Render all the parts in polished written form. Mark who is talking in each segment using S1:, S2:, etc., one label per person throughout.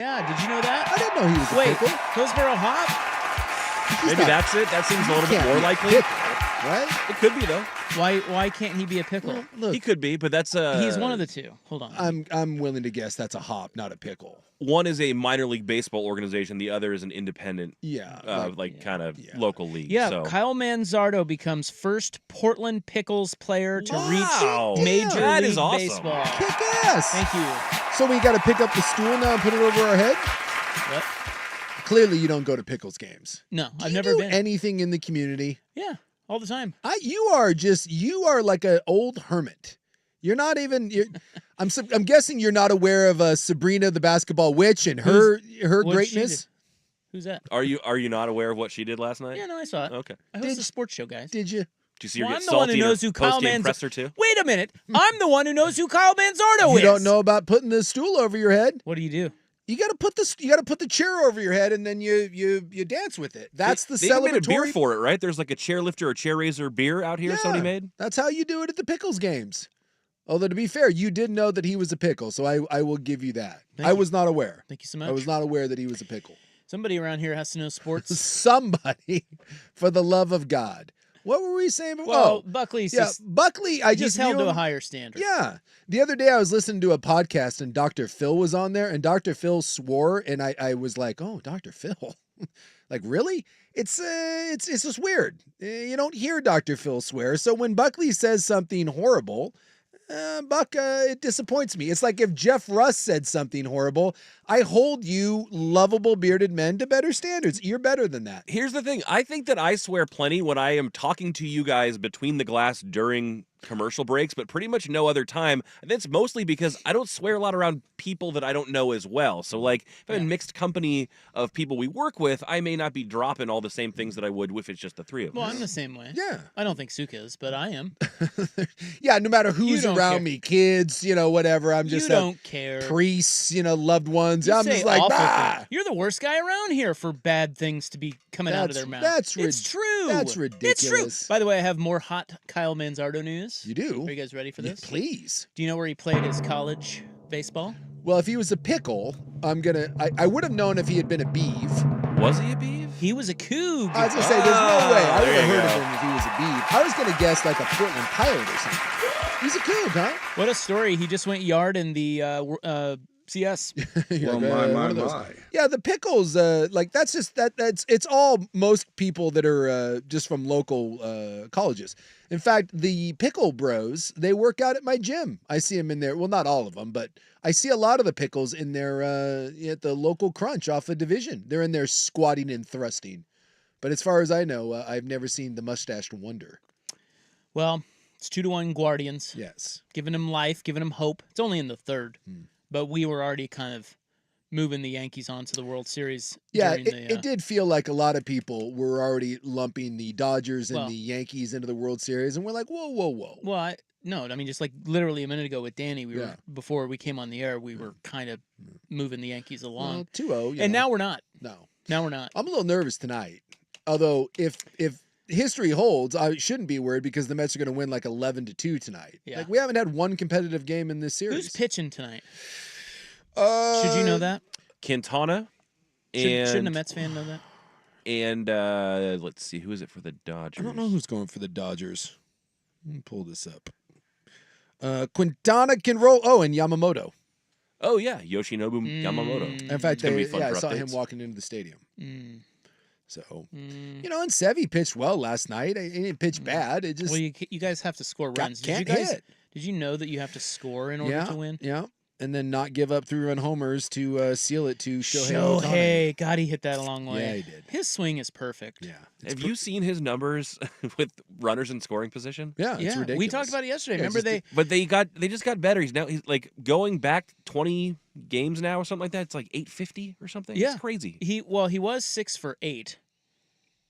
S1: Yeah, did you know that?
S2: I didn't know he was a
S1: Wait,
S2: pickle.
S1: Hillsborough Hop?
S3: Maybe that's it. That seems a little bit
S2: Can't
S3: more
S2: be a
S3: likely.
S2: pickle, right?
S3: It could be though.
S1: Why can't he be a pickle?
S2: Well, look,
S3: He could be, but that's
S1: He's one of the two. Hold on.
S2: I'm willing to guess that's a hop, not a pickle.
S3: one is a minor league baseball organization. The other is an independent,
S2: Yeah,
S3: kind of local league.
S1: Yeah,
S3: so.
S1: Kyle Manzardo becomes first Portland Pickles player to
S3: Wow.
S1: reach Major
S3: That
S1: League
S3: is awesome.
S1: Baseball.
S2: Kick ass.
S1: Thank you.
S2: So we got to pick up the stool now and put it over our head?
S1: What?
S2: Clearly, you don't go to Pickles games.
S1: No,
S2: Do
S1: I've
S2: you
S1: never
S2: do
S1: been.
S2: anything in the community?
S1: Yeah, all the time.
S2: You are like an old hermit. You're not even. I'm guessing you're not aware of Sabrina the basketball witch and her
S1: What'd she
S2: greatness.
S1: do? Who's that?
S3: Are you not aware of what she did last night?
S1: Yeah, no, I saw it.
S3: Okay.
S1: I host a sports show, guys.
S2: Did you?
S3: Did you see her
S1: Well,
S3: get
S1: I'm the one who
S3: salty in her
S1: knows who Kyle
S3: post-game
S1: Manzardo
S3: presser too?
S1: Wait a minute. I'm the one who knows who Kyle Manzardo
S2: You
S1: is.
S2: don't know about putting the stool over your head?
S1: What do you do?
S2: You got to put the chair over your head and then you dance with it. That's the
S3: They even
S2: celebratory.
S3: made a beer for it, right? There's like a chairlifter or chair raiser beer out here. Somebody made.
S2: That's how you do it at the Pickles games. Although to be fair, you did know that he was a pickle, so I will give you that. I was not aware.
S1: Thank you so much.
S2: I was not aware that he was a pickle.
S1: Somebody around here has to know sports.
S2: Somebody, for the love of God. What were we saying before?
S1: Well, Buckley's just
S2: Buckley.
S1: he's held to a higher standard.
S2: Yeah. The other day I was listening to a podcast and Dr. Phil was on there and Dr. Phil swore and I was like, oh, Dr. Phil. Like, really? It's just weird. You don't hear Dr. Phil swear. So when Buckley says something horrible, Buck, it disappoints me. It's like if Jeff Russ said something horrible, I hold you lovable bearded men to better standards. You're better than that.
S3: Here's the thing. I think that I swear plenty when I am talking to you guys between the glass during commercial breaks, but pretty much no other time. And that's mostly because I don't swear a lot around people that I don't know as well. So like if I'm in mixed company of people we work with, I may not be dropping all the same things that I would if it's just the three of us.
S1: Well, I'm the same way.
S2: Yeah.
S1: I don't think Suk is, but I am.
S2: Yeah, no matter who's
S1: don't
S2: around
S1: care.
S2: me, kids, whatever. I'm just
S1: You don't care.
S2: priests, loved ones.
S1: You
S2: I'm
S1: say
S2: just like,
S1: awful
S2: bah!
S1: things. You're the worst guy around here for bad things to be coming out of their mouth.
S2: That's
S1: it's true.
S2: That's
S1: It's
S2: ridiculous.
S1: true. By the way, I have more hot Kyle Manzardo news.
S2: You do?
S1: Are you guys ready for
S2: Yeah,
S1: this?
S2: please.
S1: Do you know where he played his college baseball?
S2: Well, if he was a pickle, I would have known if he had been a beeve.
S3: Was he a beef?
S1: He was a Coug.
S2: I was going to say, there's no way. I would
S3: there
S2: have
S3: you
S2: heard of
S3: go.
S2: him if he was a beeve. I was going to guess like a Portland Pilot or something. He's a Coug, huh?
S1: What a story. He just went yard in the CS.
S2: Yeah,
S4: Well,
S2: one of those.
S4: my.
S2: Yeah, the Pickles, it's all most people that are just from local colleges. In fact, the Pickle Bros, they work out at my gym. I see them in there. Well, not all of them, but I see a lot of the Pickles in there at the local Crunch off of Division. They're in there squatting and thrusting. But as far as I know, I've never seen the Mustached Wonder.
S1: Well, it's 2-1 Guardians.
S2: Yes.
S1: Giving him life, giving him hope. It's only in the third. But we were already kind of moving the Yankees on to the World Series.
S2: Yeah,
S1: during
S2: it did feel like a lot of people were already lumping the Dodgers and
S1: Well-
S2: the Yankees into the World Series, and we're like, whoa, whoa, whoa.
S1: Well, I mean, just like literally a minute ago with Danny, we
S2: Yeah.
S1: were before we came on the air, we were kind of moving the Yankees along.
S2: Well, 2-0.
S1: And now we're not.
S2: No.
S1: Now we're not.
S2: I'm a little nervous tonight. Although, if history holds, I shouldn't be worried because the Mets are going to win like 11-2 tonight.
S1: Yeah.
S2: Like, we haven't had one competitive game in this series.
S1: Who's pitching tonight?
S2: Should
S1: Should you know that?
S3: Quintana. And,
S1: Shouldn't a Mets fan know that?
S3: And let's see, who is it for the Dodgers?
S2: I don't know who's going for the Dodgers. Let me pull this up. Quintana can roll. Oh, and Yamamoto.
S3: Oh yeah, Yoshinobu Yamamoto.
S2: In fact,
S3: It's gonna be fun
S2: I
S3: for
S2: saw him
S3: updates.
S2: walking into the stadium.
S1: Mm.
S2: So, and Sevy pitched well last night. He didn't pitch bad. It just
S1: Well, you guys have to score runs.
S2: can't
S1: did you guys
S2: hit.
S1: Did you know that you have to score in order to win?
S2: Yeah, and then not give up 3-run homers to seal it to Shohei Ohtani.
S1: Shohei, God, he hit that a long way.
S2: Yeah, he did.
S1: His swing is perfect.
S2: Yeah.
S3: Have you seen his numbers with runners in scoring position?
S2: Yeah, it's ridiculous.
S1: We talked about it yesterday.
S2: Yeah,
S1: Remember
S3: But they just got better. He's like going back 20 games now or something like that. It's like 850 or something.
S1: Yeah.
S3: It's crazy.
S1: he was 6 for 8,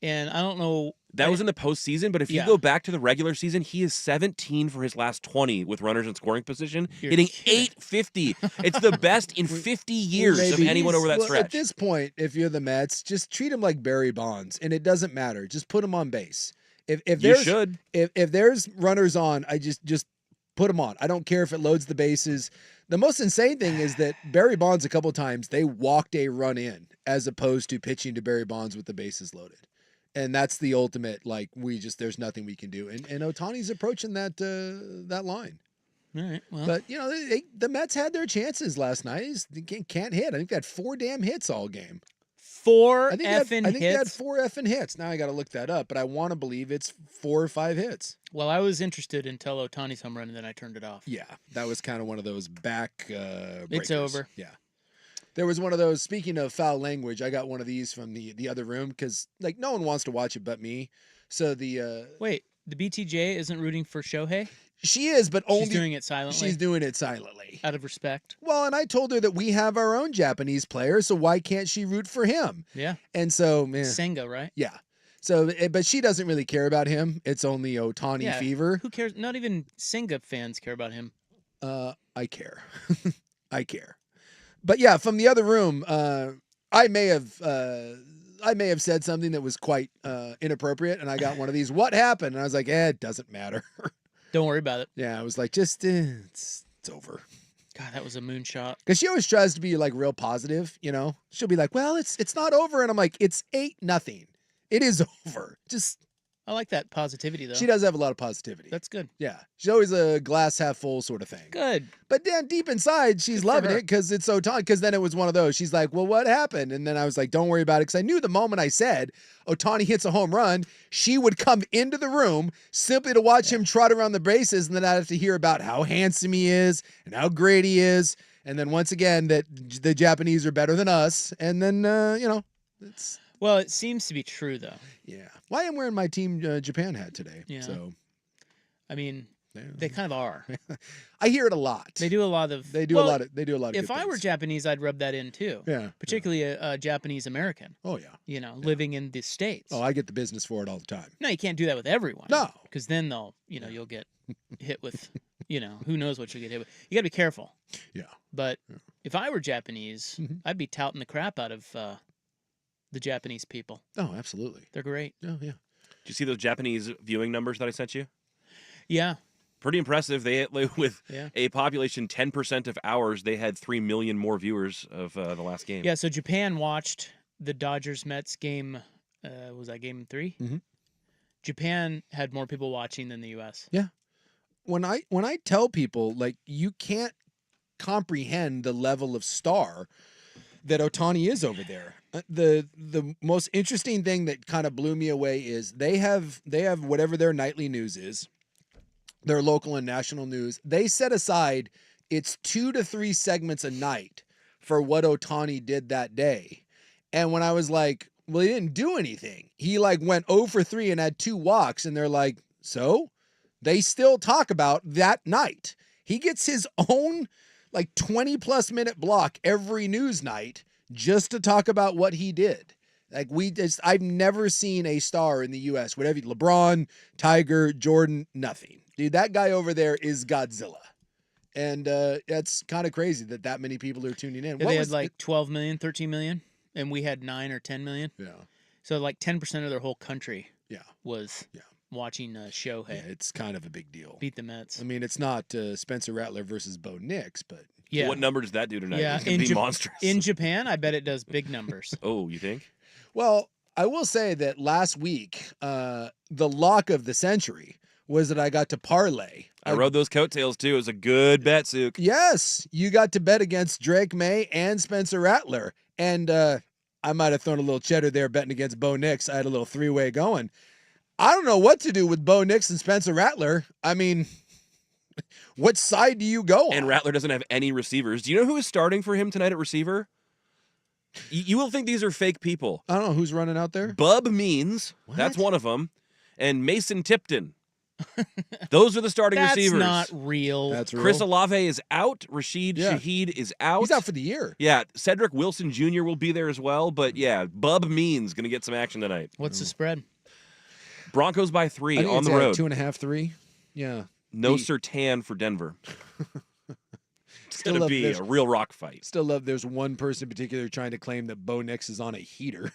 S1: and I don't know.
S3: That was in the postseason, but if you
S1: Yeah.
S3: go back to the regular season, he is 17 for his last 20 with runners in scoring position,
S1: You're
S3: hitting
S1: kidding.
S3: 850. It's the best in 50 years of
S2: Maybe.
S3: anyone over that
S2: Well,
S3: stretch.
S2: At this point, if you're the Mets, just treat him like Barry Bonds, and it doesn't matter. Just put him on base. If
S3: You
S2: there's
S3: should.
S2: if there's runners on, I just put them on. I don't care if it loads the bases. The most insane thing is that Barry Bonds, a couple times, they walked a run in as opposed to pitching to Barry Bonds with the bases loaded. And that's the ultimate, like, there's nothing we can do. And Ohtani's approaching that line.
S1: All right. Well,
S2: But, the Mets had their chances last night. They can't hit. I think they had 4 damn hits all game.
S1: 4
S2: I think
S1: effing
S2: they had
S1: hits.
S2: 4 effing hits. Now I got to look that up, but I want to believe it's 4 or 5 hits.
S1: Well, I was interested until Ohtani's home run, and then I turned it off.
S2: Yeah, that was kind of one of those back breakers.
S1: It's over.
S2: Yeah. There was one of those, speaking of foul language, I got one of these from the other room because, like, no one wants to watch it but me. So
S1: Wait, the BTJ isn't rooting for Shohei?
S2: she is, but only
S1: She's doing it silently?
S2: she's doing it silently.
S1: Out of respect?
S2: Well, and I told her that we have our own Japanese player, so why can't she root for him?
S1: Yeah.
S2: And so,
S1: Senga, right?
S2: yeah. So, but she doesn't really care about him. It's only Ohtani
S1: Yeah.
S2: fever.
S1: Who cares? Not even Senga fans care about him.
S2: I care. I care. But yeah, from the other room, I may have said something that was quite inappropriate, and I got one of these. What happened? And I was like, it doesn't matter.
S1: Don't worry about it.
S2: Yeah, I was like, just it's over.
S1: God, that was a moonshot.
S2: Because she always tries to be like real positive, She'll be like, well, it's not over, and I'm like, it's 8-0. It is over. Just
S1: I like that positivity, though.
S2: she does have a lot of positivity.
S1: That's good.
S2: Yeah, she's always a glass half full sort of thing.
S1: Good.
S2: But then deep inside, she's
S1: Good for
S2: loving
S1: her.
S2: it because it's so Ohtani. Because then it was one of those. She's like, well, what happened? And then I was like, don't worry about it. Because I knew the moment I said Ohtani hits a home run, she would come into the room simply to watch him trot around the bases. And then I'd have to hear about how handsome he is and how great he is. And then once again, that the Japanese are better than us. And then, it's,
S1: Well, it seems to be true, though.
S2: yeah. Well, I am wearing my Team Japan hat today.
S1: Yeah.
S2: So
S1: I mean,
S2: yeah.
S1: they kind of are.
S2: I hear it a lot.
S1: They do a lot of.
S2: They do
S1: well,
S2: a lot of. They do a lot of.
S1: If
S2: good
S1: I were
S2: things.
S1: Japanese, I'd rub that in too.
S2: Yeah.
S1: Particularly a Japanese American.
S2: Oh yeah.
S1: Living in the States.
S2: Oh, I get the business for it all the time.
S1: No, you can't do that with everyone.
S2: No.
S1: Because then you'll get hit with, who knows what you'll get hit with. You got to be careful.
S2: Yeah.
S1: But if I were Japanese,
S2: Mhm.
S1: I'd be touting the crap out of the Japanese people.
S2: Oh, absolutely.
S1: They're great.
S2: Oh yeah.
S3: Did you see those Japanese viewing numbers that I sent you?
S1: Yeah.
S3: Pretty impressive. They with
S1: Yeah.
S3: a population 10% of ours, they had 3 million more viewers of the last game.
S1: Yeah, so Japan watched the Dodgers-Mets game. Was that game 3?
S2: Mhm.
S1: Japan had more people watching than the U.S.
S2: When I tell people, like, you can't comprehend the level of star that Ohtani is over there. The most interesting thing that kind of blew me away is they have whatever their nightly news is, their local and national news. They set aside it's 2 to 3 segments a night for what Ohtani did that day. And when I was like, well, he didn't do anything. He like went 0 for 3 and had 2 walks, and they're like, so they still talk about that night. He gets his own like 20+ minute block every news night just to talk about what he did. Like I've never seen a star in the U.S. Whatever, LeBron, Tiger, Jordan, nothing. Dude, that guy over there is Godzilla. And that's kind of crazy that many people are tuning in.
S1: They had like 12 million, 13 million, and we had 9 or 10 million.
S2: Yeah.
S1: So like 10% of their whole country
S2: Yeah.
S1: was watching Shohei
S2: Yeah, it's kind of a big deal.
S1: beat the Mets.
S2: I mean, it's not Spencer Rattler versus Bo Nix, but
S1: Yeah.
S3: What number does that do tonight?
S1: Yeah,
S3: It's going to be monstrous.
S1: In Japan, I bet it does big numbers.
S3: Oh, you think?
S2: well, I will say that last week, the lock of the century was that I got to parlay.
S3: I rode those coattails too. It was a good bet, Sook.
S2: Yes, you got to bet against Drake May and Spencer Rattler. And I might have thrown a little cheddar there betting against Bo Nix. I had a little 3-way going. I don't know what to do with Bo Nix and Spencer Rattler. I mean, what side do you go on?
S3: And Rattler doesn't have any receivers. Do you know who is starting for him tonight at receiver? You will think these are fake people.
S2: I don't know who's running out there.
S3: Bub Means, that's
S2: What?
S3: one of them, and Mason Tipton. Those are the starting
S1: That's
S3: receivers.
S1: not real.
S2: That's real.
S3: Chris Olave is out. Rashid
S2: Yeah.
S3: Shaheed is out.
S2: He's out for the year.
S3: Yeah, Cedric Wilson Jr. will be there as well. But yeah, Bub Means going to get some action tonight.
S1: What's the spread?
S3: Broncos by
S2: I
S3: 3
S2: think
S3: on
S2: it's
S3: the road.
S2: 2.5, 3. Yeah.
S3: No
S2: The-
S3: Sertan for Denver. It's
S2: Still
S3: going to
S2: love
S3: be
S2: this.
S3: a real rock fight.
S2: Still love there's one person in particular trying to claim that Bo Nix is on a heater.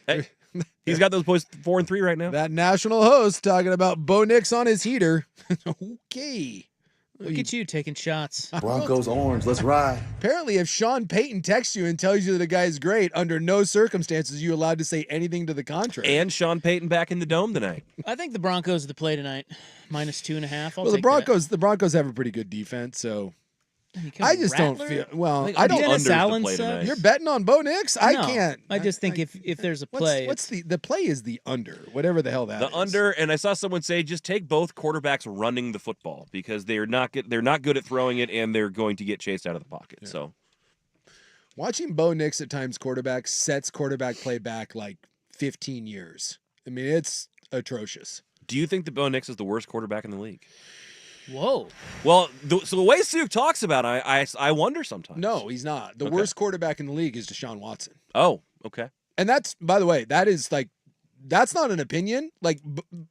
S3: Hey, he's got those boys 4 and 3 right now.
S2: That national host talking about Bo Nix on his heater. Okay.
S1: Look at you taking shots.
S4: Broncos orange, let's ride.
S2: Apparently, if Sean Payton texts you and tells you that a guy's great, under no circumstances are you allowed to say anything to the contrary.
S3: And Sean Payton back in the dome tonight.
S1: I think the Broncos are the play tonight. -2.5.
S2: well, the Broncos have a pretty good defense, so I just don't feel. Well,
S3: think
S2: I don't.
S3: unders
S1: Dennis
S3: to
S1: Allen
S3: play
S1: sucks.
S3: tonight.
S2: You're betting on Bo Nix? I
S1: No,
S2: can't.
S1: I just think if there's a play,
S2: What's the play is the under, whatever the hell that
S3: The
S2: is.
S3: under, and I saw someone say just take both quarterbacks running the football because they're not good at throwing it, and they're going to get chased out of the pocket.
S2: Yeah.
S3: So
S2: Watching Bo Nix at times quarterback sets quarterback play back like 15 years. I mean, it's atrocious.
S3: do you think that Bo Nix is the worst quarterback in the league?
S1: whoa.
S3: Well, so the way Suk talks about it, I wonder sometimes.
S2: No, he's not. The
S3: Okay.
S2: worst quarterback in the league is Deshaun Watson.
S3: Oh, okay.
S2: And that's, by the way, that's not an opinion. Like,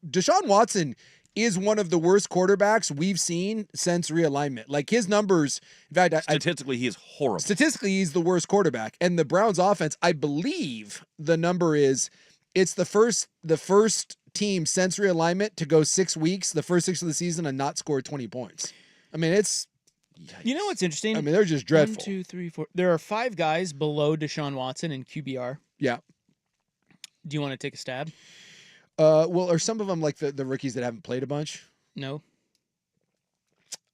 S2: Deshaun Watson is one of the worst quarterbacks we've seen since realignment. Like, his numbers, in fact,
S3: Statistically, he is horrible.
S2: statistically, he's the worst quarterback. And the Browns offense, I believe the number is, it's the first team since realignment to go 6 weeks, the first 6 of the season, and not score 20 points. I mean, it's,
S1: You know what's interesting?
S2: I mean, they're just dreadful.
S1: 1, 2, 3, 4. There are 5 guys below Deshaun Watson in QBR.
S2: Yeah.
S1: Do you want to take a stab?
S2: Well, are some of them like the rookies that haven't played a bunch?
S1: No.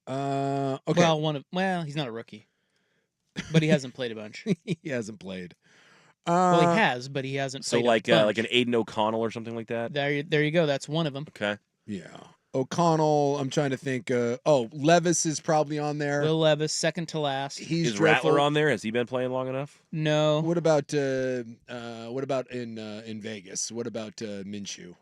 S2: Okay.
S1: Well, he's not a rookie, but he hasn't played a bunch.
S2: He hasn't played.
S1: Well, he has, but he hasn't
S3: So
S1: played
S3: like
S1: a bunch.
S3: an Aiden O'Connell or something like that.
S1: There you go. That's one of them.
S3: Okay.
S2: Yeah. O'Connell, I'm trying to think. Levis is probably on there.
S1: Will Levis, second to last.
S2: He's
S3: Is
S2: dreadful.
S3: Rattler on there? Has he been playing long enough?
S1: No.
S2: What about in Vegas? What about Minshew?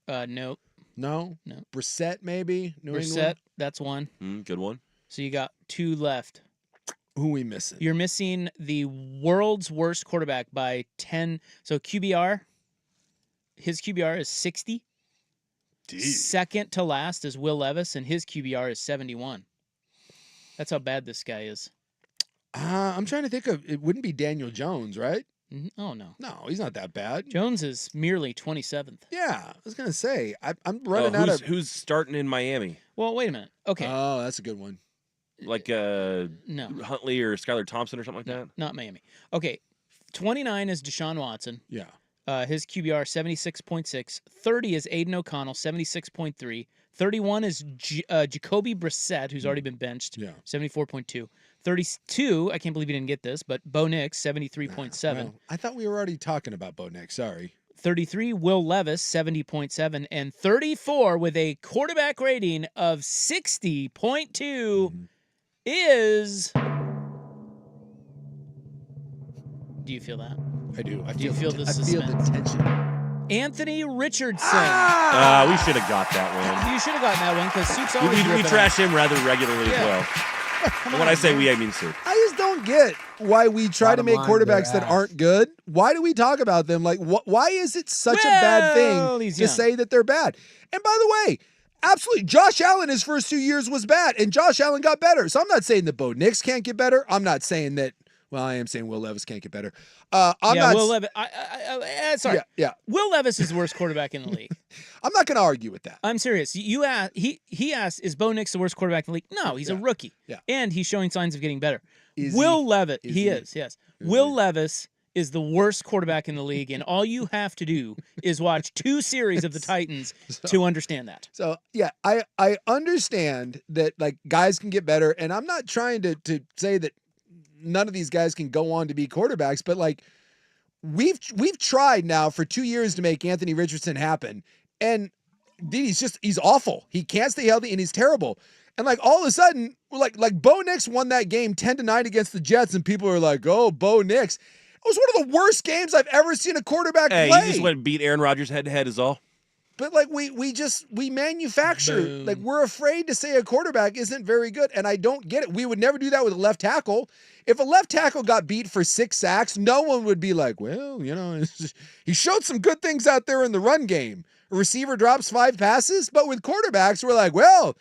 S1: No.
S2: No?
S1: No.
S2: Brissett, maybe? New
S1: Brissett,
S2: England?
S1: that's one.
S3: Good one.
S1: So you got 2 left.
S2: Who we missing?
S1: You're missing the world's worst quarterback by 10. So QBR, his QBR is 60. Second to last is Will Levis, and his QBR is 71. That's how bad this guy is.
S2: I'm trying to think of, it wouldn't be Daniel Jones, right?
S1: Oh, no.
S2: No, he's not that bad.
S1: Jones is merely 27th.
S2: Yeah, I was going to say, I'm running out of.
S3: Who's starting in Miami?
S1: Well, wait a minute. Okay.
S2: Oh, that's a good one.
S3: Like
S1: no.
S3: Huntley or Skylar Thompson or something like that?
S1: Not Miami. Okay. 29 is Deshaun Watson.
S2: Yeah.
S1: His QBR 76.6. 30 is Aiden O'Connell, 76.3. 31 is Jacoby Brissett, who's already been benched,
S2: Yeah.
S1: 74.2. 32, I can't believe you didn't get this, but Bo Nix, 73.7.
S2: Well, I thought we were already talking about Bo Nix. Sorry.
S1: 33, Will Levis, 70.7. And 34, with a quarterback rating of 60.2, is... Do you feel that?
S2: I do.
S1: Do you feel the
S2: I feel the
S1: suspense?
S2: tension.
S1: Anthony Richardson.
S3: We should have got that one.
S1: You should have gotten that one because Soup's always
S3: We
S1: ripping
S3: trash him rather regularly
S1: Yeah.
S3: as well. And when I say we, I mean Soup.
S2: I just don't get why we try to
S4: Bottom
S2: make
S4: line,
S2: quarterbacks
S4: they're
S2: that
S4: ass.
S2: aren't good. Why do we talk about them? Like, why is it such a bad
S1: Well,
S2: thing
S1: he's
S2: to
S1: young.
S2: say that they're bad? And by the way, absolutely, Josh Allen his first 2 years was bad, and Josh Allen got better. So I'm not saying that Bo Nix can't get better. I'm not saying that. Well, I am saying Will Levis can't get better. I'm not.
S1: Will Levis. Sorry.
S2: Yeah.
S1: Will Levis is the worst quarterback in the league.
S2: I'm not going to argue with that.
S1: I'm serious. You asked. He asked, "Is Bo Nix the worst quarterback in the league?" No, he's a rookie.
S2: Yeah.
S1: And he's showing signs of getting better.
S2: Is
S1: Will
S2: he?
S1: Levis.
S2: Is
S1: He
S2: he?
S1: is. Yes.
S2: Is
S1: Will
S2: he?
S1: Levis is the worst quarterback in the league, and all you have to do is watch 2 series of the Titans to understand that.
S2: So yeah, I understand that like guys can get better, and I'm not trying to say that none of these guys can go on to be quarterbacks, but like we've tried now for 2 years to make Anthony Richardson happen, and dude, he's awful. He can't stay healthy, and he's terrible. And like all of a sudden, like Bo Nix won that game 10-9 against the Jets, and people are like, "Oh, Bo Nix." It was one of the worst games I've ever seen a quarterback
S3: Hey,
S2: play.
S3: you just went and beat Aaron Rodgers head to head is all.
S2: But like we manufacture,
S1: Boom.
S2: like we're afraid to say a quarterback isn't very good, and I don't get it. We would never do that with a left tackle. If a left tackle got beat for 6 sacks, no one would be like, well, you know, he showed some good things out there in the run game. A receiver drops 5 passes, but with quarterbacks, we're like, well,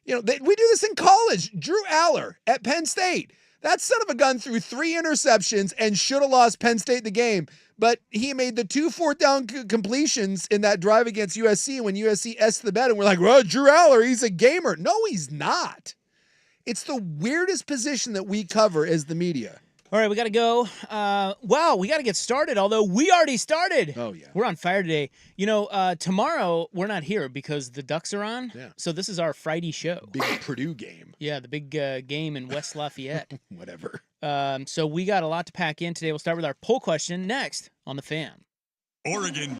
S2: you know, we do this in college. Drew Aller at Penn State. That son of a gun threw 3 interceptions and should have lost Penn State the game. But he made the 2 fourth down completions in that drive against USC when USC S the bet. And we're like, well, Drew Aller, he's a gamer. No, he's not. It's the weirdest position that we cover as the media.
S1: All right, we got to go. Wow, we got to get started, although we already started.
S2: Oh, yeah.
S1: We're on fire today. You know, tomorrow we're not here because the Ducks are on.
S2: Yeah.
S1: So this is our Friday show.
S2: Big Purdue game.
S1: Yeah, the big game in West Lafayette.
S2: Whatever.
S1: So we got a lot to pack in today. We'll start with our poll question next on The Fan.
S5: Oregon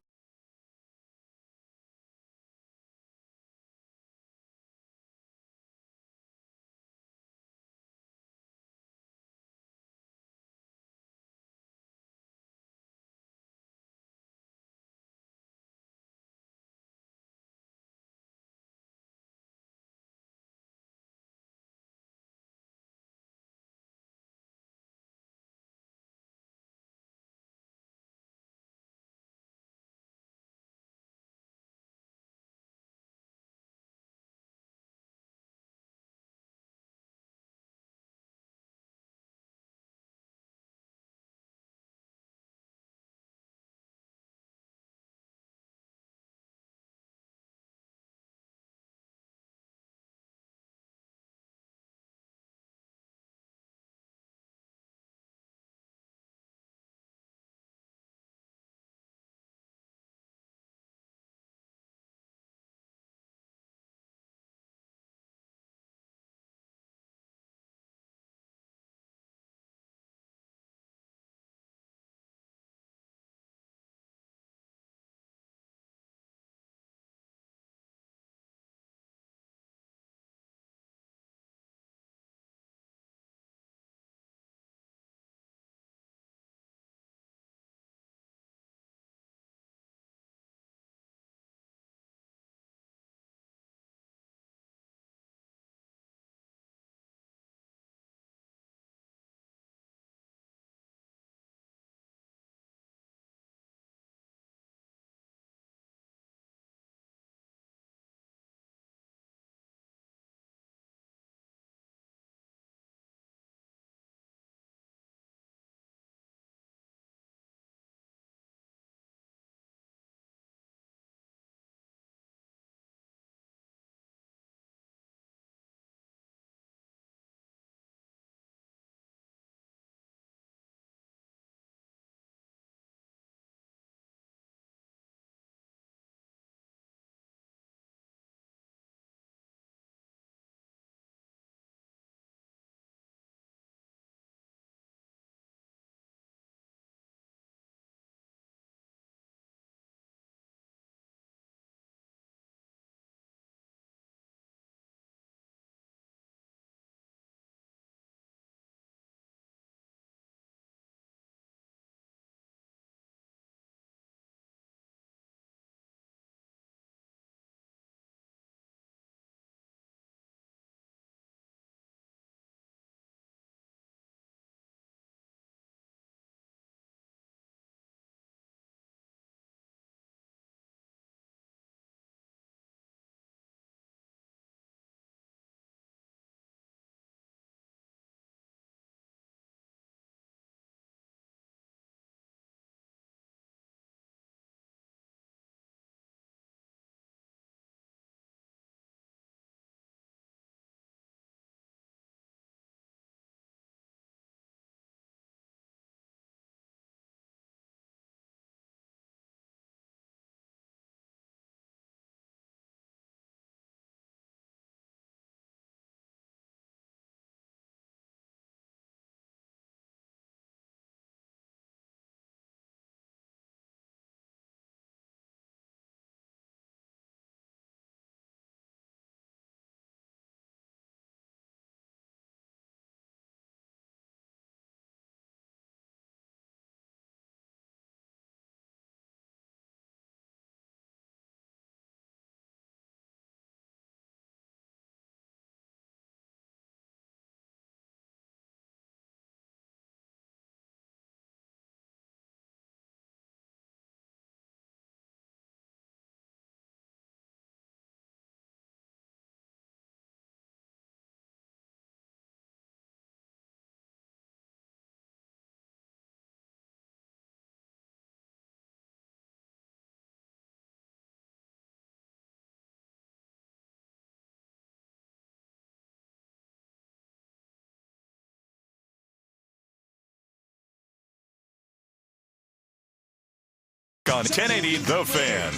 S5: back on 1080 The Fan.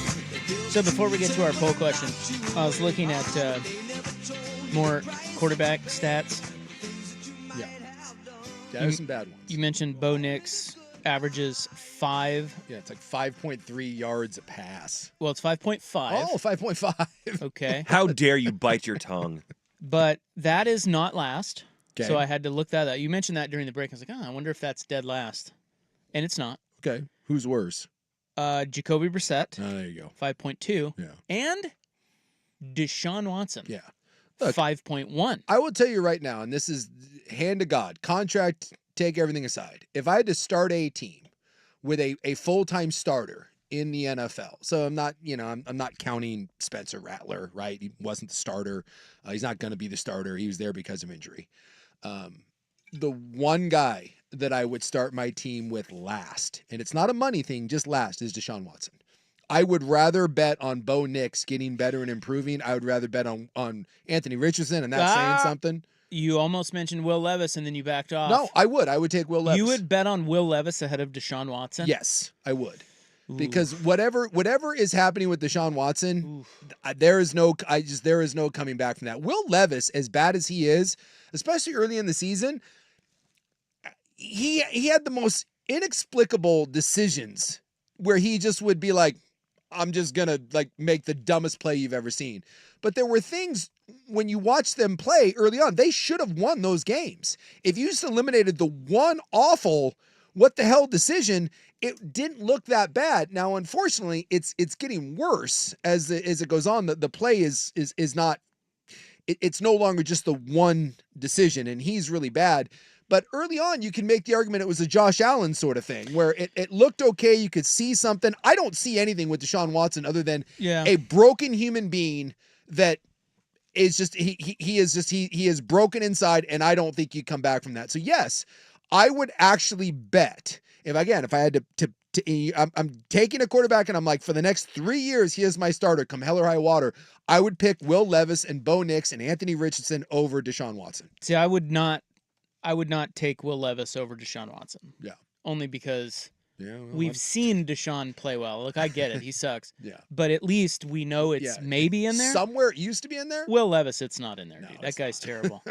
S1: So before we get to our poll question, I was looking at more quarterback stats.
S2: Yeah. There's some bad ones.
S1: You mentioned Bo Nix averages 5.
S2: Yeah, it's like 5.3 yards a pass.
S1: Well, it's 5.5.
S2: Oh, 5.5.
S1: Okay.
S3: How dare you bite your tongue?
S1: But that is not last.
S2: Okay.
S1: So I had to look that up. You mentioned that during the break. I was like, I wonder if that's dead last. And it's not.
S2: Okay. Who's worse?
S1: Jacoby Brissett,
S2: There you go.
S1: 5.2.
S2: Yeah.
S1: And Deshaun Watson,
S2: Yeah. Look,
S1: 5.1.
S2: I will tell you right now, and this is hand to God, contract, take everything aside. If I had to start a team with a full-time starter in the NFL, so I'm not, I'm not counting Spencer Rattler, right? He wasn't the starter. He's not going to be the starter. He was there because of injury. The one guy that I would start my team with last, and it's not a money thing, just last, is Deshaun Watson. I would rather bet on Bo Nix getting better and improving. I would rather bet on Anthony Richardson, and that's saying something.
S1: You almost mentioned Will Levis, and then you backed off.
S2: No, I would. I would take Will Levis.
S1: You would bet on Will Levis ahead of Deshaun Watson?
S2: Yes, I would.
S1: Ooh.
S2: Because whatever is happening with Deshaun Watson, there is no coming back from that. Will Levis, as bad as he is, especially early in the season, he had the most inexplicable decisions where he just would be like, I'm just gonna make the dumbest play you've ever seen. But there were things when you watch them play early on, they should have won those games. If you just eliminated the one awful what the hell decision, it didn't look that bad. Now, unfortunately, it's getting worse as it goes on. The play is not. It's no longer just the one decision, and he's really bad. But early on, you can make the argument it was a Josh Allen sort of thing, where it looked okay. You could see something. I don't see anything with Deshaun Watson other than a broken human being that is just he is broken inside, and I don't think you come back from that. So yes, I would actually bet if I had to I'm taking a quarterback and I'm like, for the next 3 years, he is my starter come hell or high water. I would pick Will Levis and Bo Nix and Anthony Richardson over Deshaun Watson.
S1: See, I would not take Will Levis over Deshaun Watson.
S2: Yeah.
S1: Only because we've seen Deshaun play well. Look, I get it. He sucks.
S2: Yeah.
S1: But at least we know it's maybe in there.
S2: Somewhere it used to be in there.
S1: Will Levis, it's not in there, dude. That guy's terrible.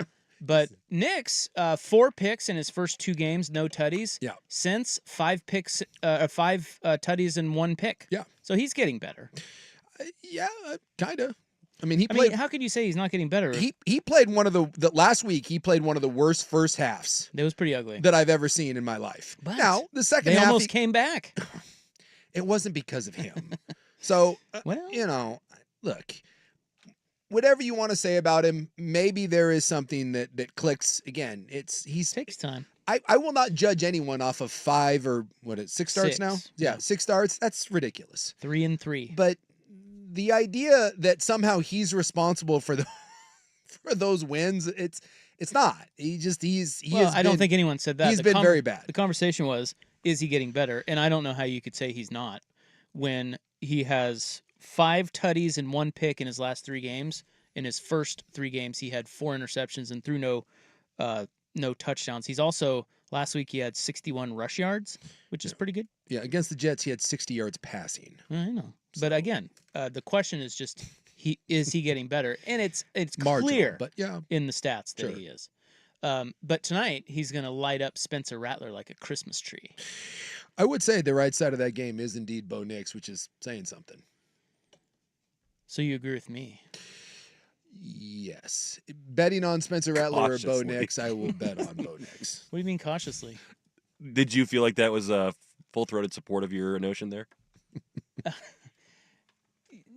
S1: But Nix, 4 picks in his first 2 games, no tutties.
S2: Yeah.
S1: Since 5 tutties and 1 pick.
S2: Yeah.
S1: So he's getting better.
S2: Kind of. I mean,
S1: how could you say he's not getting better?
S2: He played one of the last week. He played one of the worst first halves.
S1: That was pretty ugly
S2: that I've ever seen in my life.
S1: But
S2: now the second
S1: they
S2: half
S1: almost came back.
S2: It wasn't because of him. So look. Whatever you want to say about him, maybe there is something that clicks. Again, it
S1: takes time.
S2: I will not judge anyone off of 5 or 6 starts now. Yeah, 6 starts. That's ridiculous.
S1: 3 and 3.
S2: But the idea that somehow he's responsible for those wins, it's not.
S1: I don't think anyone said that.
S2: He's been very bad.
S1: The conversation was, is he getting better? And I don't know how you could say he's not when he has 5 tutties and 1 pick in his last 3 games. In his first 3 games, he had 4 interceptions and threw no touchdowns. He's also, last week, he had 61 rush yards, which is pretty good.
S2: Yeah, against the Jets, he had 60 yards passing.
S1: I know. So. But again, the question is just, is he getting better? And it's
S2: marginal,
S1: clear
S2: but
S1: in the stats that he is. But tonight, he's going to light up Spencer Rattler like a Christmas tree.
S2: I would say the right side of that game is indeed Bo Nix, which is saying something.
S1: So you agree with me?
S2: Yes. Betting on Spencer Rattler or Bo Nix, I will bet on Bo Nix.
S1: What do you mean cautiously?
S3: Did you feel like that was a full-throated support of your notion there?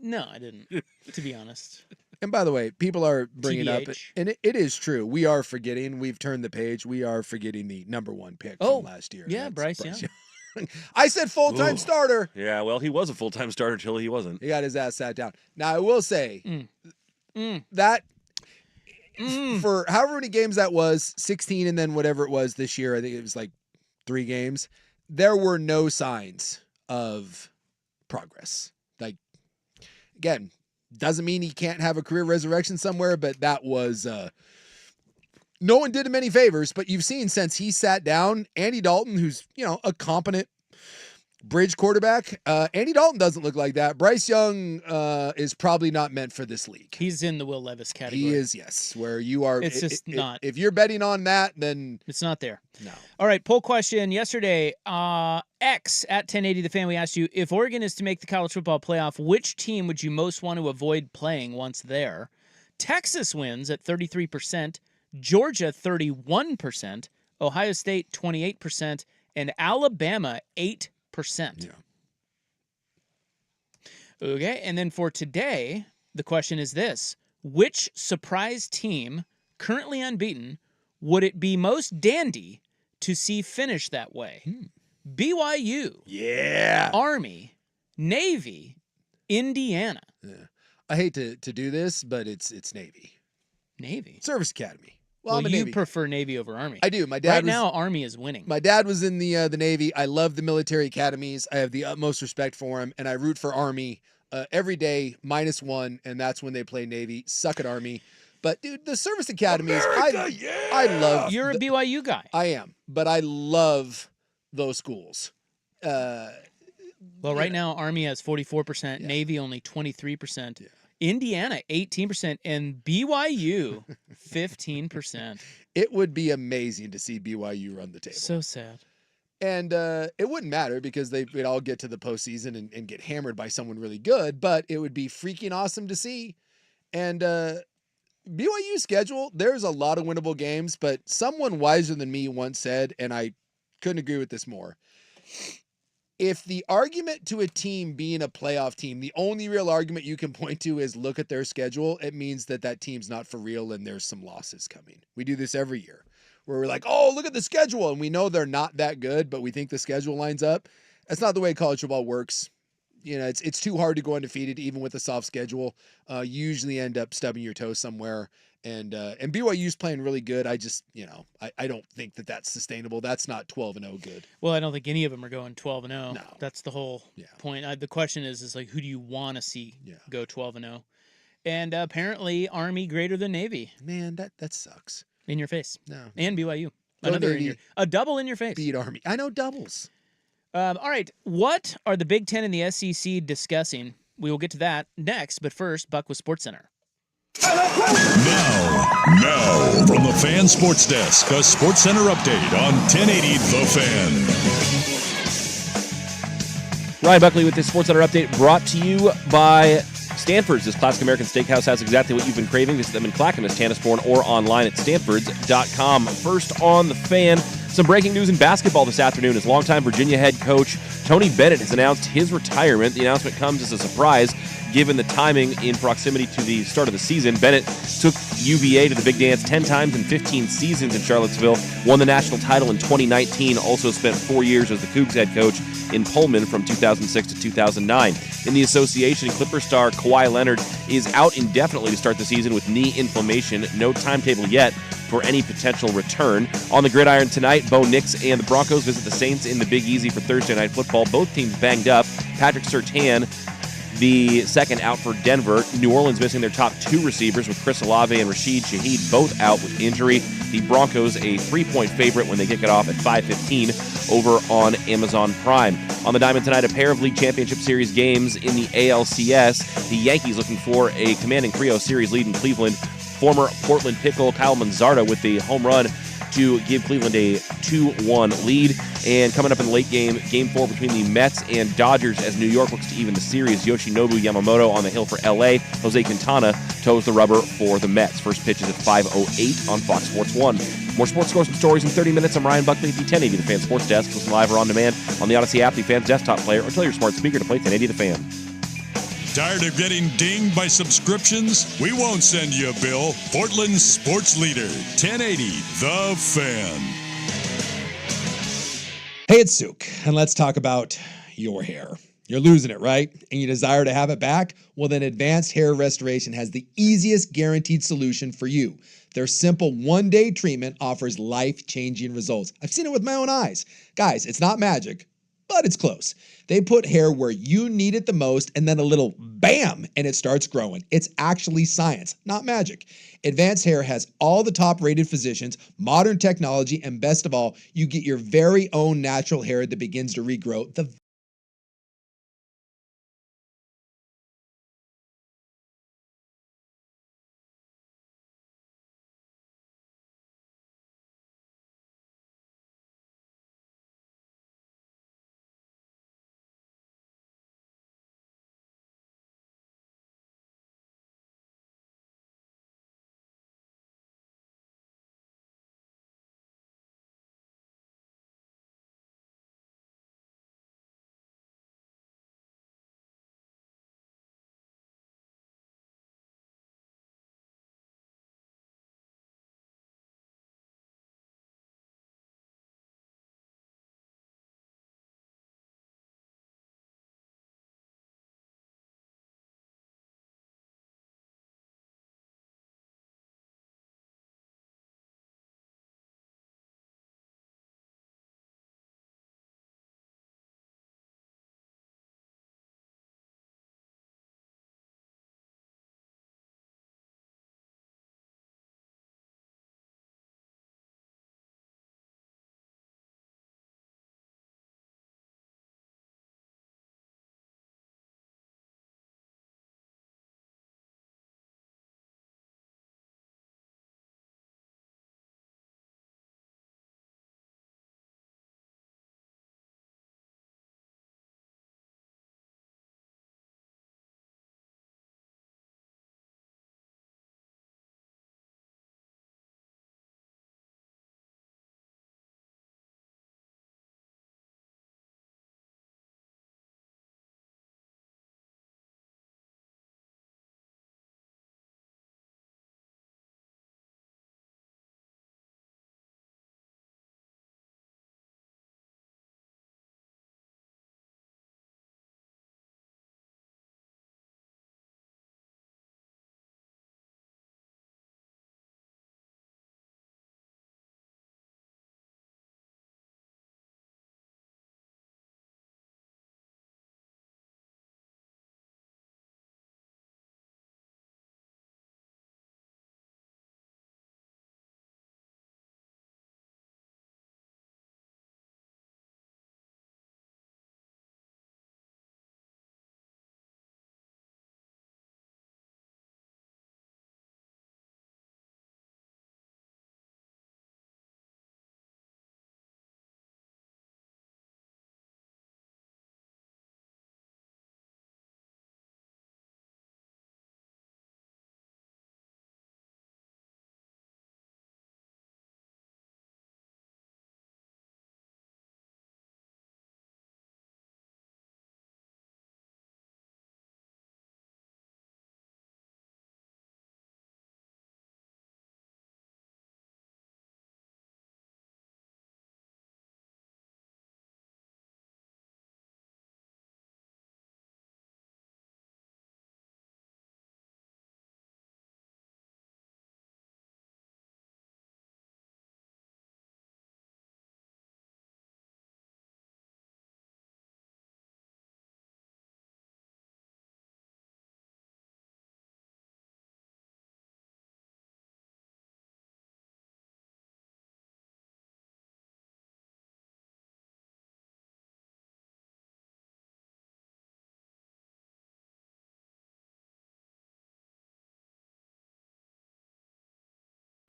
S1: No, I didn't, to be honest.
S2: And by the way, people are bringing up,
S1: TBH.
S2: and it is true. We are forgetting. We've turned the page. We are forgetting the number 1 pick from last year.
S1: Yeah, Bryce Young.
S2: I said full-time starter.
S3: Yeah, well, he was a full-time starter till he wasn't.
S2: He got his ass sat down. Now, I will say that for however many games that was, 16 and then whatever it was this year, I think it was like 3 games, there were no signs of progress. Like, again, doesn't mean he can't have a career resurrection somewhere, but that was no one did him any favors. But you've seen since he sat down, Andy Dalton, who's a competent Bridge quarterback. Andy Dalton doesn't look like that. Bryce Young is probably not meant for this league.
S1: He's in the Will Levis category.
S2: He is, yes. Where you are.
S1: It's just not.
S2: If you're betting on that, then
S1: It's not there.
S2: no.
S1: All right, poll question yesterday. X at 1080 The Fan, we asked you, if Oregon is to make the college football playoff, which team would you most want to avoid playing once there? Texas wins at 33%, Georgia 31%, Ohio State 28%, and Alabama 8%.
S2: Yeah.
S1: Okay, and then for today, the question is this. Which surprise team, currently unbeaten, would it be most dandy to see finish that way? BYU,
S2: Yeah.
S1: Army, Navy, Indiana.
S2: Yeah. I hate to do this, but it's Navy.
S1: Navy.
S2: Service Academy. Well,
S1: Well,
S2: I'm a
S1: you
S2: Navy.
S1: prefer Navy over Army.
S2: I do. My dad
S1: Right
S2: was,
S1: now, Army is winning.
S2: My dad was in the Navy. I love the military academies. I have the utmost respect for him, and I root for Army every day -1, and that's when they play Navy. Suck at Army. But dude, the service academies, I love.
S1: You're a BYU guy.
S2: I am, but I love those schools.
S1: Well, right now, Army has 44%,
S2: Yeah.
S1: Navy only 23%,
S2: Yeah.
S1: Indiana 18%, and BYU 15%.
S2: It would be amazing to see BYU run the table.
S1: So sad.
S2: And it wouldn't matter because they'd all get to the postseason and get hammered by someone really good, but it would be freaking awesome to see. And BYU schedule, there's a lot of winnable games, but someone wiser than me once said, and I couldn't agree with this more. If the argument to a team being a playoff team, the only real argument you can point to is look at their schedule, it means that that team's not for real and there's some losses coming. We do this every year where we're like, oh, look at the schedule. And we know they're not that good, but we think the schedule lines up. That's not the way college football works. You know, it's too hard to go undefeated, even with a soft schedule. You usually end up stubbing your toe somewhere. And BYU's playing really good. I just, I don't think that that's sustainable. That's not 12-0 good.
S1: Well, I don't think any of them are going 12-0.
S2: No.
S1: That's the whole
S2: Yeah.
S1: point. The question is like, who do you want to see
S2: Yeah.
S1: go 12-0? And apparently, Army greater than Navy
S2: Man, that sucks.
S1: in your face,
S2: No.
S1: and BYU.
S2: Go
S1: Another
S2: Navy.
S1: a double in your face.
S2: Beat Army. I know doubles.
S1: All right, what are the Big Ten and the SEC discussing? We will get to that next, but first, Buck with SportsCenter.
S5: Now, from the Fan Sports Desk, a SportsCenter update on 1080 The Fan.
S3: Ryan Buckley with this SportsCenter update brought to you by Stanford's. This classic American steakhouse has exactly what you've been craving. Visit them in Clackamas, Tanasbourne, or online at stanfords.com. First on the Fan, some breaking news in basketball this afternoon as longtime Virginia head coach Tony Bennett has announced his retirement. The announcement comes as a surprise given the timing in proximity to the start of the season. Bennett took UVA to the Big Dance 10 times in 15 seasons in Charlottesville, won the national title in 2019, also spent 4 years as the Cougs head coach in Pullman from 2006 to 2009. In the association, Clipper star Kawhi Leonard is out indefinitely to start the season with knee inflammation. No timetable yet for any potential return. On the gridiron tonight, Bo Nix and the Broncos visit the Saints in the Big Easy for Thursday Night Football. Both teams banged up. Patrick Surtain, the second, out for Denver. New Orleans missing their top two receivers with Chris Olave and Rashid Shaheed both out with injury. The Broncos a 3-point favorite when they kick it off at 5:15 over on Amazon Prime. On the diamond tonight, a pair of League Championship Series games in the ALCS. The Yankees looking for a commanding 3-0 series lead in Cleveland. Former Portland Pickle Kyle Manzardo with the home run to give Cleveland a 2-1 lead. And coming up in the late game, Game 4 between the Mets and Dodgers as New York looks to even the series. Yoshinobu Yamamoto on the hill for L.A. Jose Quintana toes the rubber for the Mets. First pitch is at 5:08 on Fox Sports 1. More sports scores and stories in 30 minutes. I'm Ryan Buckley at the 1080 The Fan Sports Desk. Listen live or on demand on the Odyssey app, the Fan's desktop player, or tell your smart speaker to play 1080 The Fan.
S5: Tired of getting dinged by subscriptions? We won't send you a bill. Portland's sports leader, 1080 The Fan.
S6: Hey, it's Suk, and let's talk about your hair. You're losing it, right? And you desire to have it back? Well, then Advanced Hair Restoration has the easiest guaranteed solution for you. Their simple one-day treatment offers life-changing results. I've seen it with my own eyes. Guys, it's not magic, but it's close. They put hair where you need it the most and then a little bam, and it starts growing. It's actually science, not magic. Advanced Hair has all the top-rated physicians, modern technology, and best of all, you get your very own natural hair that begins to regrow the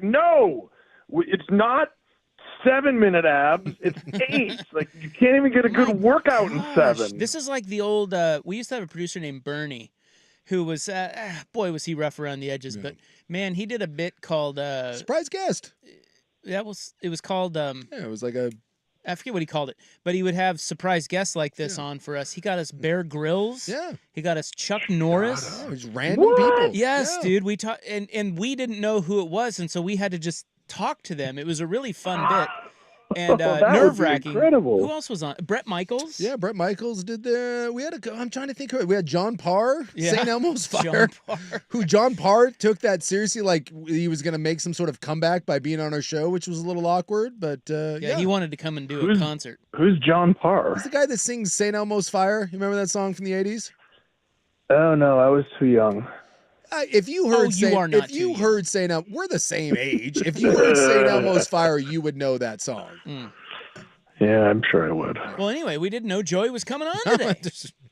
S7: no, it's not 7-minute abs. It's 8. Like, you can't even get a good workout in 7.
S1: This is like the old. We used to have a producer named Bernie, who was boy was he rough around the edges. But man, he did a bit called
S2: Surprise guest.
S1: it was called
S2: it was like a.
S1: I forget what he called it, but he would have surprise guests like this on for us. He got us Bear Grylls.
S2: Yeah.
S1: He got us Chuck Norris.
S2: Oh, it was random people.
S1: Yes,
S2: Yeah.
S1: dude. We talked, and we didn't know who it was, and so we had to just talk to them. It was a really fun bit and nerve-wracking.
S7: Incredible.
S1: Who else was on? Brett Michaels.
S2: Yeah, Brett Michaels did the. We had I'm trying to think of it. We had John Parr,
S1: Yeah.
S2: St. Elmo's Fire, John Parr took that seriously, like he was going to make some sort of comeback by being on our show, which was a little awkward. But yeah,
S1: he wanted to come and do a concert.
S7: Who's John Parr?
S2: He's the guy that sings St. Elmo's Fire. You remember that song from the '80s?
S7: Oh no, I was too young.
S2: If you heard,
S1: if you
S2: heard St. Elmo, we're the same age. If you heard St. Elmo's Fire, you would know that song.
S7: Yeah, I'm sure I would.
S1: Well, anyway, we didn't know Joey was coming on today.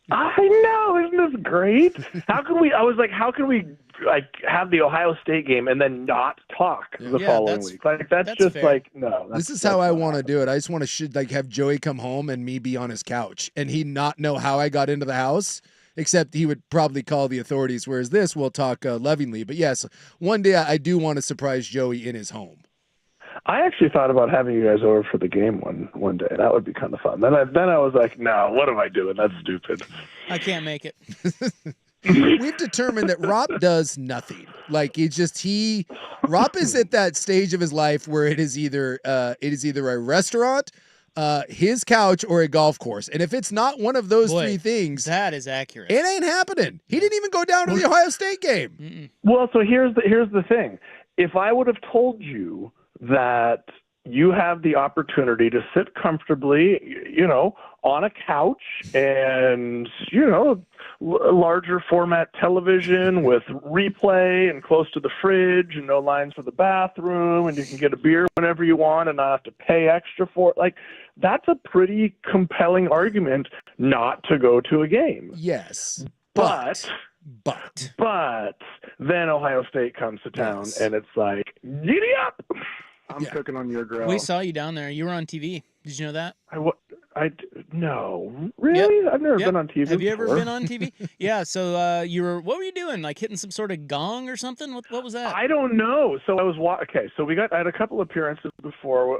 S7: I know, isn't this great? How can we? I was like, how can we like have the Ohio State game and then not talk the following week? Like that's just
S1: fair.
S7: like no.
S2: This is how I want to do it. I just want to like have Joey come home and me be on his couch and he not know how I got into the house. Except he would probably call the authorities, whereas this we'll talk lovingly. But yes, one day I do want to surprise Joey in his home.
S7: I actually thought about having you guys over for the game one day. That would be kind of fun. Then I was like, no, what am I doing? That's stupid.
S1: I can't make it.
S2: We've determined that Rob does nothing. Like Rob is at that stage of his life where it is either a restaurant, his couch, or a golf course. And if it's not one of those three things,
S1: that is accurate.
S2: It ain't happening. He didn't even go down to the Ohio State game.
S7: Well, so here's the thing. If I would have told you that you have the opportunity to sit comfortably, on a couch and, a larger format television with replay and close to the fridge and no lines for the bathroom and you can get a beer whenever you want and not have to pay extra for it. Like, that's a pretty compelling argument not to go to a game.
S2: Yes.
S7: But then Ohio State comes to town and it's like, giddy up! I'm cooking on your grill.
S1: We saw you down there. You were on TV. Did you know that?
S7: No, really?
S1: Yep.
S7: I've never been on TV.
S1: Have you ever
S7: before.
S1: been on TV? Yeah. So what were you doing? Like hitting some sort of gong or something? What was that?
S7: I don't know. So I was So I had a couple appearances before.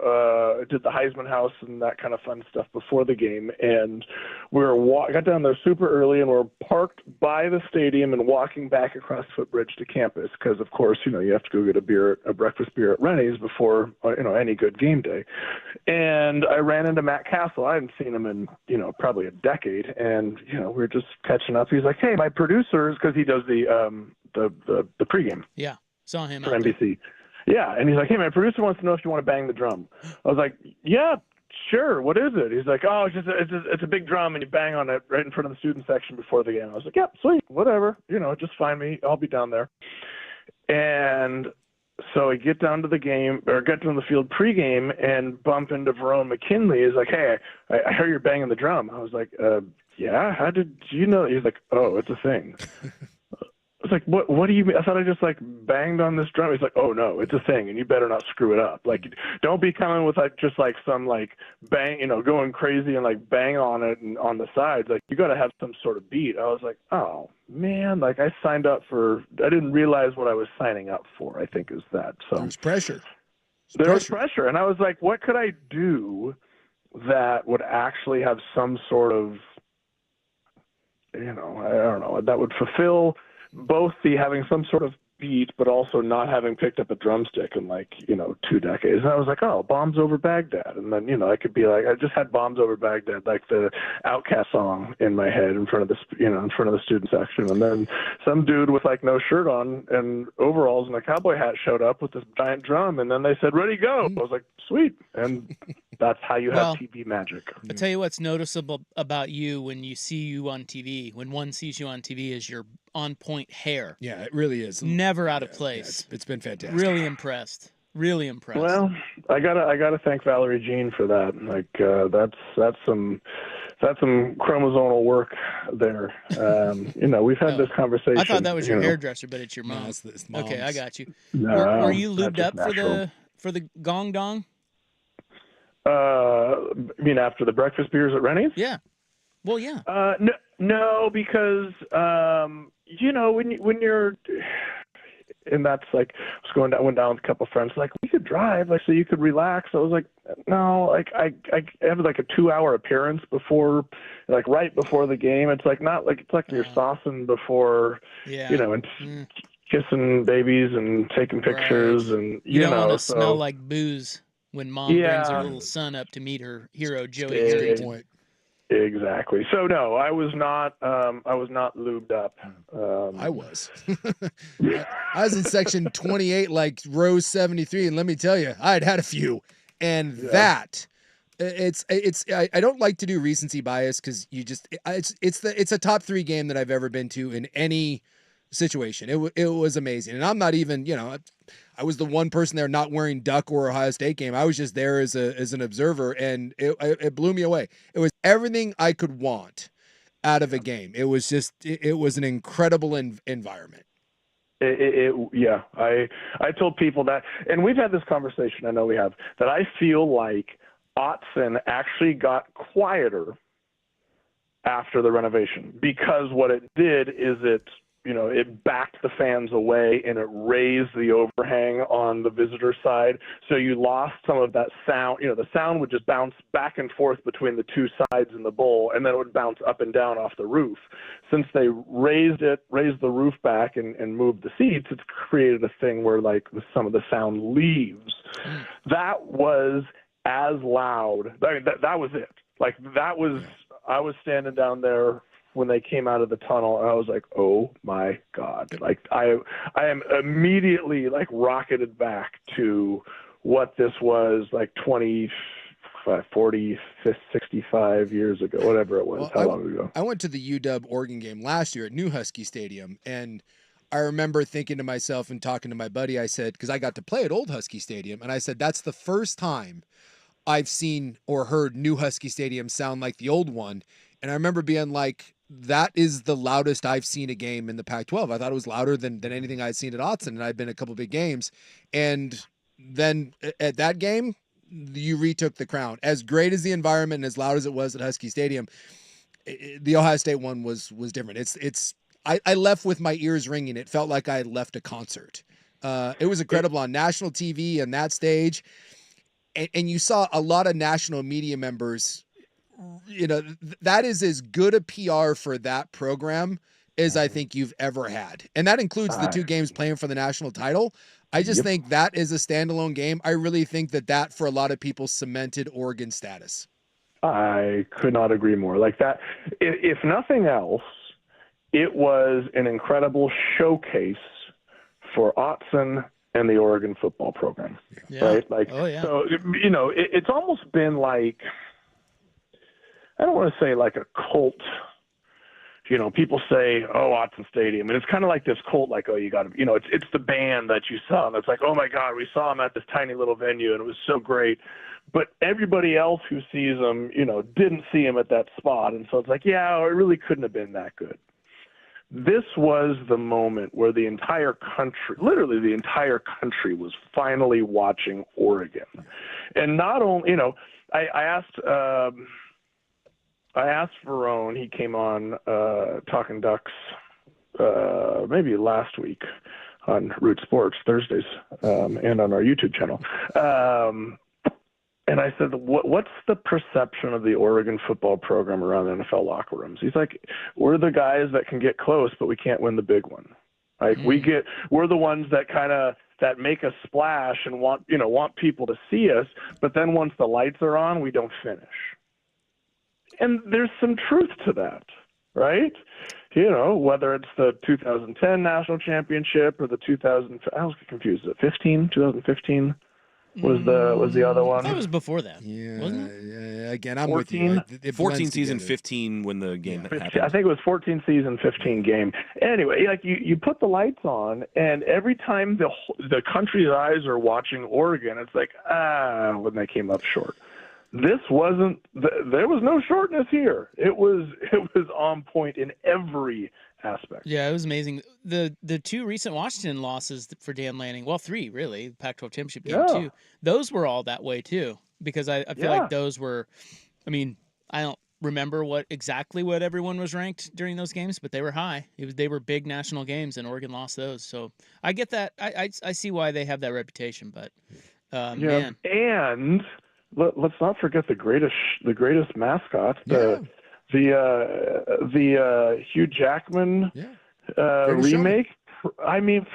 S7: I did the Heisman House and that kind of fun stuff before the game, and we got down there super early, and we're parked by the stadium and walking back across the footbridge to campus because, of course, you have to go get a breakfast beer at Rennie's before any good game day. And I ran into Matt Castle. I hadn't seen him in probably a decade, and we were just catching up. He's like, "Hey, my producers," because he does the pregame.
S1: Yeah, saw him
S7: for
S1: out
S7: NBC. Yeah, and he's like, "Hey, my producer wants to know if you want to bang the drum." I was like, "Yeah, sure. What is it?" He's like, "Oh, it's a big drum, and you bang on it right in front of the student section before the game." I was like, "Yep, sweet, whatever. Just find me. I'll be down there." And so I get down to the game, or get down the field pregame, and bump into Verone McKinley. He's like, "Hey, I heard you're banging the drum." I was like, "Yeah, how did you know?" He's like, "Oh, it's a thing." I was like, what do you mean? I thought I just banged on this drum. He's like, "Oh no, it's a thing, and you better not screw it up. Like, don't be coming with some bang, going crazy and bang on it and on the sides. Like, you got to have some sort of beat." I was like, "Oh man, I signed up for. I didn't realize what I was signing up for. I think is that." So
S2: there's pressure.
S7: There was pressure, and I was like, "What could I do that would actually have some sort of, I don't know, that would fulfill." Both the having some sort of beat, but also not having picked up a drumstick in 2 decades. And I was like, "Oh, Bombs Over Baghdad." And then, I could be like, I just had Bombs Over Baghdad, like the Outkast song in my head in front of the student section. And then some dude with no shirt on and overalls and a cowboy hat showed up with this giant drum. And then they said, "Ready, go." I was like, sweet. And that's how you have TV magic.
S1: I'll tell you what's noticeable about you when you see you on TV, when one sees you on TV, is your on-point hair.
S2: Yeah, it really is.
S1: Never out of place.
S2: It's been fantastic.
S1: Really impressed. Really impressed.
S7: Well, I gotta thank Valerie Jean for that. That's some that's some chromosomal work there. We've had this conversation.
S1: I thought that was your hairdresser, but it's your
S2: No,
S1: mom.
S2: it's
S1: Okay, I
S2: mom's.
S1: got you.
S7: No,
S1: Were you lubed
S7: that's
S1: up
S7: just natural.
S1: for the gong dong?
S7: You mean after the breakfast beers at Rennie's?
S1: Yeah. Well, yeah.
S7: No, because when you're, and that's like, I went down with a couple of friends, like, we could drive, like, so you could relax. I was like, no, like, I have like a 2-hour appearance before, like, right before the game. It's like not like it's like you're saucing before,
S1: Yeah.
S7: and kissing babies and taking pictures, and
S1: you don't want to
S7: so,
S1: smell like booze when mom brings her little son up to meet her hero Joey Harrington.
S2: Point.
S7: Exactly. So no, I was not lubed up.
S2: I was. I was in section 28, like row 73, and let me tell you, I'd had a few, and that I don't like to do recency bias because it's a top 3 game that I've ever been to in any situation. It was amazing, and I'm not even I was the one person there not wearing Duck or Ohio State game. I was just there as an observer, and it blew me away. It was everything I could want out of a game. It was just it was an incredible environment.
S7: I told people that, and we've had this conversation. I know we have, that I feel like Autzen actually got quieter after the renovation, because what it did is it backed the fans away and it raised the overhang on the visitor side. So you lost some of that sound. The sound would just bounce back and forth between the two sides in the bowl, and then it would bounce up and down off the roof. Since they raised the roof back and moved the seats, it's created a thing where like some of the sound leaves. That was as loud. I mean, that was it. Like that was, I was standing down there when they came out of the tunnel, and I was like, oh my God. Like I am immediately like rocketed back to what this was like 20, 40, 65 years ago, whatever it was. How long ago?
S2: I went to the UW Oregon game last year at New Husky Stadium, and I remember thinking to myself and talking to my buddy, I said, because I got to play at Old Husky Stadium, and I said, that's the first time I've seen or heard New Husky Stadium sound like the old one. And I remember being like, that is the loudest I've seen a game in the Pac-12. I thought it was louder than anything I'd seen at Autzen, and I'd been a couple big games. And then at that game, you retook the crown. As great as the environment and as loud as it was at Husky Stadium, the Ohio State one was different. I left with my ears ringing. It felt like I had left a concert. It was incredible on national TV and that stage. And you saw a lot of national media members. That is as good a PR for that program as I think you've ever had. And that includes the 2 games playing for the national title. I just think that is a standalone game. I really think that for a lot of people cemented Oregon status.
S7: I could not agree more. Like that, if nothing else, it was an incredible showcase for Autzen and the Oregon football program, right? Like, so, it's almost been like, I don't want to say like a cult. People say, oh, Autzen Stadium. And it's kind of like this cult, like, oh, you got to, it's the band that you saw. And it's like, oh, my God, we saw them at this tiny little venue, and it was so great. But everybody else who sees them, didn't see them at that spot. And so it's like, yeah, it really couldn't have been that good. This was the moment where the entire country, literally the entire country, was finally watching Oregon. And not only, I asked Verone, he came on Talking Ducks maybe last week on Root Sports Thursdays and on our YouTube channel. And I said, what's the perception of the Oregon football program around the NFL locker rooms? He's like, we're the guys that can get close, but we can't win the big one. Like we're the ones that make a splash and want people to see us. But then once the lights are on, we don't finish. And there's some truth to that, right? Whether it's the 2010 national championship or the I was confused. Is it 2015 was the other one?
S1: That was before that, wasn't it?
S2: Yeah. Again, I'm 14? With you. It
S3: 14 season,
S2: together.
S3: 15 when the game happened.
S7: I think it was 14 season, 15 game. Anyway, like you put the lights on, and every time the country's eyes are watching Oregon, it's like, when they came up short. this wasn't. There was no shortness here. It was on point in every aspect.
S1: Yeah, it was amazing. The two recent Washington losses for Dan Lanning, well, three really, the Pac-12 championship game
S7: Yeah.
S1: too. Those were all that way too, because I feel
S7: Yeah.
S1: like those were. I mean, I don't remember what everyone was ranked during those games, but they were high. They were big national games, and Oregon lost those. So I get that. I see why they have that reputation, but man,
S7: And let's not forget the greatest mascot,
S2: Yeah.
S7: the Hugh Jackman
S2: Yeah.
S7: remake. I mean,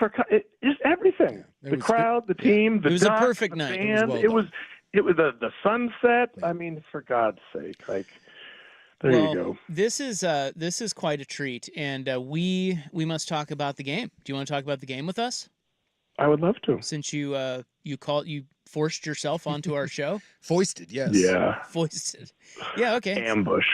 S7: just everything.
S2: Yeah, it
S7: The
S2: was
S7: crowd, the team, the
S1: It was a
S7: ducks,
S1: perfect
S7: the
S1: night.
S7: fans.
S2: It was
S7: It
S2: well
S7: was the sunset. I mean, for God's sake, like there
S1: well,
S7: you go.
S1: this is quite a treat, and we must talk about the game. Do you want to talk about the game with us?
S7: I would love to.
S1: Since you forced yourself onto our show,
S2: Foisted, yes.
S7: Yeah.
S1: foisted. Yeah, okay.
S7: Ambush.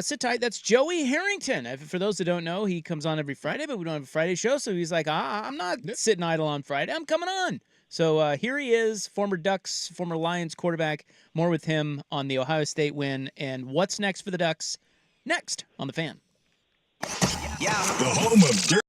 S1: Sit tight. That's Joey Harrington. For those that don't know, he comes on every Friday, but we don't have a Friday show, so he's like, I'm not sitting idle on Friday. I'm coming on. So here he is, former Ducks, former Lions quarterback. More with him on the Ohio State win. And what's next for the Ducks? Next on The Fan.
S5: The home of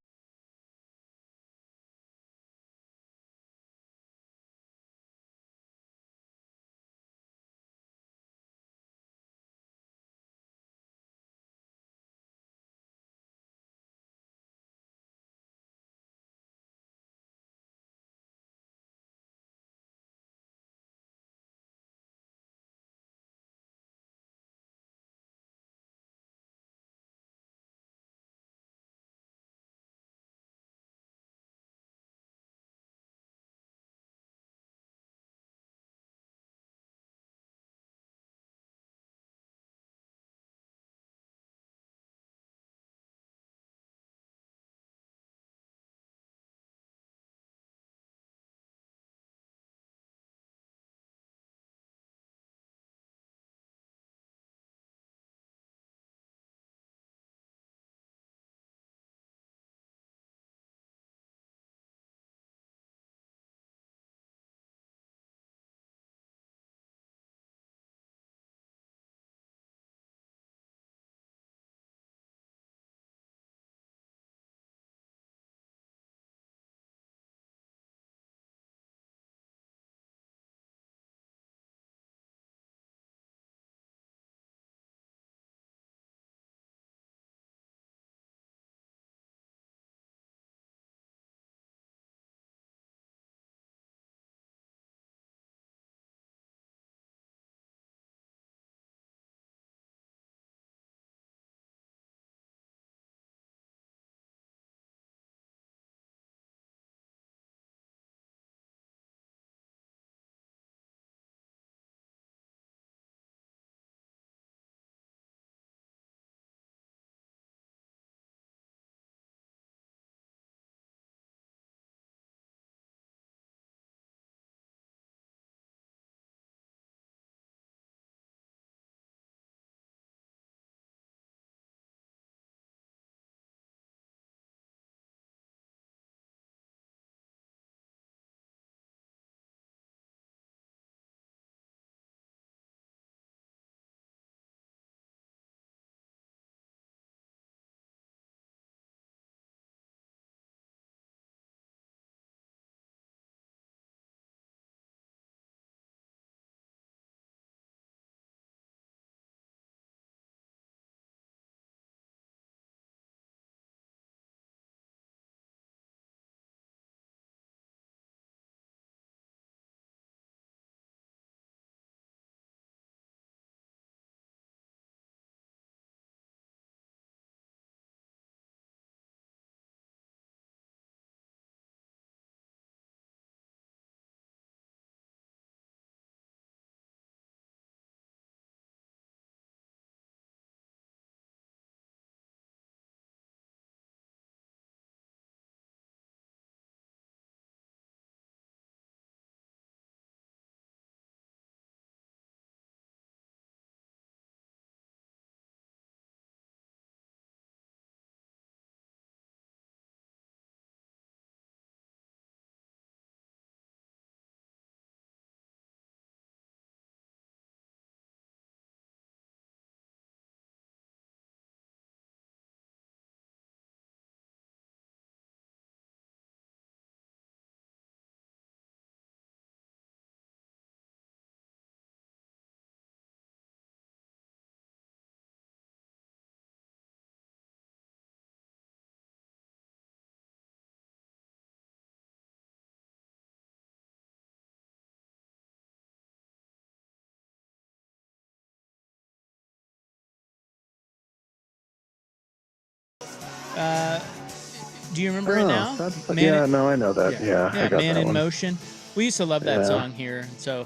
S1: Do you remember it now?
S7: Yeah, no, I know that. Yeah, I got
S1: Man
S7: that
S1: in
S7: one.
S1: Motion. We used to love that song here. So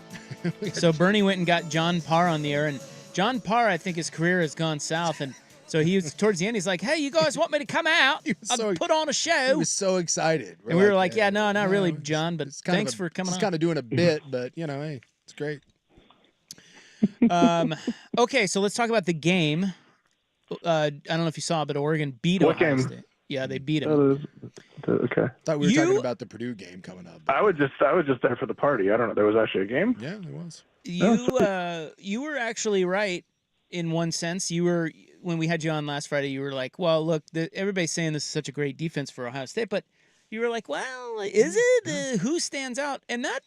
S1: Bernie went and got John Parr on the air, and John Parr, I think his career has gone south, and so he was towards the end. He's like, "Hey, you guys want me to come out? I'll put on a show."
S2: He was so excited,
S1: and we were like, "Yeah, no, not really, John, but thanks for coming on."
S2: Just kind of doing a bit, but hey, it's great.
S1: Okay, so let's talk about the game. I don't know if you saw, but Oregon beat Ohio State. Yeah, they beat them.
S7: Okay.
S2: Thought we were talking about the Purdue game coming up.
S7: I was just there for the party. I don't know. There was actually a game.
S2: Yeah, there was.
S1: You were actually right in one sense. You were, when we had you on last Friday, you were like, "Well, look, everybody's saying this is such a great defense for Ohio State," but you were like, "Well, is it? Who stands out?" And that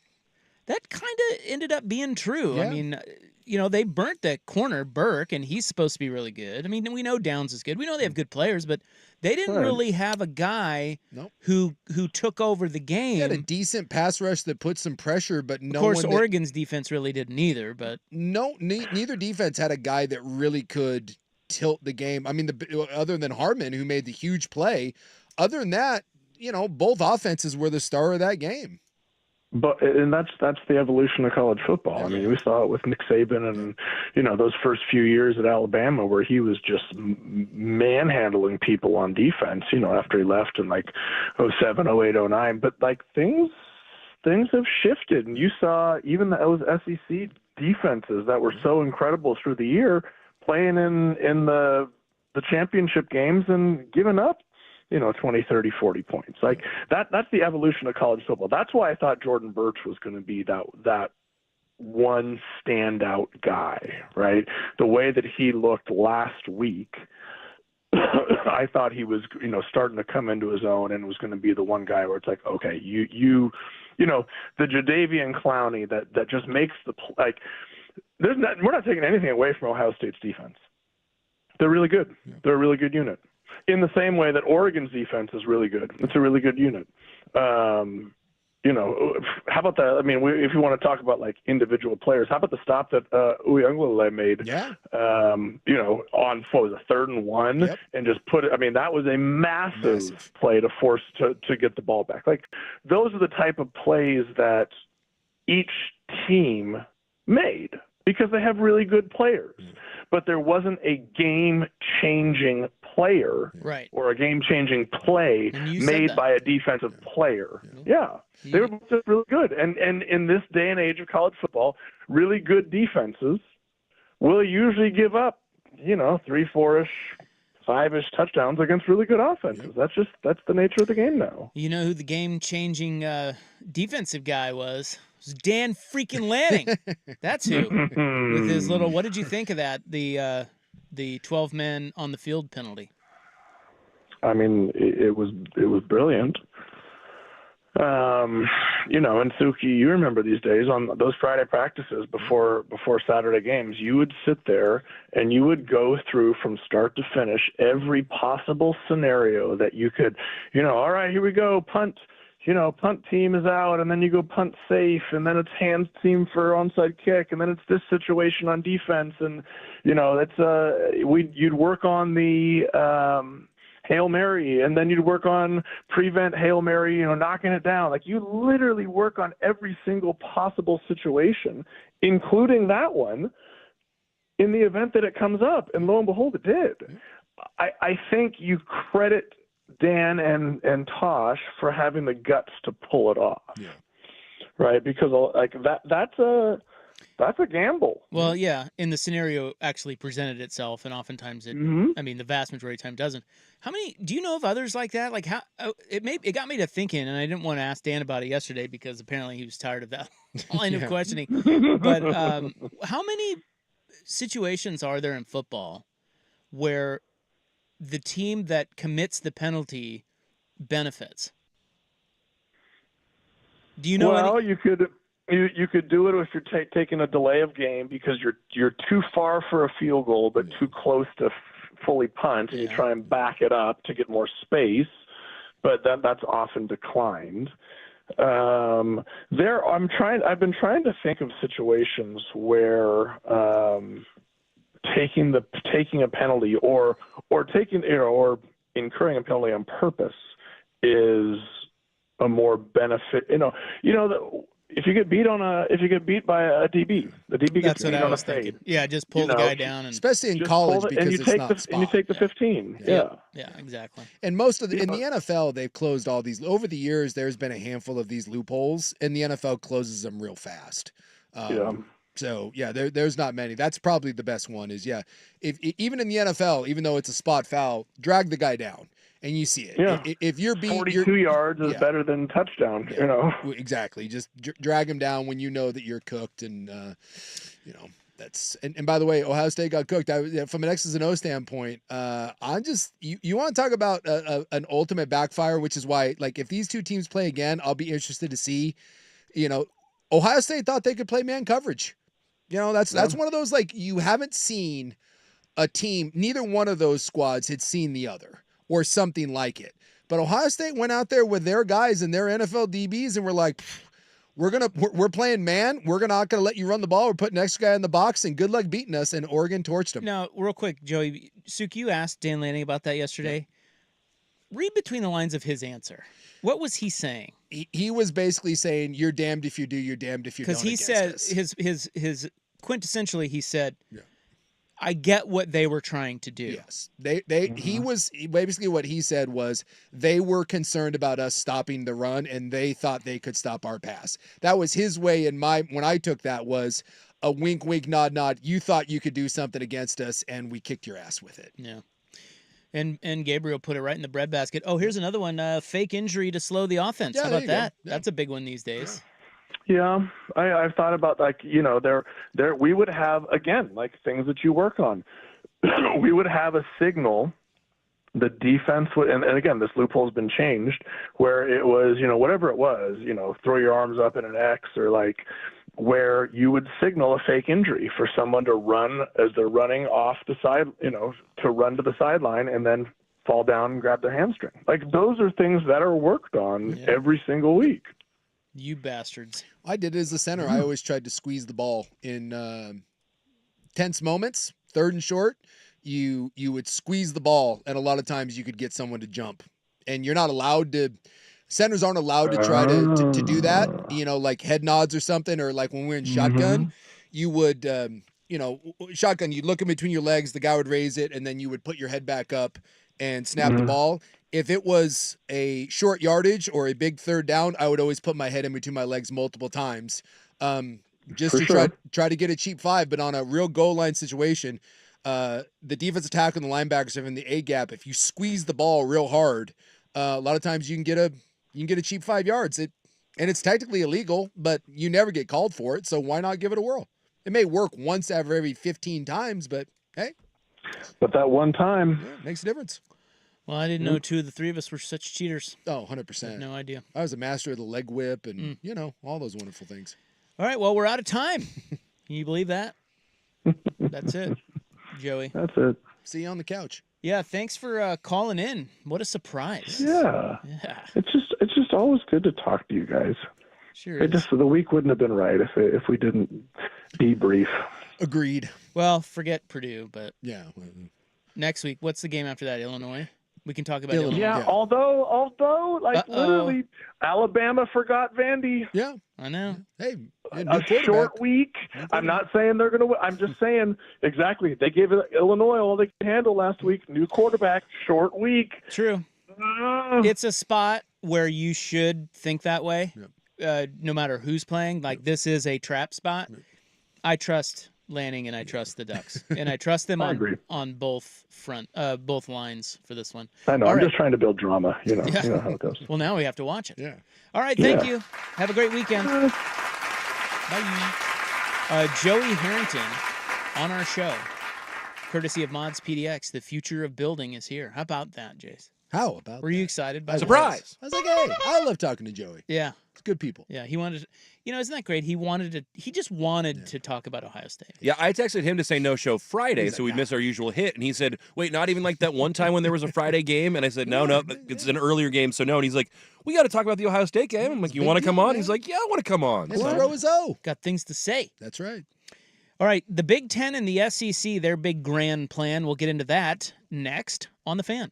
S1: kind of ended up being true.
S2: Yeah.
S1: I mean, they burnt the corner, Burke, and he's supposed to be really good. I mean, we know Downs is good. We know they have good players, but they didn't really have a guy who took over the game.
S2: He had a decent pass rush that put some pressure, but
S1: of course, Oregon's defense really didn't either. But
S2: neither defense had a guy that really could tilt the game. I mean, other than Harmon, who made the huge play. Other than that, both offenses were the star of that game.
S7: And that's the evolution of college football. I mean, we saw it with Nick Saban and those first few years at Alabama where he was just manhandling people on defense. After he left in like 07, 08, 09. But like things have shifted, and you saw even those SEC defenses that were so incredible through the year playing in the championship games and giving up 20, 30, 40 points. Like that's the evolution of college football. That's why I thought Jordan Birch was going to be that one standout guy, right? The way that he looked last week, I thought he was, starting to come into his own and was going to be the one guy where it's like, okay, the Jadeveon Clowney that just makes we're not taking anything away from Ohio State's defense. They're really good. Yeah. They're a really good unit. In the same way that Oregon's defense is really good. It's a really good unit. How about that? I mean, if you want to talk about like individual players, how about the stop that Uyunglele made?
S2: Yeah.
S7: On what was it, 3rd and 1,
S2: yep.
S7: And just put it. I mean, that was a massive play to force to get the ball back. Like those are the type of plays that each team made because they have really good players. But there wasn't a game-changing player or a game-changing play made by a defensive player. Yeah. They were just really good. And in this day and age of college football, really good defenses will usually give up, 3, 4-ish, 5-ish touchdowns against really good offenses. That's the nature of the game now.
S1: You know who the game-changing defensive guy was? It was Dan freaking Lanning. That's who. With his little, what did you think of that? The 12 men on the field penalty.
S7: I mean, it was brilliant. And Suki, you remember these days on those Friday practices before Saturday games, you would sit there and you would go through from start to finish every possible scenario that you could, all right, here we go, punt. Punt team is out, and then you go punt safe, and then it's hands team for onside kick, and then it's this situation on defense, and you'd work on the Hail Mary, and then you'd work on prevent Hail Mary, knocking it down. Like you literally work on every single possible situation, including that one, in the event that it comes up, and lo and behold, it did. I think you credit Dan and Tosh for having the guts to pull it off. Yeah. Right? Because like that's a gamble.
S1: Well, yeah, and the scenario actually presented itself, and oftentimes it I mean, the vast majority of the time doesn't. How many do you know of others like that? Like how it got me to thinking, and I didn't want to ask Dan about it yesterday because apparently he was tired of that line of questioning. But how many situations are there in football where the team that commits the penalty benefits? Do you know?
S7: Well, you could do it if you're taking a delay of game because you're too far for a field goal but too close to fully punt, and you try and back it up to get more space, but that's often declined. I've been trying to think of situations where taking a penalty or incurring a penalty on purpose is a more benefit. If you get beat by a DB, the DB gets
S1: That's
S7: beat
S1: what I
S7: on a
S1: was
S7: fade.
S1: thinking. Yeah, just pull the guy down and
S2: especially in
S7: Just
S2: college
S7: pull it,
S2: because
S7: and you
S2: it's
S7: take
S2: not
S7: the
S2: spot.
S7: and you take the 15.
S1: yeah, exactly.
S2: And most of in the NFL, they've closed all these over the years. There's been a handful of these loopholes, and the NFL closes them real fast. So yeah, there's not many. That's probably the best one. Is if even in the NFL, even though it's a spot foul, drag the guy down, and you see it.
S7: Yeah.
S2: If you're beat,
S7: 42 yards is better than touchdown.
S2: Exactly. Just drag him down when you know that you're cooked, and that's. And by the way, Ohio State got cooked. From an X's and O standpoint, I'm just you want to talk about an ultimate backfire, which is why if these two teams play again, I'll be interested to see. Ohio State thought they could play man coverage. That's one of those you haven't seen a team. Neither one of those squads had seen the other or something like it. But Ohio State went out there with their guys and their NFL DBs and were like, we're playing man. We're not gonna let you run the ball. We're putting next guy in the box and good luck beating us. And Oregon torched them.
S1: Now, real quick, Joey, Suk, you asked Dan Lanning about that yesterday. Yeah. Read between the lines of his answer. What was he saying?
S2: He was basically saying, "You're damned if you do. You're damned if you don't."
S1: Because he said his quintessentially, he said, "I get what they were trying to do."
S2: Yes, he was basically what he said was they were concerned about us stopping the run, and they thought they could stop our pass. That was his way. When I took that was a wink, wink, nod, nod. You thought you could do something against us, and we kicked your ass with it.
S1: Yeah. And Gabriel put it right in the breadbasket. Oh, here's another one. Fake injury to slow the offense. How about that? Yeah. That's a big one these days.
S7: Yeah, I've thought about there we would have again things that you work on. We would have a signal. The defense would, and again, this loophole has been changed where it was whatever it was throw your arms up in an X or where you would signal a fake injury for someone to run as they're running off the side, to run to the sideline and then fall down and grab their hamstring. Those are things that are worked on every single week.
S1: You bastards.
S2: I did it as a center. I always tried to squeeze the ball in tense moments, third and short. You would squeeze the ball, and a lot of times you could get someone to jump. And you're not allowed to centers aren't allowed to try to do that, head nods or something, or when we're in shotgun, you would, shotgun, you'd look in between your legs, the guy would raise it, and then you would put your head back up and snap the ball. If it was a short yardage or a big third down, I would always put my head in between my legs multiple times just to try to get a cheap 5. But on a real goal line situation, the defensive tackle and the linebackers are in the A gap. If you squeeze the ball real hard, a lot of times you can get a cheap 5 yards. And it's technically illegal, but you never get called for it. So why not give it a whirl? It may work once every 15 times, but hey.
S7: But that one time
S2: makes a difference.
S1: Well, I didn't know 2 of the 3 of us were such cheaters.
S2: Oh, 100%.
S1: No idea.
S2: I was a master of the leg whip and, all those wonderful things.
S1: All right. Well, we're out of time. Can you believe that? That's it, Joey.
S7: That's it.
S2: See you on the couch.
S1: Yeah. Thanks for calling in. What a surprise.
S7: Yeah. It's just always good to talk to you guys.
S1: Sure.
S7: The week wouldn't have been right if we didn't debrief.
S2: Agreed.
S1: Well, forget Purdue, but
S2: yeah.
S1: Next week, what's the game after that? Illinois? We can talk about Illinois.
S7: Yeah, although literally Alabama forgot Vandy.
S2: Yeah.
S1: I know.
S2: Hey,
S7: a short week. I'm not saying they're going to win. I'm just saying exactly. They gave Illinois all they could handle last week. New quarterback, short week.
S1: True. It's a spot where you should think that way, no matter who's playing. This is a trap spot. I trust Lanning and I trust the Ducks, and I trust them on both lines for this one.
S7: I know. I'm just trying to build drama. You know how it goes.
S1: Well, now we have to watch it.
S2: Yeah.
S1: All right. Thank you. Have a great weekend. Bye. Joey Harrington on our show, courtesy of Mods PDX. The future of building is here. How about that, Jace?
S2: How about
S1: Were you excited by
S3: surprise?
S2: I was like, hey, I love talking to Joey.
S1: Yeah.
S2: It's good people.
S1: Yeah, he wanted to, isn't that great? He just wanted to talk about Ohio State.
S3: Yeah, I texted him to say no show Friday, so we'd miss our usual hit. And he said, wait, not even like that one time when there was a Friday game? And I said, no, it's an earlier game, so no. And he's like, we got to talk about the Ohio State game. I'm like, you want to come on? He's like, yeah, I want to come on.
S2: Throw his O.
S1: Got things to say.
S2: That's right.
S1: All right, the Big Ten and the SEC, their big grand plan. We'll get into that next on The Fan.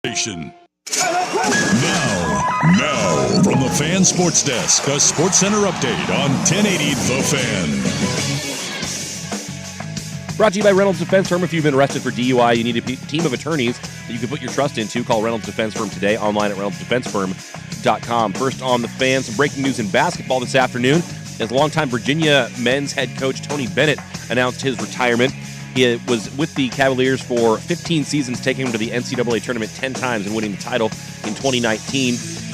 S5: Now, from the Fan Sports Desk, a Sports Center update on 1080 The Fan.
S3: Brought to you by Reynolds Defense Firm. If you've been arrested for DUI, you need a team of attorneys that you can put your trust into. Call Reynolds Defense Firm today, online at reynoldsdefensefirm.com. First on the Fan, some breaking news in basketball this afternoon, as longtime Virginia men's head coach Tony Bennett announced his retirement. He was with the Cavaliers for 15 seasons, taking them to the NCAA tournament 10 times and winning the title in 2019.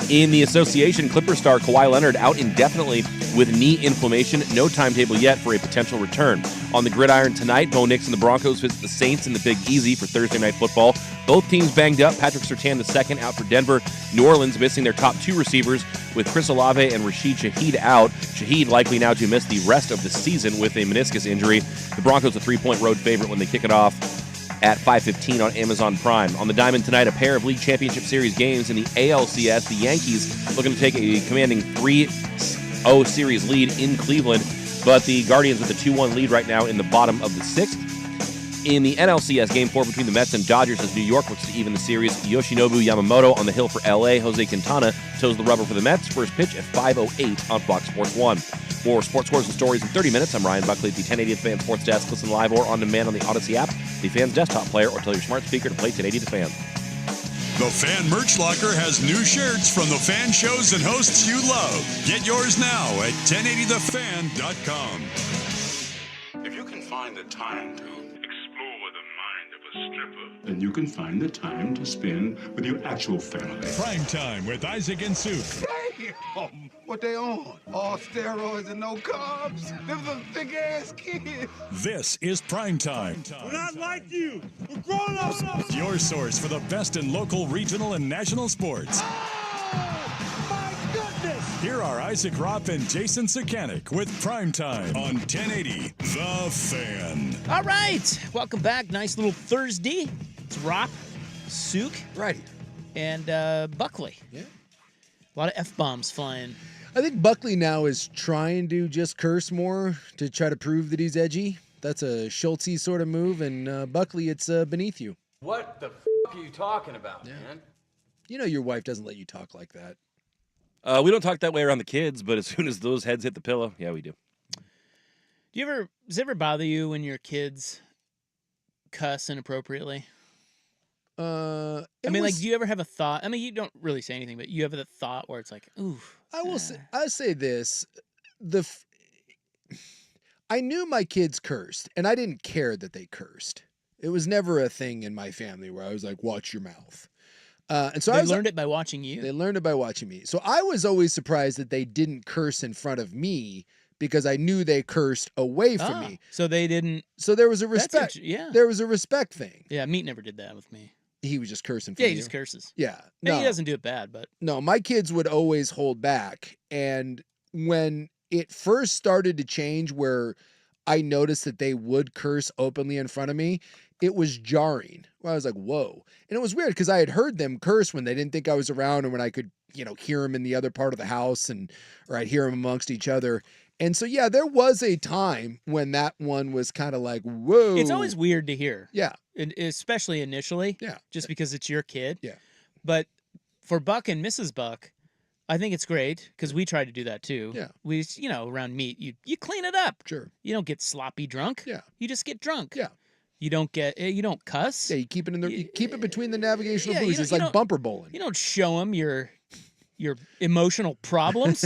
S3: In the association, Clipper star Kawhi Leonard out indefinitely with knee inflammation. No timetable yet for a potential return. On the gridiron tonight, Bo Nix and the Broncos visit the Saints in the Big Easy for Thursday Night Football. Both teams banged up. Patrick Surtain II out for Denver. New Orleans missing their top two receivers with Chris Olave and Rashid Shaheed out. Shaheed likely now to miss the rest of the season with a meniscus injury. The Broncos a 3-point road favorite when they kick it off at 5:15 on Amazon Prime. On the diamond tonight, a pair of League Championship Series games in the ALCS. The Yankees looking to take a commanding 3-0 series lead in Cleveland, but the Guardians with a 2-1 lead right now in the bottom of the sixth. In the NLCS, Game 4 between the Mets and Dodgers as New York looks to even the series. Yoshinobu Yamamoto on the hill for L.A. Jose Quintana toes the rubber for the Mets. First pitch at 5:08 on Fox Sports 1. More sports scores and stories in 30 minutes. I'm Ryan Buckley at the 1080 The Fan Sports Desk. Listen live or on demand on the Odyssey app, the Fan's desktop player, or tell your smart speaker to play 1080 The Fan.
S5: The Fan Merch Locker has new shirts from the fan shows and hosts you love. Get yours now at 1080thefan.com.
S8: If you can find the time to explore the mind of a stripper, then you can find the time to spend with your actual family.
S5: Primetime with Isaac and Suk.
S9: Damn! What they on? All steroids and no carbs? Them some thick-ass kids.
S5: This is Primetime.
S10: We're not like you. We're grown-ups.
S5: Your source for the best in local, regional, and national sports.
S10: Oh, my goodness.
S5: Here are Isaac Ropp and Jason Sakanik with Primetime on 1080 The Fan.
S1: All right. Welcome back. Nice little Thursday. It's Ropp, Suk,
S2: Right here.
S1: and Buckley.
S2: Yeah.
S1: A lot of F-bombs flying.
S2: I think Buckley now is trying to just curse more to try to prove that he's edgy. That's a Schultz-y sort of move, and Buckley, it's beneath you.
S11: What the f*** are you talking about, man?
S2: You know your wife doesn't let you talk like that.
S3: We don't talk that way around the kids, but as soon as those heads hit the pillow, yeah, we do.
S1: Does it ever bother you when your kids cuss inappropriately?
S2: Do
S1: you ever have a thought? I mean, you don't really say anything, but you have the thought where it's like, ooh.
S2: I say this. I knew my kids cursed, and I didn't care that they cursed. It was never a thing in my family where I was like, watch your mouth. And so
S1: they learned it by watching you?
S2: They learned it by watching me. So I was always surprised that they didn't curse in front of me because I knew they cursed away from me.
S1: So they didn't.
S2: So there was a respect.
S1: Yeah.
S2: There was a respect thing.
S1: Yeah, Meat never did that with me.
S2: He was just cursing for
S1: Yeah,
S2: you.
S1: he just curses.
S2: Yeah.
S1: No.
S2: No.
S1: He doesn't do it bad, but.
S2: No, my kids would always hold back. And when it first started to change where I noticed that they would curse openly in front of me, it was jarring. I was like, whoa. And it was weird because I had heard them curse when they didn't think I was around or when I could, hear them in the other part of the house or I'd hear them amongst each other. And so, yeah, there was a time when that one was kind of like, whoa.
S1: It's always weird to hear.
S2: Yeah.
S1: Especially initially.
S2: Yeah.
S1: Just because it's your kid.
S2: Yeah.
S1: But for Buck and Mrs. Buck, I think it's great because we try to do that too.
S2: Yeah.
S1: We, around meat, you clean it up.
S2: Sure.
S1: You don't get sloppy drunk.
S2: Yeah.
S1: You just get drunk.
S2: Yeah.
S1: You don't cuss.
S2: Yeah, you keep it you keep it between the navigational
S1: Yeah,
S2: buoys. It's like bumper bowling.
S1: You don't show them your emotional problems.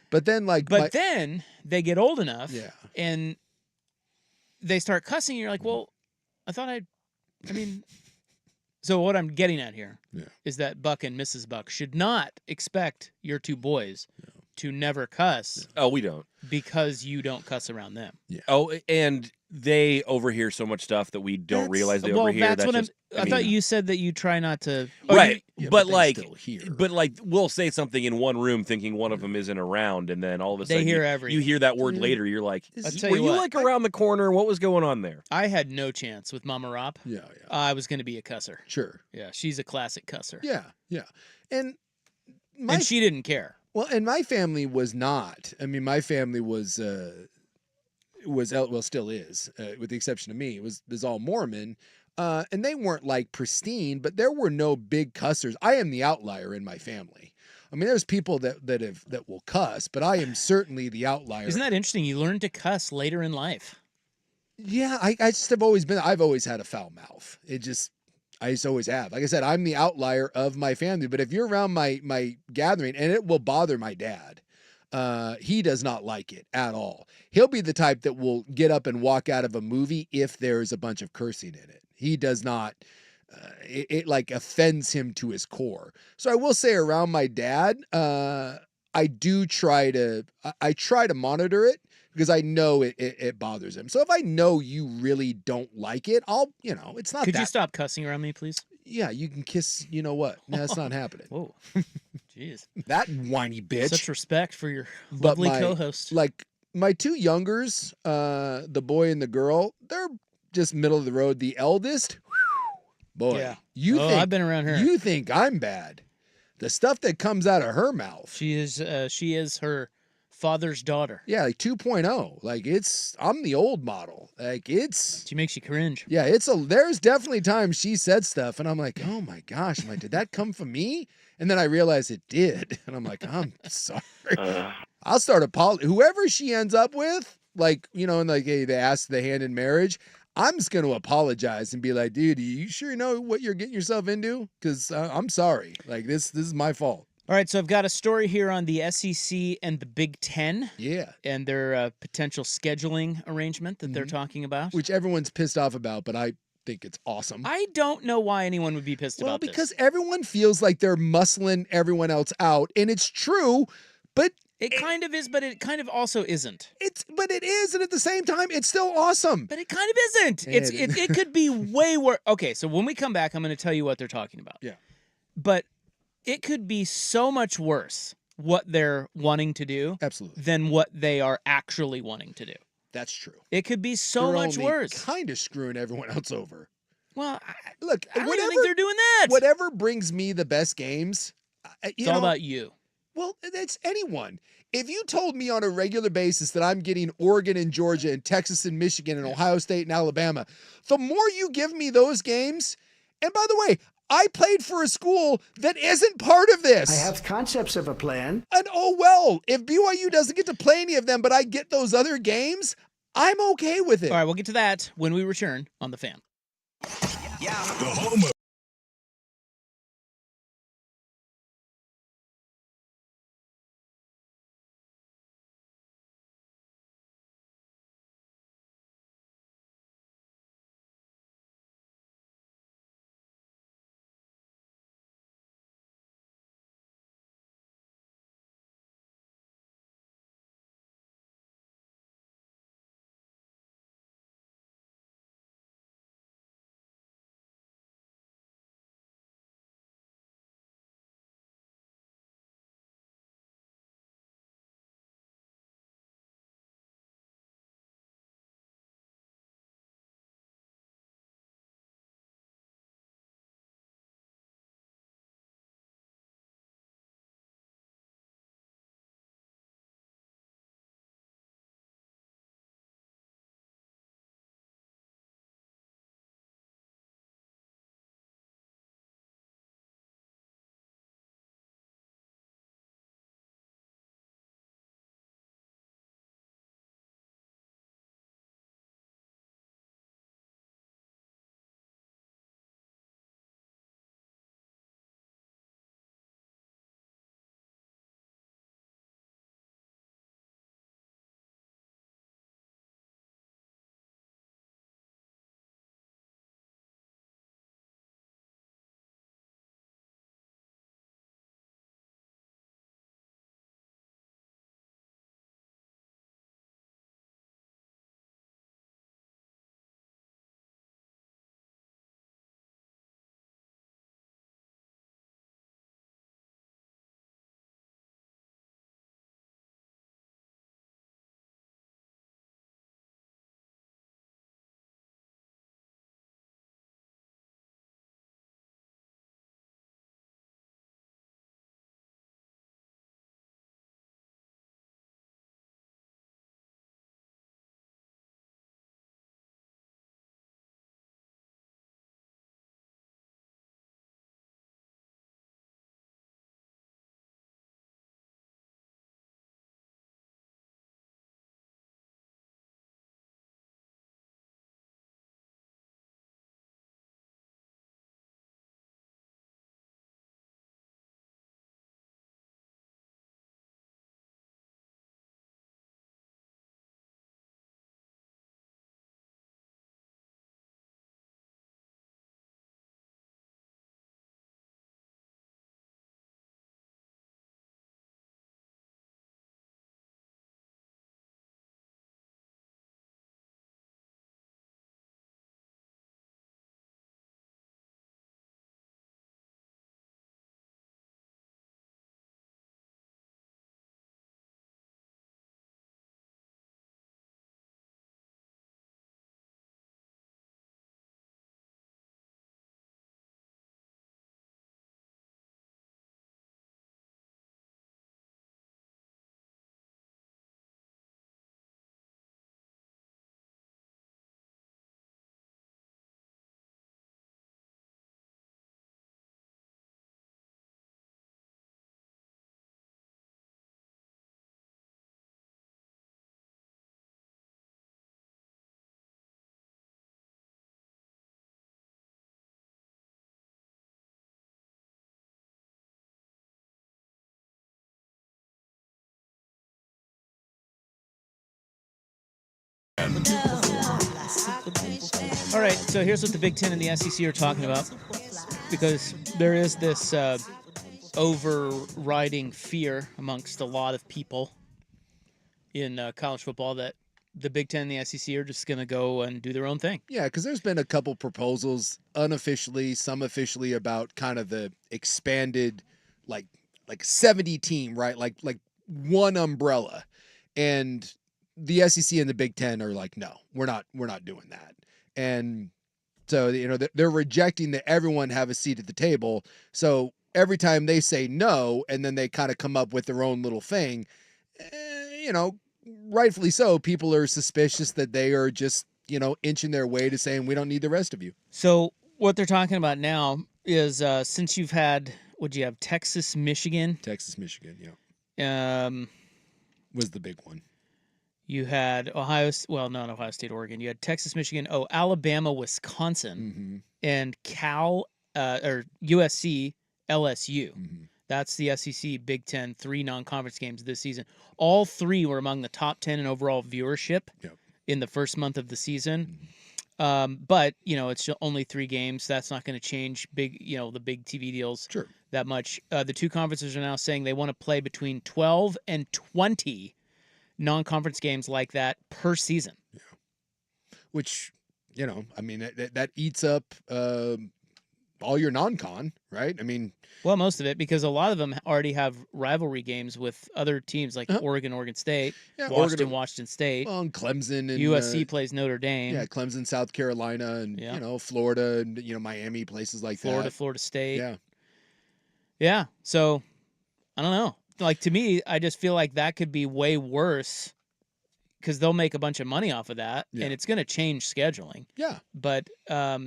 S2: But then
S1: then they get old enough.
S2: Yeah.
S1: And they start cussing. And you're like, well, so what I'm getting at here is that Buck and Mrs. Buck should not expect your two boys to never cuss.
S3: Oh, we don't.
S1: Because you don't cuss around them.
S2: Yeah.
S3: Oh, and they overhear so much stuff that we don't realize they overhear.
S1: I thought you said that you try not to.
S3: Right.
S2: But
S3: we'll say something in one room thinking one of them isn't around, and then all of a sudden you hear that word later. You're like, were you like around the corner? What was going on there?
S1: I had no chance with Mama Ropp.
S2: Yeah.
S1: I was going to be a cusser.
S2: Sure.
S1: Yeah, she's a classic cusser.
S2: Yeah. And
S1: she didn't care.
S2: Well, and my family was not. I mean, my family was still is, with the exception of me. It was all Mormon. and they weren't like pristine, but there were no big cussers. I am the outlier in my family. I mean, there's people that will cuss, but I am certainly the outlier.
S1: Isn't that interesting? You learn to cuss later in life.
S2: Yeah, I just have always been. I've always had a foul mouth. I just always have. Like I said, I'm the outlier of my family. But if you're around my gathering, and it will bother my dad, he does not like it at all. He'll be the type that will get up and walk out of a movie if there's a bunch of cursing in it. He does not. It like offends him to his core. So I will say around my dad, I do try to monitor it because I know it bothers him. So if I know you really don't like it, it's not.
S1: Could you stop cussing around me, please?
S2: Yeah, you can kiss. You know what? No, that's not happening.
S1: Whoa, jeez,
S2: that whiny bitch.
S1: Such respect for your lovely co-host.
S2: Like my two youngers, the boy and the girl, they're just middle of the road. The eldest. Boy,
S1: yeah. I've been around her.
S2: You think I'm bad. The stuff that comes out of her mouth.
S1: She is her father's daughter.
S2: Yeah, like 2.0. Like I'm the old model. Like
S1: she makes you cringe.
S2: Yeah, there's definitely times she said stuff and I'm like, oh my gosh, did that come from me? And then I realized it did. And I'm like, I'm sorry. I'll start whoever she ends up with, like, and like, hey, they ask the hand in marriage. I'm just going to apologize and be like, dude, you sure you know what you're getting yourself into? Because I'm sorry. Like, this is my fault.
S1: All right, so I've got a story here on the SEC and the Big Ten.
S2: Yeah.
S1: And their potential scheduling arrangement that they're talking about.
S2: Which everyone's pissed off about, but I think it's awesome.
S1: I don't know why anyone would be pissed about this.
S2: Well, because everyone feels like they're muscling everyone else out, and it's true, but...
S1: It kind of is, but it kind of also isn't.
S2: But it is, and at the same time, it's still awesome.
S1: But it kind of isn't. It could be way worse. Okay, so when we come back, I'm going to tell you what they're talking about.
S2: Yeah.
S1: But it could be so much worse what they're wanting to do,
S2: absolutely,
S1: than what they are actually wanting to do.
S2: That's true.
S1: It could be so much worse.
S2: Kind of screwing everyone else over.
S1: Well,
S2: look,
S1: I don't even think they're doing that.
S2: Whatever brings me the best games,
S1: it's all about you.
S2: Well, that's anyone. If you told me on a regular basis that I'm getting Oregon and Georgia and Texas and Michigan and Ohio State and Alabama, the more you give me those games, and by the way, I played for a school that isn't part of this.
S12: I have concepts of a plan.
S2: And oh well, if BYU doesn't get to play any of them, but I get those other games, I'm okay with it.
S1: All right, we'll get to that when we return on The Fan.
S5: The home of
S1: All right, so here's what the Big Ten and the SEC are talking about, because there is this overriding fear amongst a lot of people in college football that the Big Ten and the SEC are just going to go and do their own thing.
S2: Yeah, because there's been a couple proposals, unofficially, some officially, about kind of the expanded, like 70 team, right? Like one umbrella, and the SEC and the Big Ten are like, no, we're not doing that. And so, they're rejecting that everyone have a seat at the table. So every time they say no, and then they kind of come up with their own little thing, rightfully so, people are suspicious that they are just, inching their way to saying, we don't need the rest of you.
S1: So what they're talking about now is since you've had, what'd you have, Texas, Michigan?
S2: Texas, Michigan, yeah. Was the big one.
S1: You had not Ohio State, Oregon. You had Texas, Michigan, Alabama, Wisconsin, and Cal, or USC, LSU. That's the SEC Big Ten, 3 non-conference games this season. All 3 were among the top 10 in overall viewership in the first month of the season. But, it's only 3 games. That's not going to change the big TV deals that much. The 2 conferences are now saying they want to play between 12 and 20 non-conference games like that per season.
S2: Yeah. Which, that eats up all your non-con, right?
S1: Well, most of it, because a lot of them already have rivalry games with other teams like Oregon, Oregon State, Washington State.
S2: Well, and Clemson and
S1: USC plays Notre Dame.
S2: Yeah, Clemson, South Carolina, and Florida, and Miami, places like that.
S1: Florida State.
S2: Yeah.
S1: Yeah. So I don't know. Like, to me, I just feel like that could be way worse because they'll make a bunch of money off of that, and it's going to change scheduling.
S2: Yeah.
S1: But I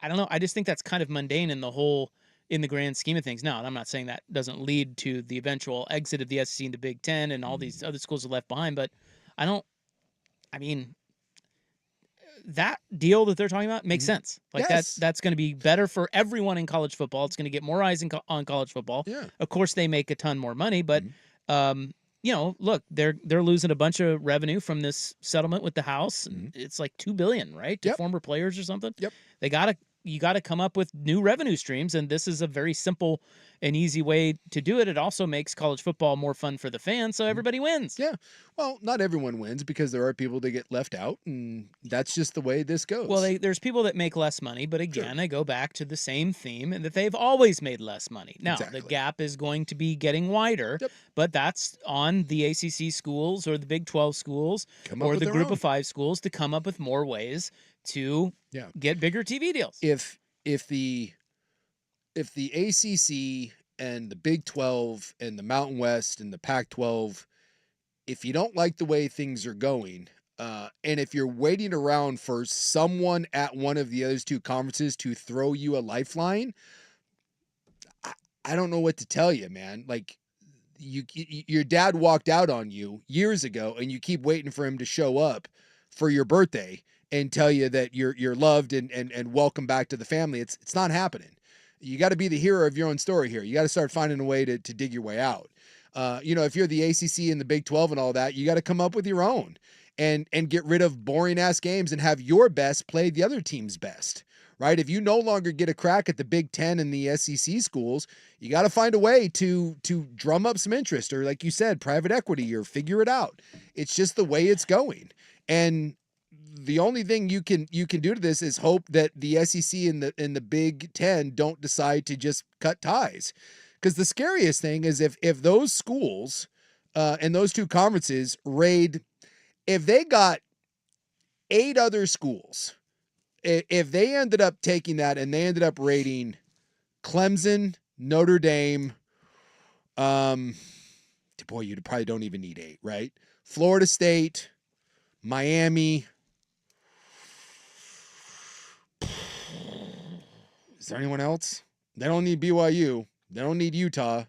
S1: don't know. I just think that's kind of mundane in the grand scheme of things. Now, I'm not saying that doesn't lead to the eventual exit of the SEC and the Big Ten and all these other schools are left behind, but that deal that they're talking about makes sense. Like, that's going to be better for everyone in college football. It's going to get more eyes on college football.
S2: Yeah.
S1: Of course, they make a ton more money, but look, they're losing a bunch of revenue from this settlement with the House. It's like $2 billion, right, to former players or something.
S2: Yep.
S1: You got to come up with new revenue streams, and this is a very simple and easy way to do it. It also makes college football more fun for the fans, so everybody wins.
S2: Yeah. Well, not everyone wins, because there are people that get left out, and that's just the way this goes.
S1: Well, there's people that make less money, but again, I go back to the same theme, and that they've always made less money. Now, the gap is going to be getting wider, but that's on the ACC schools or the Big 12 schools or the Group of 5 schools to come up with more ways to get bigger TV deals.
S2: If the ACC and the Big 12 and the Mountain West and the Pac-12, if you don't like the way things are going, and if you're waiting around for someone at one of the other 2 conferences to throw you a lifeline, I don't know what to tell you, man. Like, your dad walked out on you years ago, and you keep waiting for him to show up for your birthday and tell you that you're loved and welcome back to the family. It's not happening. You got to be the hero of your own story here. You got to start finding a way to dig your way out. If you're the ACC and the Big 12 and all that, you got to come up with your own and get rid of boring ass games and have your best play the other team's best, right? If you no longer get a crack at the Big 10 and the SEC schools, you got to find a way to drum up some interest, or, like you said, private equity, or figure it out. It's just the way it's going. And the only thing you can do to this is hope that the SEC and the Big 10 don't decide to just cut ties. Because the scariest thing is if those schools and those 2 conferences raid, if they got 8 other schools, if they ended up taking that and they ended up raiding Clemson, Notre Dame, boy, you probably don't even need 8, right? Florida State, Miami. Is there anyone else? They don't need BYU. They don't need Utah.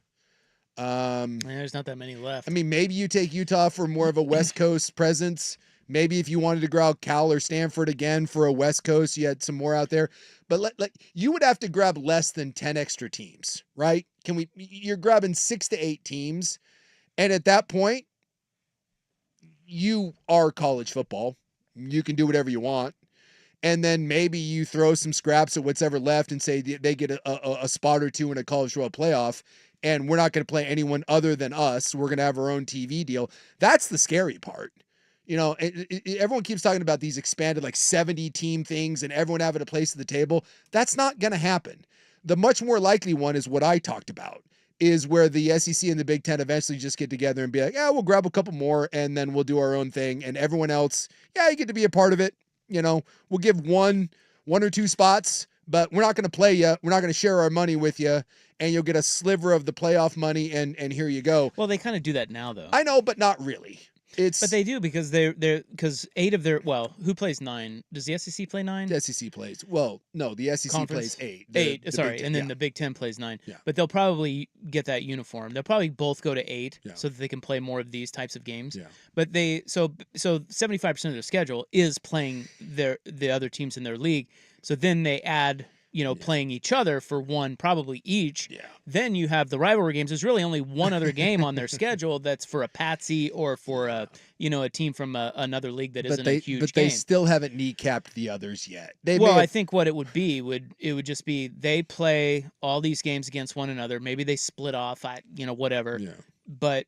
S1: There's not that many left.
S2: Maybe you take Utah for more of a West Coast presence. Maybe if you wanted to grab Cal or Stanford again for a West Coast, you had some more out there. But you would have to grab less than 10 extra teams, right? You're grabbing 6 to 8 teams. And at that point, you are college football. you can do whatever you want. And then maybe you throw some scraps at what's ever left and say they get a spot or two in a college football playoff, and we're not going to play anyone other than us. We're going to have our own TV deal. That's the scary part. Everyone keeps talking about these expanded 70 team things and everyone having a place at the table. That's not going to happen. The much more likely one is what I talked about, is where the SEC and the Big Ten eventually just get together and be like, yeah, we'll grab a couple more and then we'll do our own thing. And everyone else, yeah, you get to be a part of it. We'll give one or two spots, but we're not going to play you. We're not going to share our money with you, and you'll get a sliver of the playoff money, and here you go.
S1: Well, they kind of do that now, though.
S2: I know, but not really.
S1: But they do because because 8 of their who plays 9? Does the SEC play 9?
S2: The SEC plays the SEC
S1: Conference?
S2: plays 8.
S1: And then the Big Ten plays 9.
S2: Yeah.
S1: But they'll probably get that uniform. They'll probably both go to 8 so that they can play more of these types of games.
S2: Yeah.
S1: But so 75% of their schedule is playing the other teams in their league. So then they add playing each other for one probably each.
S2: Yeah.
S1: Then you have the rivalry games. There's really only one other game on their schedule that's for a patsy or for a team from another league that isn't a huge game.
S2: But they still haven't kneecapped the others yet.
S1: I think what it would be would just be they play all these games against one another. Maybe they split off, whatever.
S2: Yeah.
S1: But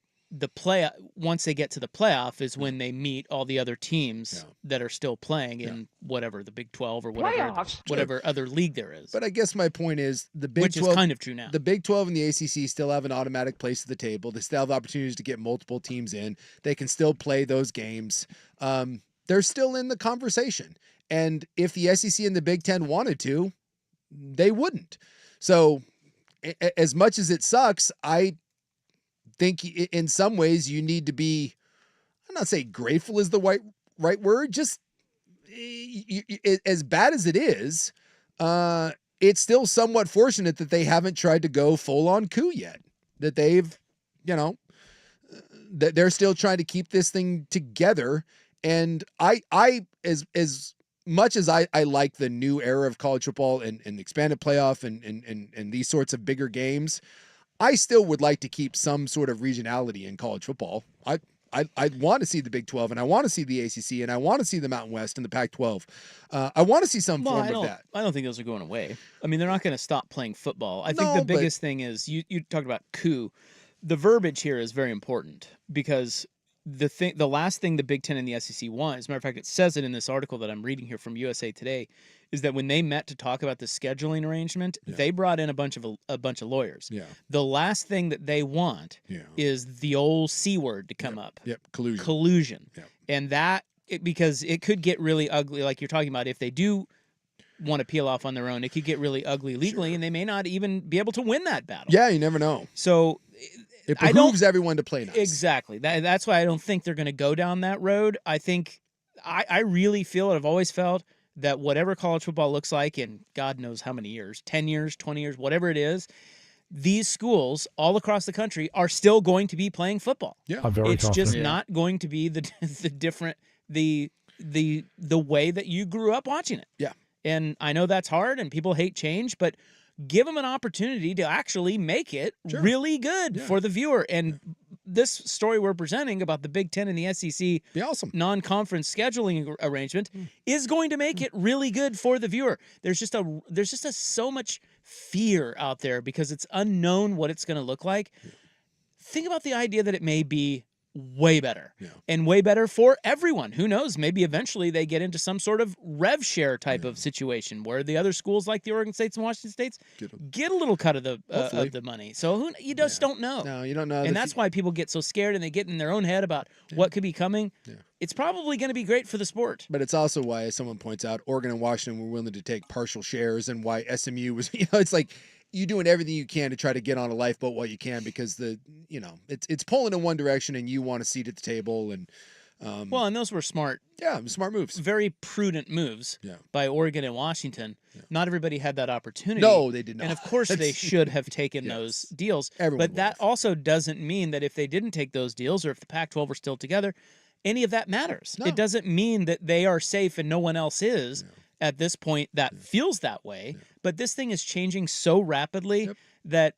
S1: once they get to the playoff is when they meet all the other teams that are still playing in whatever the Big 12 or whatever other league there is.
S2: But I guess my point is the Big
S1: Which
S2: 12
S1: is kind of true now.
S2: The Big 12 and the ACC still have an automatic place at the table. They still have opportunities to get multiple teams in. They can still play those games. They're still in the conversation. And if the SEC and the Big 10 wanted to, they wouldn't. So as much as it sucks, I think in some ways you need to be, I'm not saying grateful is the right word, just as bad as it is, it's still somewhat fortunate that they haven't tried to go full on coup yet, that they've, that they're still trying to keep this thing together. And I as much as I like the new era of college football and the expanded playoff and these sorts of bigger games, I still would like to keep some sort of regionality in college football. I want to see the Big 12, and I want to see the ACC, and I want to see the Mountain West and the Pac-12. I want to see some form of that.
S1: I don't think those are going away. I mean, they're not going to stop playing football. I think the biggest thing is you talked about coup. The verbiage here is very important because the last thing the Big Ten and the SEC want, as a matter of fact, it says it in this article that I'm reading here from USA Today, is that when they met to talk about the scheduling arrangement, they brought in a bunch of lawyers.
S2: Yeah.
S1: The last thing that they want is the old C word to come up.
S2: Yep. Collusion.
S1: Collusion.
S2: Yep.
S1: And because it could get really ugly, like you're talking about, if they do want to peel off on their own, it could get really ugly legally, and they may not even be able to win that battle.
S2: Yeah, you never know.
S1: So
S2: it behooves everyone to play nice.
S1: Exactly. That's why I don't think they're going to go down that road. I think I really feel, and I've always felt, that whatever college football looks like in God knows how many years, 10 years, 20 years, whatever it is, these schools all across the country are still going to be playing football.
S2: Yeah.
S1: It's just not going to be the different the way that you grew up watching it.
S2: Yeah.
S1: And I know that's hard and people hate change, but give them an opportunity to actually make it really good for the viewer. And this story we're presenting about the Big Ten and the SEC non-conference scheduling arrangement is going to make it really good for the viewer. There's just so much fear out there because it's unknown what it's going to look like. Think about the idea that it may be way better and way better for everyone. Who knows? Maybe eventually they get into some sort of rev share type of situation where the other schools like the Oregon States and Washington States get a little cut of the money. So you just don't know.
S2: No, you don't know.
S1: And that's why people get so scared and they get in their own head about what could be coming. Yeah. It's probably going to be great for the sport.
S2: But it's also why, as someone points out, Oregon and Washington were willing to take partial shares, and why SMU was, it's like you doing everything you can to try to get on a lifeboat while you can, because it's pulling in one direction and you want a seat at the table. And
S1: and those were smart.
S2: Yeah, smart moves.
S1: Very prudent moves by Oregon and Washington. Yeah. Not everybody had that opportunity.
S2: No, they did not.
S1: And of course they should have taken those deals. But that also doesn't mean that if they didn't take those deals, or if the Pac-12 were still together, any of that matters. No. It doesn't mean that they are safe and no one else is. No. At this point, that feels that way. Yeah. But this thing is changing so rapidly that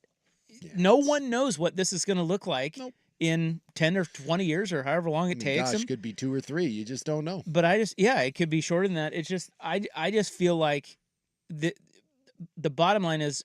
S1: no one knows what this is going to look like in 10 or 20 years or however long it takes
S2: Gosh,
S1: them.
S2: could be 2 or 3. You just don't know.
S1: But it could be shorter than that. It's just, I just feel like the bottom line is,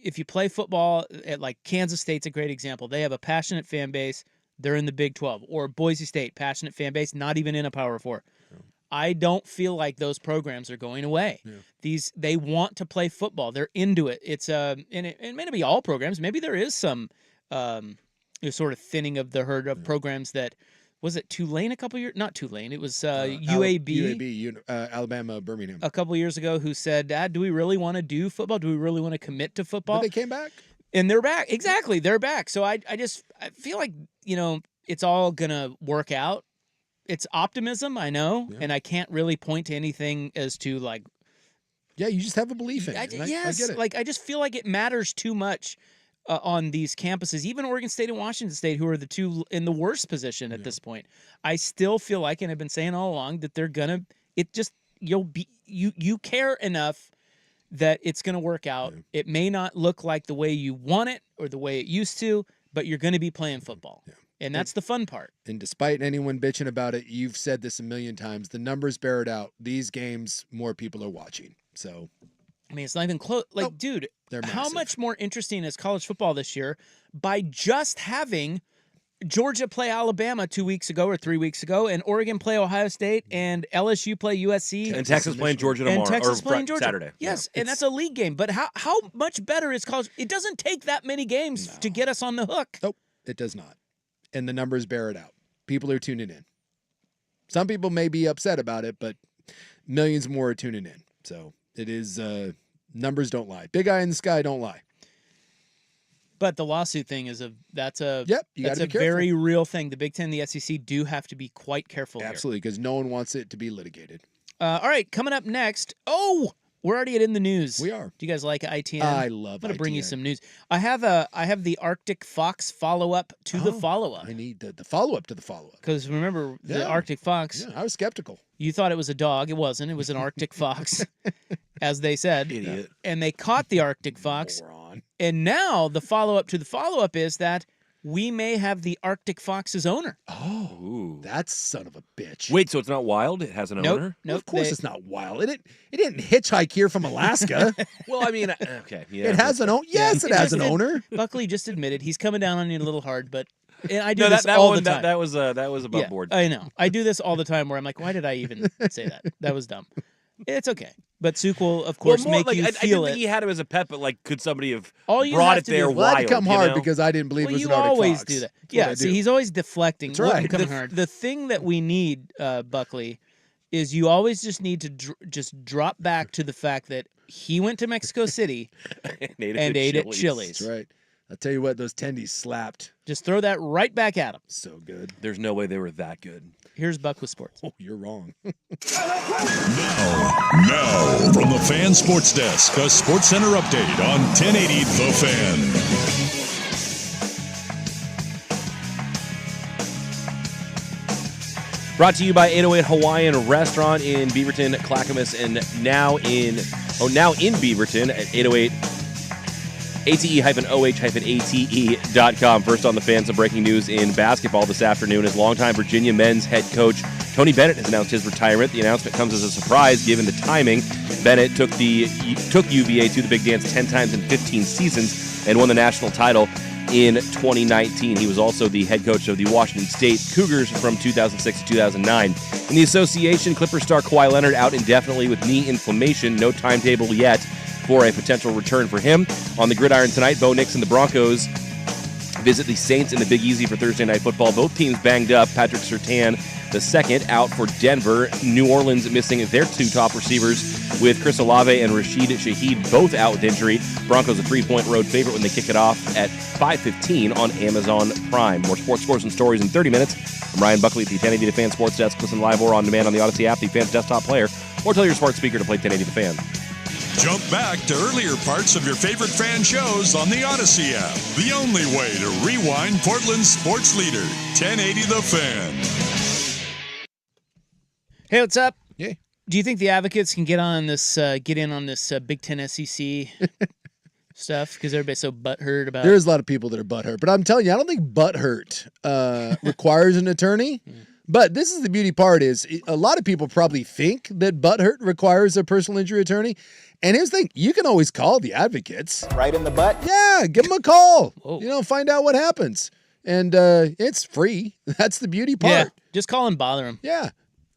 S1: if you play football at like Kansas State's a great example. They have a passionate fan base. They're in the Big 12. Or Boise State, passionate fan base, not even in a Power 4. Yeah. I don't feel like those programs are going away. Yeah. They want to play football. They're into it. It's and it may not be all programs. Maybe there is some sort of thinning of the herd of programs that. Was it Tulane a couple years? Not Tulane. It was UAB.
S2: Alabama, Birmingham.
S1: A couple years ago, who said, "Dad, do we really want to do football? Do we really want to commit to football?"
S2: But they came back.
S1: And they're back. Exactly. They're back. So I feel like, it's all going to work out. It's optimism, I know, and I can't really point to anything as to like.
S2: Yeah, you just have a belief in it.
S1: Yes. I get it. Like, I just feel like it matters too much. On these campuses, even Oregon State and Washington State, who are the two in the worst position at this point, I still feel like, and I've been saying all along, that they're gonna. You care enough that it's gonna work out. Yeah. It may not look like the way you want it or the way it used to, but you're gonna be playing football, and that's the fun part.
S2: And despite anyone bitching about it, you've said this a million times. The numbers bear it out. These games, more people are watching. So.
S1: I mean, it's not even close. Like, dude, how much more interesting is college football this year by just having Georgia play Alabama 2 weeks ago or 3 weeks ago, and Oregon play Ohio State, and LSU play USC,
S3: and Texas playing Georgia tomorrow,
S1: and Texas playing Georgia
S3: Saturday.
S1: Yes, and that's a league game. But how much better is college? It doesn't take that many games to get us on the hook.
S2: Nope, it does not. And the numbers bear it out. People are tuning in. Some people may be upset about it, but millions more are tuning in. So. It is numbers don't lie. Big eye in the sky don't lie.
S1: But the lawsuit thing is that's a
S2: be
S1: very real thing. The Big Ten and the SEC do have to be quite careful.
S2: Absolutely, because no one wants it to be litigated.
S1: All right, coming up next. Oh, we're already in the news.
S2: We are.
S1: Do you guys like ITN?
S2: I love.
S1: I'm going to bring you some news. I have the Arctic Fox follow-up to the follow-up.
S2: I need the follow-up to the follow-up.
S1: Because remember, the Arctic Fox.
S2: Yeah, I was skeptical.
S1: You thought it was a dog. It wasn't. It was an Arctic fox, as they said.
S3: Idiot.
S1: And they caught the Arctic fox.
S2: Moron.
S1: And now the follow-up to the follow-up is that we may have the Arctic fox's owner.
S2: Oh, that son of a bitch.
S3: Wait, so it's not wild? It has an owner?
S2: Nope. Of course it's not wild. It didn't hitchhike here from Alaska.
S3: Well, I mean, okay. Yeah,
S2: it has an owner. Yes, it has an owner.
S1: Buckley just admitted he's coming down on you a little hard, but and I do this all the time.
S3: That was above board.
S1: I know. I do this all the time where I'm like, why did I even say that? That was dumb. It's okay. But Suk will, of course, make you feel
S3: I didn't
S1: it.
S3: think he had him as a pet, but like, could somebody have
S1: brought
S3: brought it there
S2: well,
S3: wild?
S2: I'd come hard because I didn't believe it was an Arctic
S1: always
S2: fox.
S1: do that.
S2: That's
S1: Yeah, see, he's always deflecting.
S2: That's right.
S1: Come hard. The thing that we need, Buckley, is you always just need to just drop back to the fact that he went to Mexico City and ate at Chili's.
S2: That's right. I'll tell you what, those tendies slapped.
S1: Just throw that right back at him.
S2: So good.
S3: There's no way they were that good.
S1: Here's Buck with sports.
S2: Oh, you're wrong.
S5: Now, from the Fan Sports Desk, a Sports Center update on 1080 The Fan.
S3: Brought to you by 808 Hawaiian Restaurant in Beaverton, Clackamas, and now in Beaverton at 808 ate-oh-ate.com. First on the Fan, some breaking news in basketball this afternoon as longtime Virginia men's head coach Tony Bennett has announced his retirement. The announcement comes as a surprise given the timing. Bennett took UVA to the Big Dance 10 times in 15 seasons and won the national title in 2019. He was also the head coach of the Washington State Cougars from 2006 to 2009. In the association, Clippers star Kawhi Leonard out indefinitely with knee inflammation. No timetable yet for a potential return for him. On the gridiron tonight, Bo Nix and the Broncos visit the Saints in the Big Easy for Thursday Night Football. Both teams banged up. Patrick Surtain, the second, out for Denver. New Orleans missing their two top receivers with Chris Olave and Rashid Shaheed both out with injury. Broncos a 3-point road favorite when they kick it off at 5:15 on Amazon Prime. More sports scores and stories in 30 minutes. I'm Ryan Buckley at the 1080 The Fan Sports Desk. Listen live or on demand on the Odyssey app, the Fan's desktop player, or tell your smart speaker to play 1080 The Fan.
S5: Jump back to earlier parts of your favorite fan shows on the Odyssey app. The only way to rewind Portland's sports leader, 1080 The Fan.
S1: Hey, what's up?
S2: Yeah.
S1: Do you think the Advocates can get in on this Big Ten SEC stuff because everybody's so butthurt about.
S2: There's a lot of people that are butthurt, but I'm telling you, I don't think butthurt requires an attorney. But this is the beauty part is a lot of people probably think that butthurt requires a personal injury attorney. And here's the thing, you can always call the advocates.
S13: Right in the butt?
S2: Yeah, give them a call.
S1: Whoa.
S2: Find out what happens. And it's free. That's the beauty part.
S1: Yeah, just call and bother him.
S2: Yeah.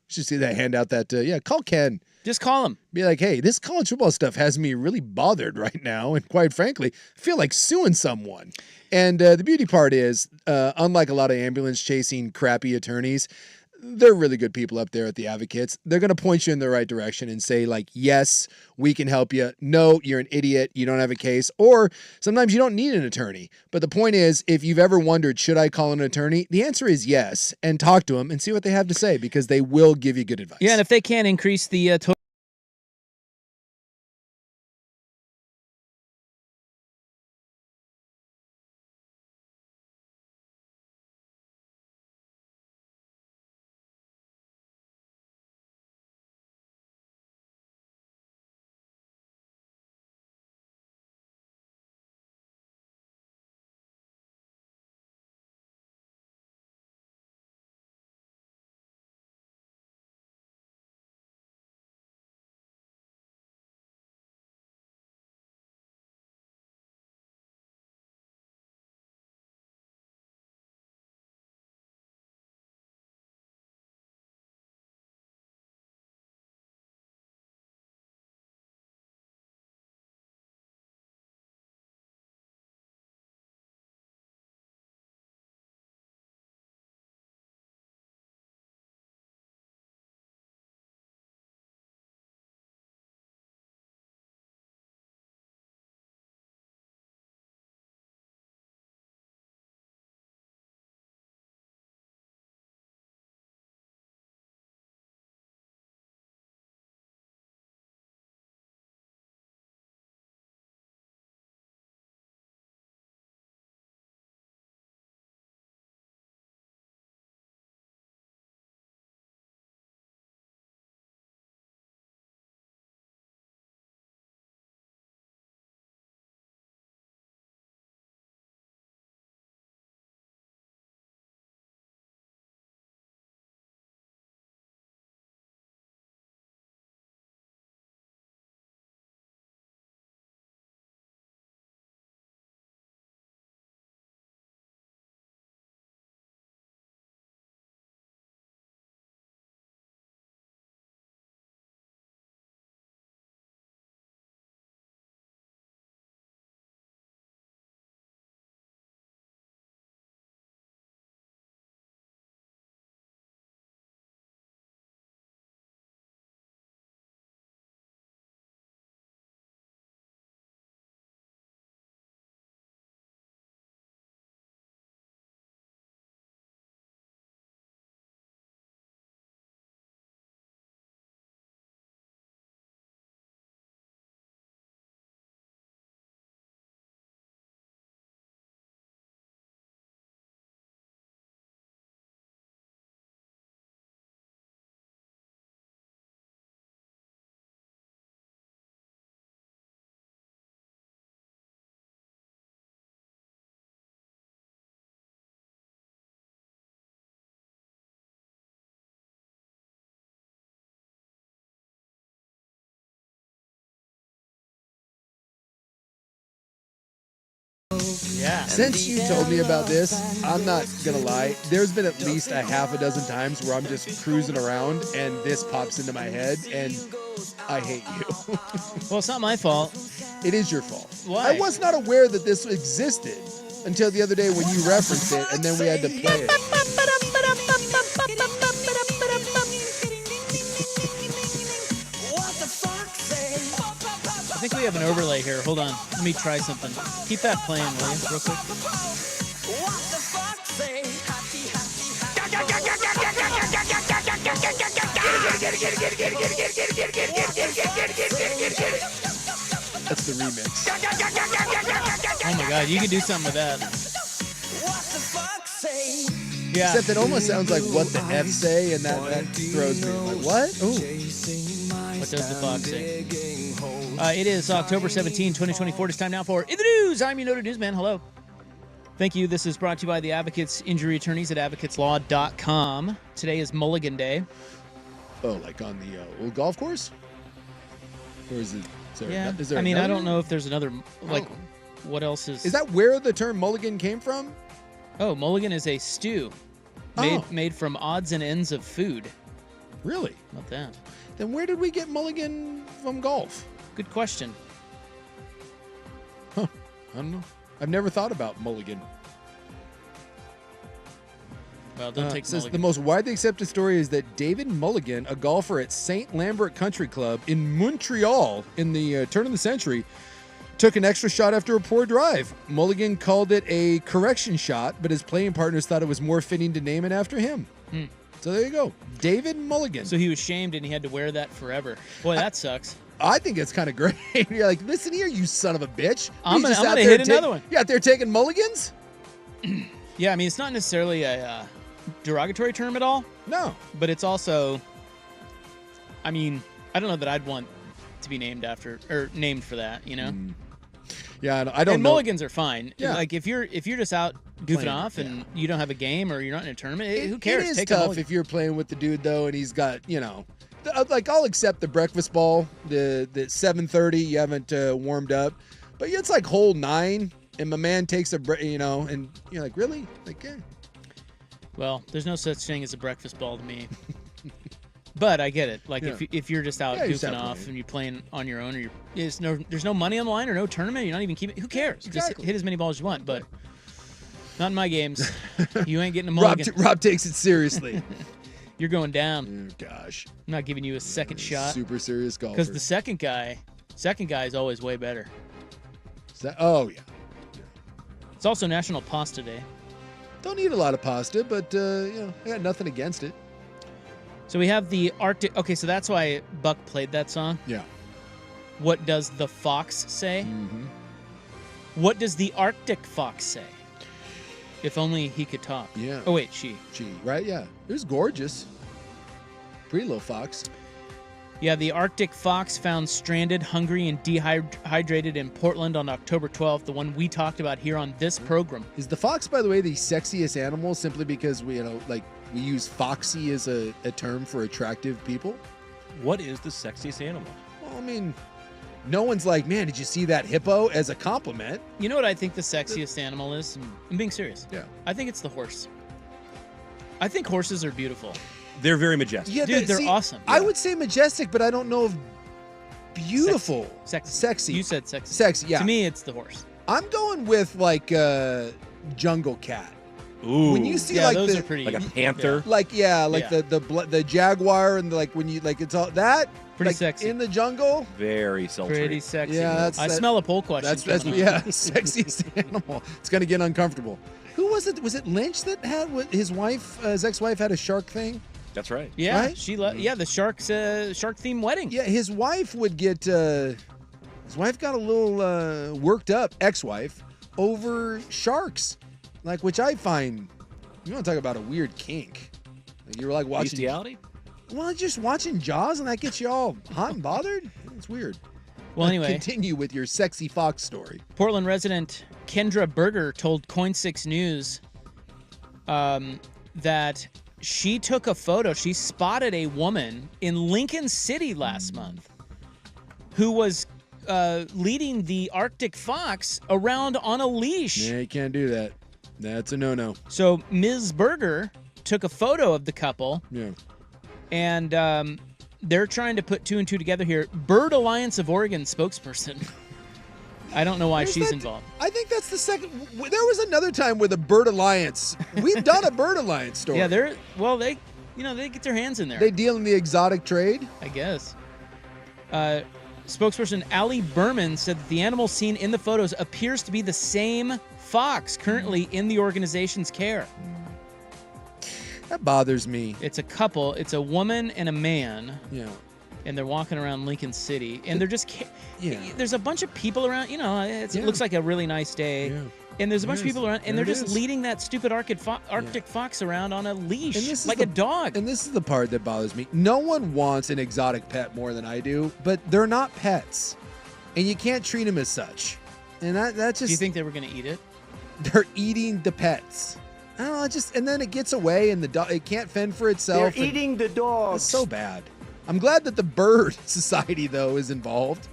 S2: Should see that handout that, call Ken.
S1: Just call him.
S2: Be like, hey, this college football stuff has me really bothered right now. And quite frankly, I feel like suing someone. And the beauty part is, unlike a lot of ambulance chasing crappy attorneys, they're really good people up there at the advocates. They're going to point you in the right direction and say like, yes, we can help you. No, you're an idiot. You don't have a case. Or sometimes you don't need an attorney. But the point is, if you've ever wondered, should I call an attorney? The answer is yes. And talk to them and see what they have to say because they will give you good advice.
S1: Yeah, and if they can't increase the total. Yeah.
S2: Since you told me about this, I'm not going to lie. There's been at least a half a dozen times where I'm just cruising around and this pops into my head and I hate you.
S1: Well, it's not my fault.
S2: It is your fault.
S1: Why?
S2: I was not aware that this existed until the other day when you referenced it and then we had to play it.
S1: I think we have an overlay here. Hold on. Let me try something. Keep that playing, will you, real quick?
S2: That's the remix.
S1: Oh my god, you could do something with that. Yeah.
S2: Except it almost sounds like what the F say, and that throws me. Like, what? Ooh.
S1: What does the fox say? It is October 17, 2024. It's time now for In the News. I'm your noted newsman. Hello. Thank you. This is brought to you by the Advocates Injury Attorneys at advocateslaw.com. Today is Mulligan Day.
S2: Oh, like on the old golf course? Or is it? Is there
S1: I mean, I
S2: another?
S1: don't know if there's another, like, what else is...
S2: Is that where the term mulligan came from?
S1: Oh, mulligan is a stew made from odds and ends of food.
S2: Really?
S1: Not that.
S2: Then where did we get mulligan from golf?
S1: Good question.
S2: Huh. I don't know. I've never thought about mulligan.
S1: Well, don't take
S2: says
S1: mulligan.
S2: the most widely accepted story is that David Mulligan, a golfer at St. Lambert Country Club in Montreal in the turn of the century, took an extra shot after a poor drive. Mulligan called it a correction shot, but his playing partners thought it was more fitting to name it after him. So there you go. David Mulligan.
S1: So he was shamed and he had to wear that forever. Boy, that sucks.
S2: I think it's kind of great. You're like, listen here, you son of a bitch.
S1: I'm
S2: He's just
S1: gonna
S2: out there
S1: hit another one.
S2: You out there taking mulligans?
S1: Yeah, I mean, it's not necessarily a derogatory term at all.
S2: No.
S1: But it's also, I mean, I don't know that I'd want to be named after or named for that, you know?
S2: Yeah, I don't
S1: and
S2: know.
S1: mulligans are fine.
S2: Yeah.
S1: Like if you're just out goofing
S2: Playing,
S1: off and you don't have a game or you're not in a tournament, who cares?
S2: It is
S1: Take a
S2: tough
S1: mulligan.
S2: if you're playing with the dude though, and he's got like I'll accept the breakfast ball, the 7:30. You haven't warmed up, but it's like hole 9, and my man takes a break, and you're like, really, like, yeah.
S1: Well, there's no such thing as a breakfast ball to me. But I get it. Like if you're just out goofing off and you're playing on your own, or there's no money on the line or no tournament, you're not even keeping. Who cares?
S2: Exactly.
S1: Just hit as many balls as you want. But not in my games. You ain't getting a mulligan.
S2: Rob takes it seriously.
S1: You're going down.
S2: Oh, gosh.
S1: I'm not giving you a second shot.
S2: Super serious golfer.
S1: Because the second guy is always way better.
S2: Oh yeah.
S1: It's also National Pasta Day.
S2: Don't eat a lot of pasta, but I got nothing against it.
S1: So we have the Arctic. Okay, so that's why Buck played that song.
S2: Yeah.
S1: What does the fox say?
S2: Mm-hmm.
S1: What does the Arctic fox say? If only he could talk.
S2: Yeah.
S1: Oh wait, she,
S2: right? Yeah. It was gorgeous. Pretty little fox.
S1: Yeah, the Arctic fox found stranded, hungry, and dehydrated in Portland on October 12th, the one we talked about here on this program.
S2: Is the fox, by the way, the sexiest animal simply because we use foxy as a term for attractive people?
S3: What is the sexiest animal?
S2: Well, I mean, no one's like, man, did you see that hippo as a compliment?
S1: You know what I think the sexiest animal is? I'm being serious.
S2: Yeah.
S1: I think it's the horse. I think horses are beautiful.
S3: They're very majestic.
S1: Yeah, dude, they're awesome.
S2: I would say majestic, but I don't know if beautiful. Sexy.
S1: You said sexy.
S2: Sexy, yeah.
S1: To me, it's the horse.
S2: I'm going with like jungle cat.
S3: Ooh.
S2: When you see
S1: those are pretty,
S3: like a panther.
S2: The jaguar and when you it's all that
S1: pretty sexy
S2: in the jungle.
S3: Very sultry.
S1: Pretty sexy.
S2: Yeah,
S1: I smell a poll question.
S2: That's sexiest animal. It's gonna get uncomfortable. Who was it? Was it Lynch that had his wife? His ex-wife had a shark thing.
S3: That's right.
S1: Yeah,
S2: right?
S1: the shark themed wedding.
S2: Yeah, his wife would get. His wife got a little worked up. Ex-wife over sharks, which I find. You want to talk about a weird kink? You were like watching
S3: bestiality.
S2: Well, just watching Jaws and that gets you all hot and bothered. It's weird.
S1: Well, anyway,
S2: continue with your sexy fox story.
S1: Portland resident Kendra Berger told Coin6 News that she took a photo. She spotted a woman in Lincoln City last month who was leading the Arctic fox around on a leash.
S2: Yeah, you can't do that. That's a no-no.
S1: So Ms. Berger took a photo of the couple.
S2: Yeah.
S1: And they're trying to put 2 and 2 together here. Bird Alliance of Oregon spokesperson. I don't know why she's involved.
S2: I think that's the second. There was another time with a Bird Alliance. We've done a Bird Alliance story.
S1: Yeah, they get their hands in there.
S2: They deal in the exotic trade,
S1: I guess. Spokesperson Allie Berman said that the animal seen in the photos appears to be the same fox currently in the organization's care.
S2: That bothers me.
S1: It's a couple. It's a woman and a man.
S2: Yeah.
S1: And they're walking around Lincoln City, and they're just there's a bunch of people around. It looks like a really nice day, and there's a bunch of people around, and they're just leading that stupid Arctic fox around on a leash, like a dog.
S2: And this is the part that bothers me. No one wants an exotic pet more than I do, but they're not pets. and you can't treat them as such. And that just.
S1: Do you think they were going to eat it?
S2: They're eating the pets. I don't know, and then it gets away, and the dog it can't fend for itself.
S12: They're eating the dogs.
S2: It's so bad. I'm glad that the Bird Society though is involved.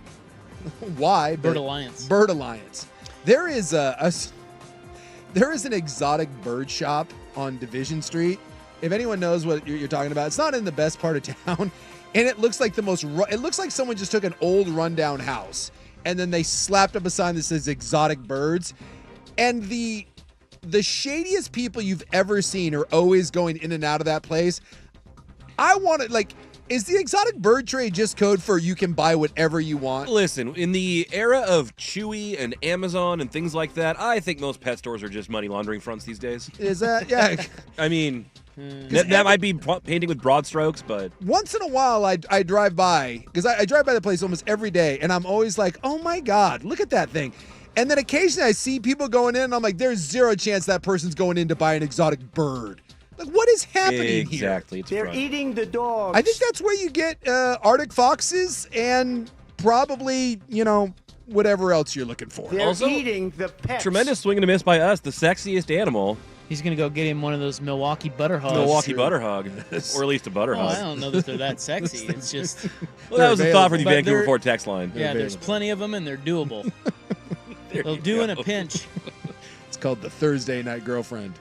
S2: Why?
S1: Bird Alliance.
S2: Bird Alliance. There is there is an exotic bird shop on Division Street. If anyone knows what you're talking about, it's not in the best part of town, and it looks like it looks like someone just took an old rundown house and then they slapped up a sign that says exotic birds, and the shadiest people you've ever seen are always going in and out of that place. I want to is the exotic bird trade just code for you can buy whatever you want?
S3: Listen, in the era of Chewy and Amazon and things like that, I think most pet stores are just money laundering fronts these days.
S2: Is that, yeah.
S3: I mean, that might be painting with broad strokes, but
S2: once in a while I drive by, because I drive by the place almost every day, and I'm always like, oh my God, look at that thing. And then occasionally I see people going in, and I'm like, there's zero chance that person's going in to buy an exotic bird. Like, what is happening here?
S3: Exactly.
S12: They're eating the dogs.
S2: I think that's where you get Arctic foxes and probably, whatever else you're looking for.
S12: They're
S3: also,
S12: eating the pets.
S3: Tremendous swing and a miss by us, the sexiest animal.
S1: He's going to go get him one of those Milwaukee butter hogs.
S3: Milwaukee butter hog, or at least a butter hog.
S1: I don't know that they're that sexy. It's just...
S3: Well, that was a thought for the Vancouver Ford text line.
S1: Yeah, there's plenty of them, and they're doable. They'll do in a pinch.
S2: It's called the Thursday Night Girlfriend.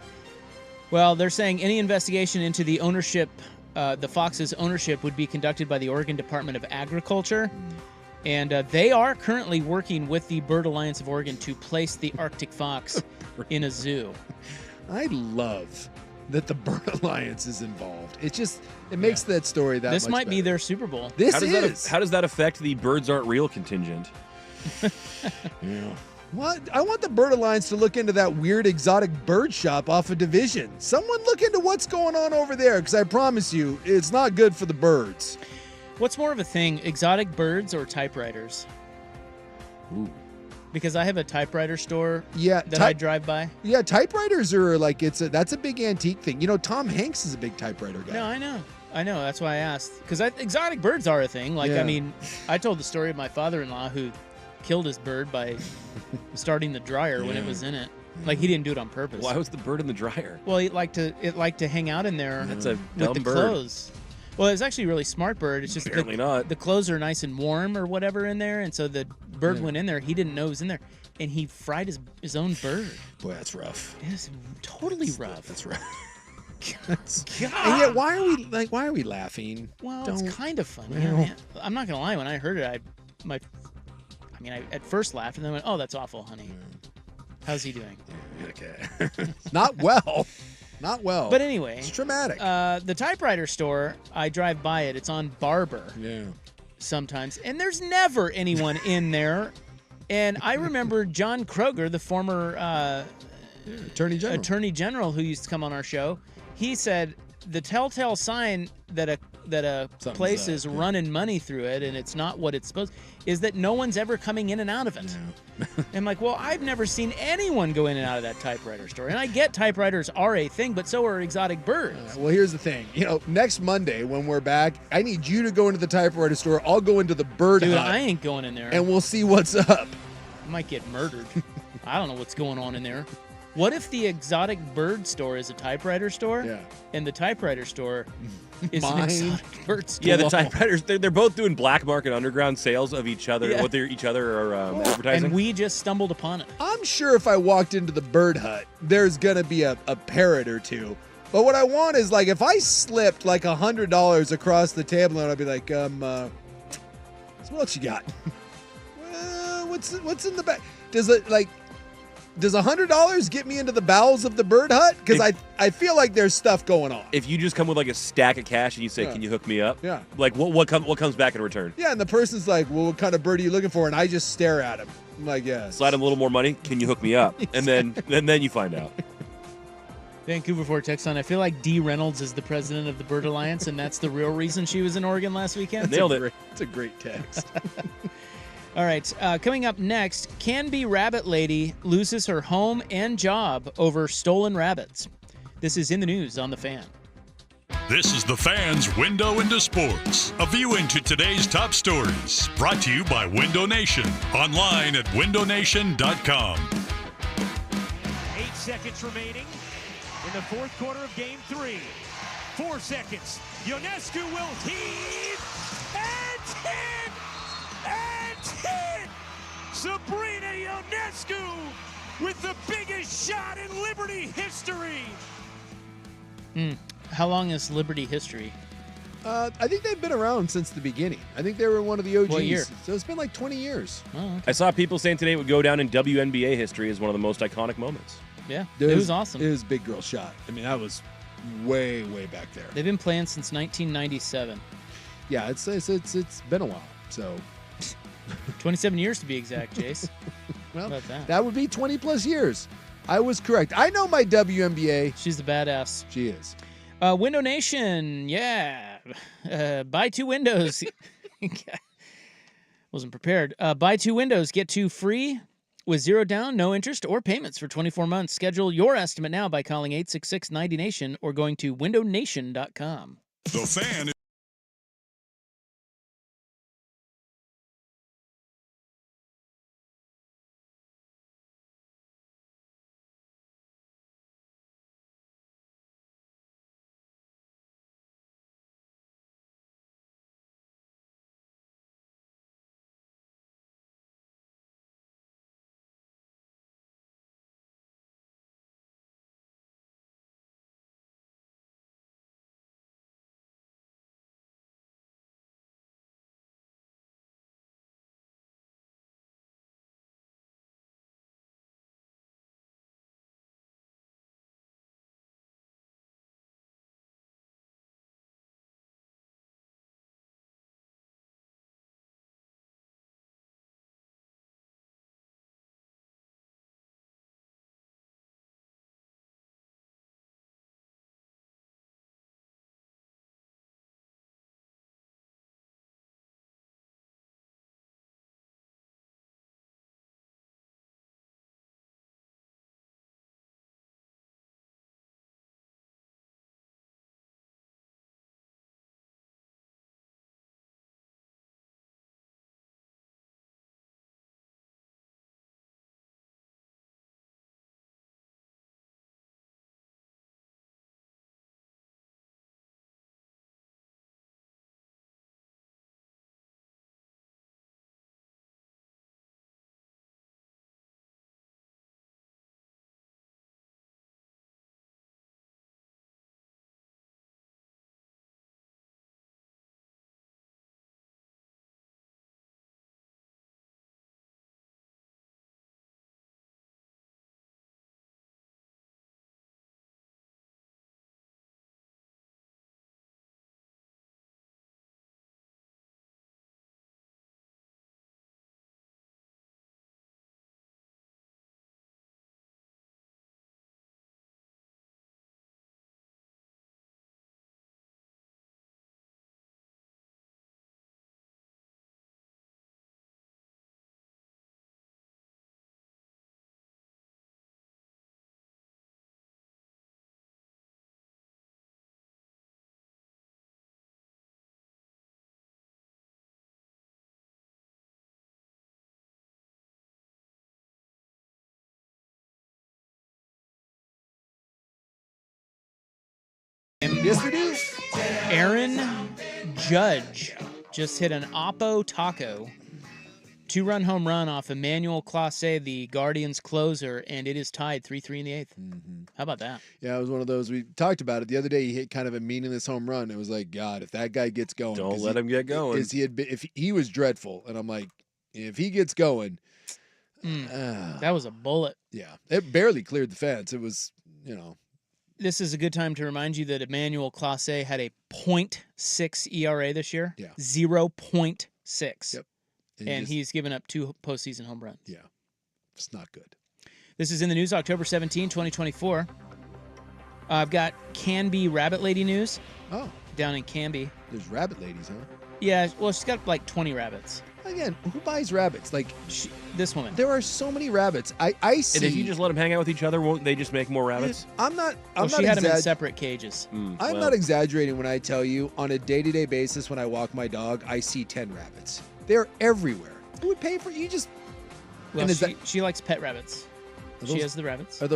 S1: Well, they're saying any investigation into the ownership, the Fox's ownership, would be conducted by the Oregon Department of Agriculture. And they are currently working with the Bird Alliance of Oregon to place the Arctic fox in a zoo.
S2: I love that the Bird Alliance is involved. It makes that story that
S1: this
S2: much
S1: might be
S2: better.
S1: their Super Bowl.
S3: How does that affect the Birds Aren't Real contingent?
S2: Yeah. What? I want the Bird Alliance to look into that weird exotic bird shop off of Division. Someone look into what's going on over there, because I promise you, it's not good for the birds.
S1: What's more of a thing, exotic birds or typewriters?
S2: Ooh.
S1: Because I have a typewriter store that I drive by.
S2: Yeah, typewriters are that's a big antique thing. Tom Hanks is a big typewriter guy.
S1: No, I know. That's why I asked. Because exotic birds are a thing. I mean, I told the story of my father-in-law who killed his bird by starting the dryer when it was in it. Like, he didn't do it on purpose.
S3: Why was the bird in the dryer?
S1: Well, it liked to hang out in there.
S3: That's a
S1: with
S3: dumb
S1: the
S3: bird.
S1: Clothes. Well, it's actually a really smart bird. It's just
S3: apparently not.
S1: The clothes are nice and warm or whatever in there, and so the bird went in there. He didn't know it was in there, and he fried his own bird.
S2: Boy, that's rough.
S1: It's totally rough.
S2: That's rough. And yet, why are we laughing?
S1: Well, it's kind of funny. Well, I'm not gonna lie. When I heard it, I at first laughed and then went, "Oh, that's awful, honey. How's he doing?"
S2: Okay. Not well. Not well.
S1: But anyway,
S2: it's traumatic.
S1: The typewriter store, I drive by it. It's on Barber.
S2: Yeah.
S1: Sometimes, and there's never anyone in there. And I remember John Kroger, the former
S2: Attorney
S1: General, who used to come on our show. He said the telltale sign that a place is running money through it, and it's not what it's supposed, is that no one's ever coming in and out of it. Yeah. I'm like, well, I've never seen anyone go in and out of that typewriter store. And I get typewriters are a thing, but so are exotic birds.
S2: Well, here's the thing. Next Monday when we're back, I need you to go into the typewriter store. I'll go into the bird hut.
S1: Dude, I ain't going in there.
S2: And we'll see what's up.
S1: I might get murdered. I don't know what's going on in there. What if the exotic bird store is a typewriter store?
S2: Yeah.
S1: And the typewriter store is an exotic bird store?
S3: Yeah, the typewriters, they're both doing black market underground sales of each other, what each other are advertising.
S1: And we just stumbled upon it.
S2: I'm sure if I walked into the bird hut, there's going to be a parrot or two. But what I want is, if I slipped $100 across the table, and I'd be like, so what else you got? What's in the back? Does $100 get me into the bowels of the bird hut? Because I feel like there's stuff going on.
S3: If you just come with a stack of cash and you say, "Can you hook me up?"
S2: Yeah.
S3: What comes back in return?
S2: Yeah, and the person's like, "Well, what kind of bird are you looking for?" And I just stare at him. I'm like, "Yeah."
S3: Slide him a little more money. Can you hook me up? And then you find out.
S1: Vancouver Ford text on. I feel like Dee Reynolds is the president of the Bird Alliance, and that's the real reason she was in Oregon last weekend.
S3: Nailed it.
S2: It's a great text.
S1: All right, coming up next, Canby Rabbit Lady loses her home and job over stolen rabbits. This is In the News on The Fan.
S5: This is the Fan's Window into Sports, a view into today's top stories, brought to you by Window Nation, online at windownation.com.
S10: 8 seconds remaining in the fourth quarter of Game 3. 4 seconds. Ionescu will heave and hit! And hit! Sabrina Ionescu with the biggest shot in Liberty history!
S1: How long is Liberty history?
S2: I think they've been around since the beginning. I think they were one of the OGs.
S1: What year?
S2: So it's been like 20 years.
S1: Oh, okay.
S3: I saw people saying today it would go down in WNBA history as one of the most iconic moments.
S1: Yeah, it was awesome.
S2: It was big girl shot. I mean, that was way back there.
S1: They've been playing since 1997.
S2: Yeah, it's been a while. So
S1: 27 years to be exact, Jace.
S2: well,
S1: How about that?
S2: that would be 20 plus years. I was correct. I know my WNBA.
S1: She's the badass.
S2: She is.
S1: Window Nation, yeah. Buy 2 windows. Wasn't prepared. Buy 2 windows, get 2 free with 0 down, no interest, or payments for 24 months. Schedule your estimate now by calling 866-90NATION or going to windownation.com.
S5: The Fan.
S2: Yes, we do.
S1: Aaron Judge just hit an Oppo Taco 2-run home run off Emmanuel Clase, the Guardians closer, and it is tied 3-3 in the 8th.
S2: Mm-hmm.
S1: How about that?
S2: Yeah, it was one of those. We talked about it the other day. He hit kind of a meaningless home run. It was like, God, if that guy gets going,
S3: don't let him get going.
S2: If he was dreadful, and I'm like, if he gets going,
S1: that was a bullet.
S2: Yeah, it barely cleared the fence. It was,
S1: This is a good time to remind you that Emmanuel Clase had a .6 ERA this year.
S2: Yeah.
S1: 0.6.
S2: Yep.
S1: And he's given up 2 postseason home runs.
S2: Yeah. It's not good.
S1: This is in the news, October 17, 2024. I've got Canby Rabbit Lady news.
S2: Oh.
S1: Down in Canby.
S2: There's rabbit ladies, huh?
S1: Yeah, well, she's got like 20 rabbits.
S2: Again, who buys rabbits? Like
S1: this woman.
S2: There are so many rabbits. I see.
S3: And if you just let them hang out with each other, won't they just make more rabbits?
S2: I'm not.
S1: She had them in separate cages.
S2: I'm not exaggerating when I tell you, on a day-to-day basis, when I walk my dog, I see 10 rabbits. They're everywhere. Who would pay for you? Just.
S1: Well, she likes pet rabbits. She has the rabbits.
S2: Are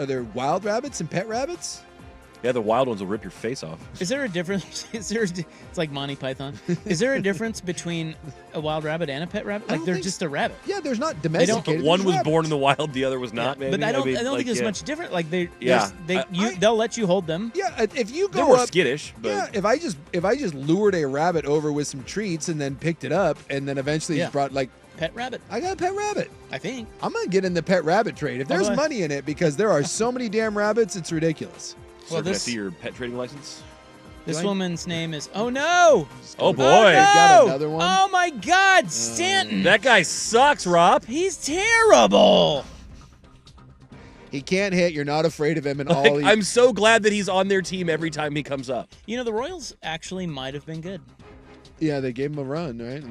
S2: there wild rabbits and pet rabbits?
S3: Yeah, the wild ones will rip your face off.
S1: Is there a difference? It's like Monty Python. Is there a difference between a wild rabbit and a pet rabbit? Like they're just a rabbit.
S2: Yeah, there's not domesticated.
S3: One was born in the wild, the other was not.
S1: Yeah,
S3: maybe.
S1: but I don't think there's much different. Like they'll let you hold them.
S2: Yeah, if you go
S3: they're more
S2: up,
S3: skittish. But
S2: yeah, if I just lured a rabbit over with some treats and then picked it up and then eventually brought like.
S1: Pet rabbit.
S2: I got a pet rabbit.
S1: I think.
S2: I'm going to get in the pet rabbit trade. If there's money in it, because there are so many damn rabbits, it's ridiculous.
S3: Well, can I see your pet trading license?
S1: This woman's name is. Oh no!
S3: Oh boy!
S1: Oh, no!
S2: Got another one.
S1: Oh my God, Stanton!
S3: That guy sucks, Rob.
S1: He's terrible.
S2: He can't hit. You're not afraid of him, and all.
S3: I'm so glad that he's on their team every time he comes up.
S1: You know, the Royals actually might have been good.
S2: Yeah, they gave him a run, right?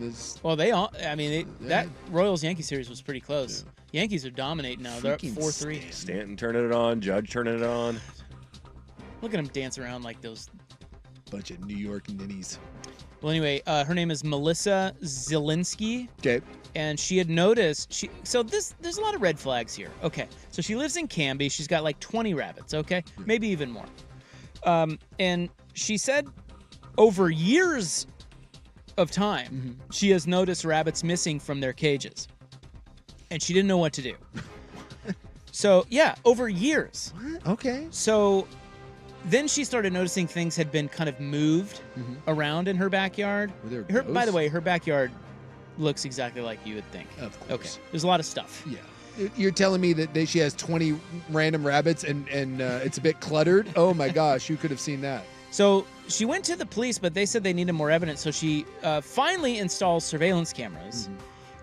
S1: Well, that Royals-Yankee series was pretty close. Yeah. Yankees are dominating now. They're up 4-3.
S3: Stanton turning it on. Judge turning it on.
S1: Look at them dance around like those.
S2: Bunch of New York ninnies.
S1: Well, anyway, her name is Melissa Zielinski.
S2: Okay.
S1: And she had noticed, there's a lot of red flags here. Okay. So she lives in Canby. She's got like 20 rabbits, okay? Maybe even more. And she said over years of time, she has noticed rabbits missing from their cages. And she didn't know what to do. So, yeah, over years.
S2: What? Okay.
S1: So then she started noticing things had been kind of moved around in her backyard. By the way, her backyard looks exactly like you would think.
S2: Of course.
S1: Okay. There's a lot of stuff.
S2: Yeah. You're telling me that she has 20 random rabbits and it's a bit cluttered? Oh my gosh, you could have seen that.
S1: So she went to the police, but they said they needed more evidence. So she finally installs surveillance cameras.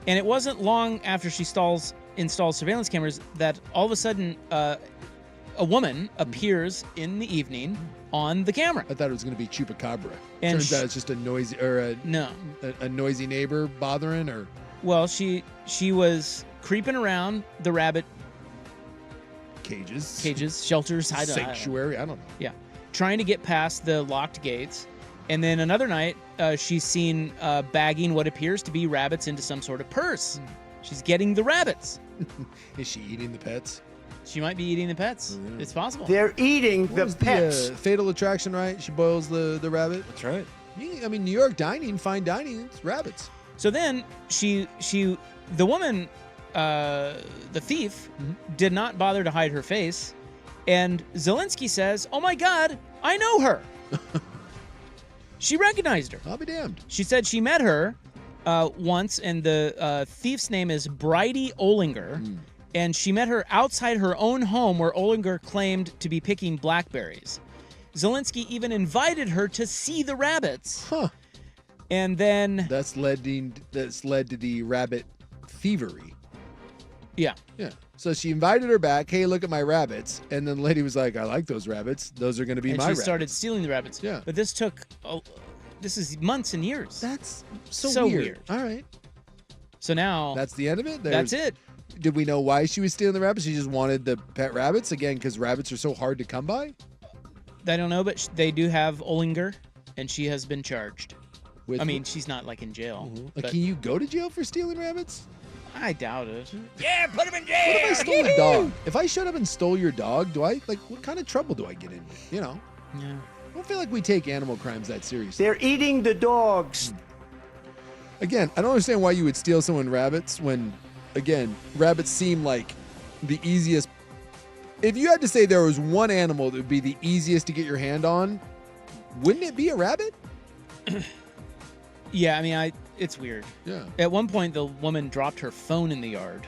S1: And it wasn't long after she installs surveillance cameras that all of a sudden a woman appears in the evening on the camera.
S2: I thought it was going to be Chupacabra.
S1: And
S2: turns out it's just a noisy a noisy neighbor bothering her.
S1: Well, she was creeping around the rabbit
S2: cages,
S1: shelters,
S2: sanctuary. I don't know.
S1: Yeah, trying to get past the locked gates. And then another night, she's seen bagging what appears to be rabbits into some sort of purse. She's getting the rabbits.
S2: Is she eating the pets?
S1: She might be eating the pets. Oh, yeah. It's possible.
S12: They're eating the pets.
S2: The, Fatal Attraction, right? She boils the rabbit.
S3: That's right.
S2: I mean, New York dining, fine dining, it's rabbits.
S1: So then the woman, the thief, did not bother to hide her face. And Zielinski says, "Oh my God, I know her." She recognized her.
S2: I'll be damned.
S1: She said she met her once, and the thief's name is Bridie Olinger. And she met her outside her own home where Olinger claimed to be picking blackberries. Zielinski even invited her to see the rabbits.
S2: Huh.
S1: And then...
S2: That's led to the rabbit thievery.
S1: Yeah.
S2: Yeah. So she invited her back. Hey, look at my rabbits. And then the lady was like, I like those rabbits. Those are going to be my rabbits.
S1: And she started stealing the rabbits.
S2: Yeah.
S1: But this took... this is months and years.
S2: That's so weird. All right.
S1: So now...
S2: That's the end of it?
S1: That's it.
S2: Did we know why she was stealing the rabbits? She just wanted the pet rabbits? Again, because rabbits are so hard to come by?
S1: I don't know, but they do have Olinger, and she has been charged.
S2: With
S1: she's not, like, in jail.
S2: Can you go to jail for stealing rabbits?
S1: I doubt it.
S10: Yeah, put him in jail!
S2: What if I stole a dog? If I showed up and stole your dog, what kind of trouble do I get in? You know?
S1: Yeah.
S2: I don't feel like we take animal crimes that seriously.
S12: They're eating the dogs.
S2: Again, I don't understand why you would steal someone's rabbits when... Again, rabbits seem like the easiest. If you had to say there was one animal that would be the easiest to get your hand on, wouldn't it be a rabbit?
S1: Yeah, it's weird.
S2: Yeah.
S1: At one point, the woman dropped her phone in the yard.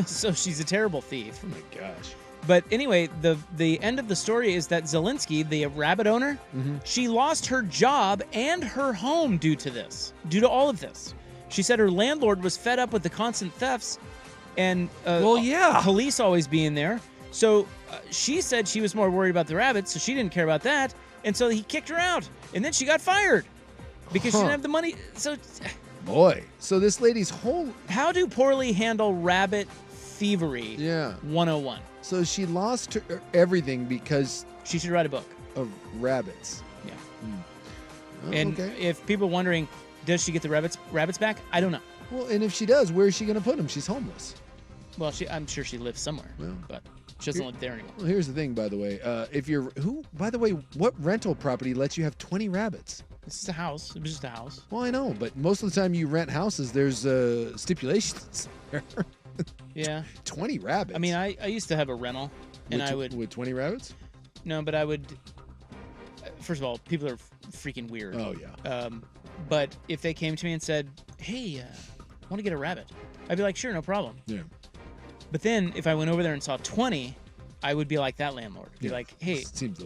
S1: So she's a terrible thief.
S2: Oh my gosh.
S1: But anyway, the end of the story is that Zielinski, the rabbit owner, she lost her job and her home due to all of this. She said her landlord was fed up with the constant thefts and police always being there. So she said she was more worried about the rabbits, so she didn't care about that. And so he kicked her out. And then she got fired because she didn't have the money. So
S2: Boy, so this lady's whole...
S1: How to poorly handle rabbit thievery.
S2: Yeah.
S1: 101.
S2: So she lost everything because...
S1: She should write a book.
S2: Of rabbits.
S1: Yeah.
S2: Oh,
S1: and if people are wondering, does she get the rabbits back? I don't know.
S2: Well, and if she does, where is she going to put them? She's homeless.
S1: Well, I'm sure she lives somewhere, but she doesn't live there anymore.
S2: Well, here's the thing, by the way. By the way, what rental property lets you have 20 rabbits?
S1: This is a house. It was just a house.
S2: Well, I know, but most of the time you rent houses, there's stipulations there.
S1: Yeah.
S2: 20 rabbits.
S1: I mean, I used to have a rental, and I would...
S2: With 20 rabbits?
S1: No, but I would... First of all, people are freaking weird.
S2: Oh, yeah.
S1: But if they came to me and said, hey, I want to get a rabbit, I'd be like, sure, no problem.
S2: Yeah.
S1: But then if I went over there and saw 20, I would be like that landlord. Be like, hey,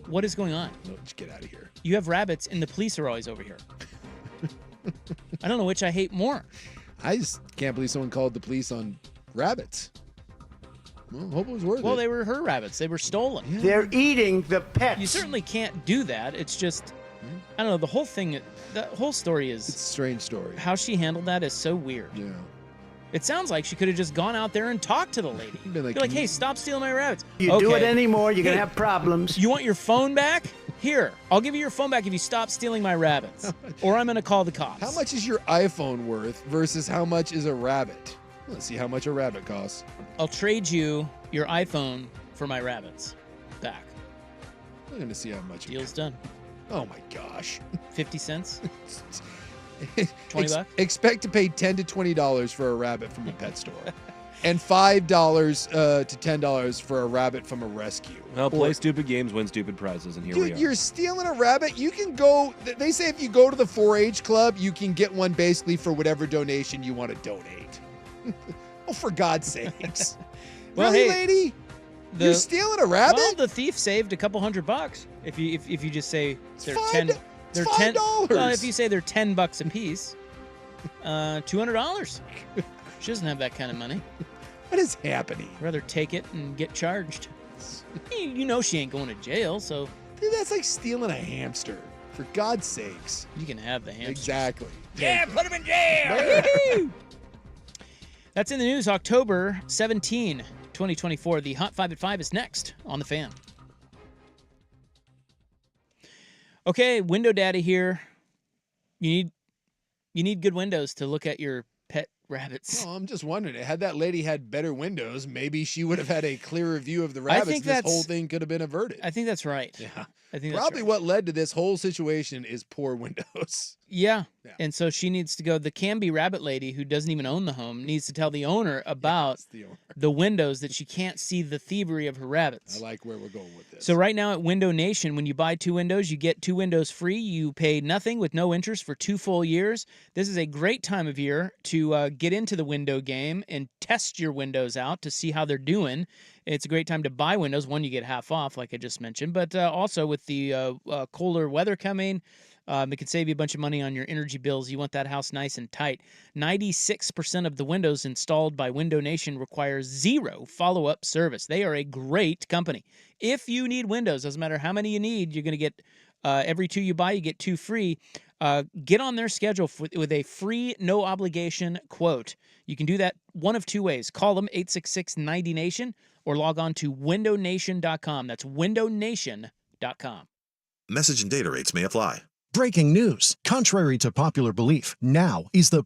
S1: what is going on?
S2: No, just get out of here.
S1: You have rabbits and the police are always over here. I don't know which I hate more.
S2: I just can't believe someone called the police on rabbits. Well, hope it was worth it.
S1: Well, they were her rabbits. They were stolen.
S2: Yeah.
S12: They're eating the pets.
S1: You certainly can't do that. It's just, I don't know, the whole thing, the whole story is...
S2: It's a strange story.
S1: How she handled that is so weird.
S2: Yeah.
S1: It sounds like she could have just gone out there and talked to the lady. Be like, hey, stop stealing my rabbits.
S12: You do it anymore, you're going to have problems.
S1: You want your phone back? Here, I'll give you your phone back if you stop stealing my rabbits. Or I'm going to call the cops.
S2: How much is your iPhone worth versus how much is a rabbit? Let's see how much a rabbit costs.
S1: I'll trade you your iPhone for my rabbits back.
S2: I'm going to see how much.
S1: Deal's done.
S2: Oh, my gosh.
S1: 50 cents? 20 bucks?
S2: Expect to pay $10 to $20 for a rabbit from a pet store. And $5 to $10 for a rabbit from a rescue.
S3: Well, play stupid games, win stupid prizes, and here we are.
S2: You're stealing a rabbit. You can go. They say if you go to the 4-H club, you can get one basically for whatever donation you want to donate. Oh, for God's sakes!
S1: Well,
S2: really,
S1: hey,
S2: lady? You're stealing a rabbit?
S1: Well, the thief saved a couple $100 if you just say they're $10. They're
S2: $5.
S1: Well, if you say they're $10 a piece, $200. She doesn't have that kind of money.
S2: What is happening?
S1: I'd rather take it and get charged. You know she ain't going to jail, so...
S2: Dude, that's like stealing a hamster. For God's sakes.
S1: You can have the hamster.
S2: Exactly.
S1: Yeah, put him in jail! That's in the news. October 17, 2024. The Hot 5 at 5 is next on The Fan. Okay, Window Daddy here. You need good windows to look at your pet rabbits.
S2: Oh, I'm just wondering. Had that lady had better windows, maybe she would have had a clearer view of the rabbits.
S1: I think
S2: this whole thing could have been averted.
S1: I think that's right.
S2: Yeah.
S1: I think
S2: probably
S1: that's right.
S2: what led to this whole situation is poor windows.
S1: Yeah. And so she needs to go. The Canby rabbit lady, who doesn't even own the home, needs to tell the owner about the windows that she can't see the thievery of her rabbits.
S2: I like where we're going with this.
S1: So right now at Window Nation, when you buy 2 windows, you get 2 windows free. You pay nothing with no interest for 2 full years. This is a great time of year to get into the window game and test your windows out to see how they're doing. It's a great time to buy windows. One, you get half off, like I just mentioned. But also with the colder weather coming, it can save you a bunch of money on your energy bills. You want that house nice and tight. 96% of the windows installed by Window Nation require 0 follow-up service. They are a great company. If you need windows, doesn't matter how many you need, you're going to get every 2 you buy, you get 2 free. Get on their schedule with a free, no-obligation quote. You can do that one of 2 ways. Call them 866-90-NATION or log on to windownation.com. That's windownation.com.
S13: Message and data rates may apply.
S14: Breaking news. Contrary to popular belief, now is the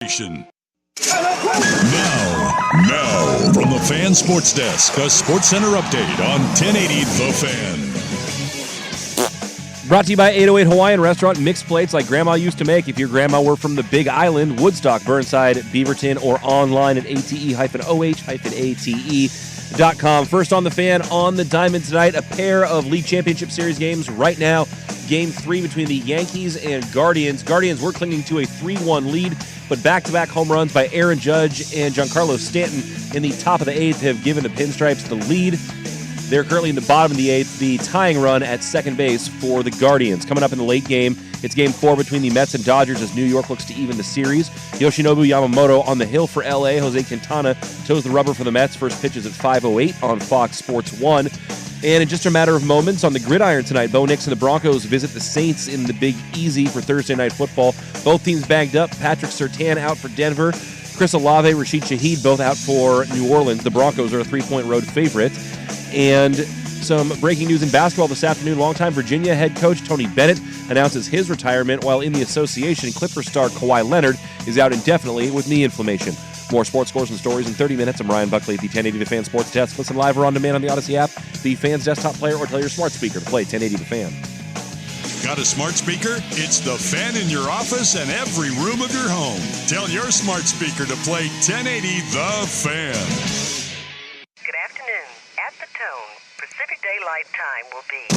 S5: Now, from the Fan Sports Desk, a Sports Center update on 1080 The Fan.
S3: Brought to you by 808 Hawaiian Restaurant. Mixed plates like Grandma used to make. If your grandma were from the Big Island, Woodstock, Burnside, Beaverton, or online at ate-oh-ate.com. First on the Fan on the diamond tonight, a pair of League Championship Series games right now. Game 3 between the Yankees and Guardians. Guardians were clinging to a 3-1 lead, but back-to-back home runs by Aaron Judge and Giancarlo Stanton in the top of the 8th have given the Pinstripes the lead. They're currently in the bottom of the 8th, the tying run at second base for the Guardians. Coming up in the late game, it's Game 4 between the Mets and Dodgers as New York looks to even the series. Yoshinobu Yamamoto on the hill for L.A. Jose Quintana toes the rubber for the Mets. First pitch is at 5:08 on Fox Sports 1. And in just a matter of moments, on the gridiron tonight, Bo Nix and the Broncos visit the Saints in the Big Easy for Thursday Night Football. Both teams banged up. Patrick Surtain out for Denver. Chris Olave, Rashid Shaheed both out for New Orleans. The Broncos are a 3-point road favorite. And some breaking news in basketball this afternoon. Longtime Virginia head coach Tony Bennett announces his retirement, while in the association, Clippers star Kawhi Leonard is out indefinitely with knee inflammation. More sports scores and stories in 30 minutes. I'm Ryan Buckley at the 1080 The Fan Sports Desk. Listen live or on demand on the Odyssey app, the Fan's desktop player, or tell your smart speaker to play 1080 The Fan.
S5: Got a smart speaker? It's The Fan in your office and every room of your home. Tell your smart speaker to play 1080 The Fan.
S15: Good afternoon. At the tone, Pacific Daylight Time will be...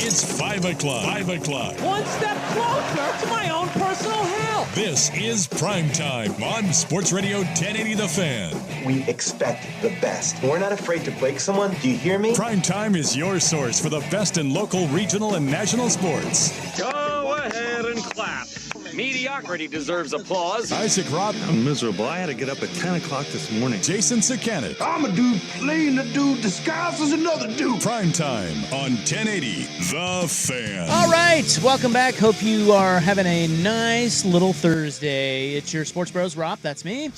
S5: It's 5 o'clock. 5 o'clock.
S10: One step closer to my own personal hell.
S5: This is Primetime on Sports Radio 1080 The Fan.
S16: We expect the best. We're not afraid to break someone. Do you hear me?
S5: Primetime is your source for the best in local, regional, and national sports.
S17: Go ahead and clap. Mediocrity deserves applause.
S5: Isaac Robb.
S18: I'm miserable. I had to get up at 10 o'clock this morning.
S5: Jason Sakanet.
S9: I'm a dude playing a dude disguised as another dude.
S5: Primetime on 1080 The Fan.
S1: All right, welcome back. Hope you are having a nice little Thursday. It's your Sports Bros, Rob. That's me.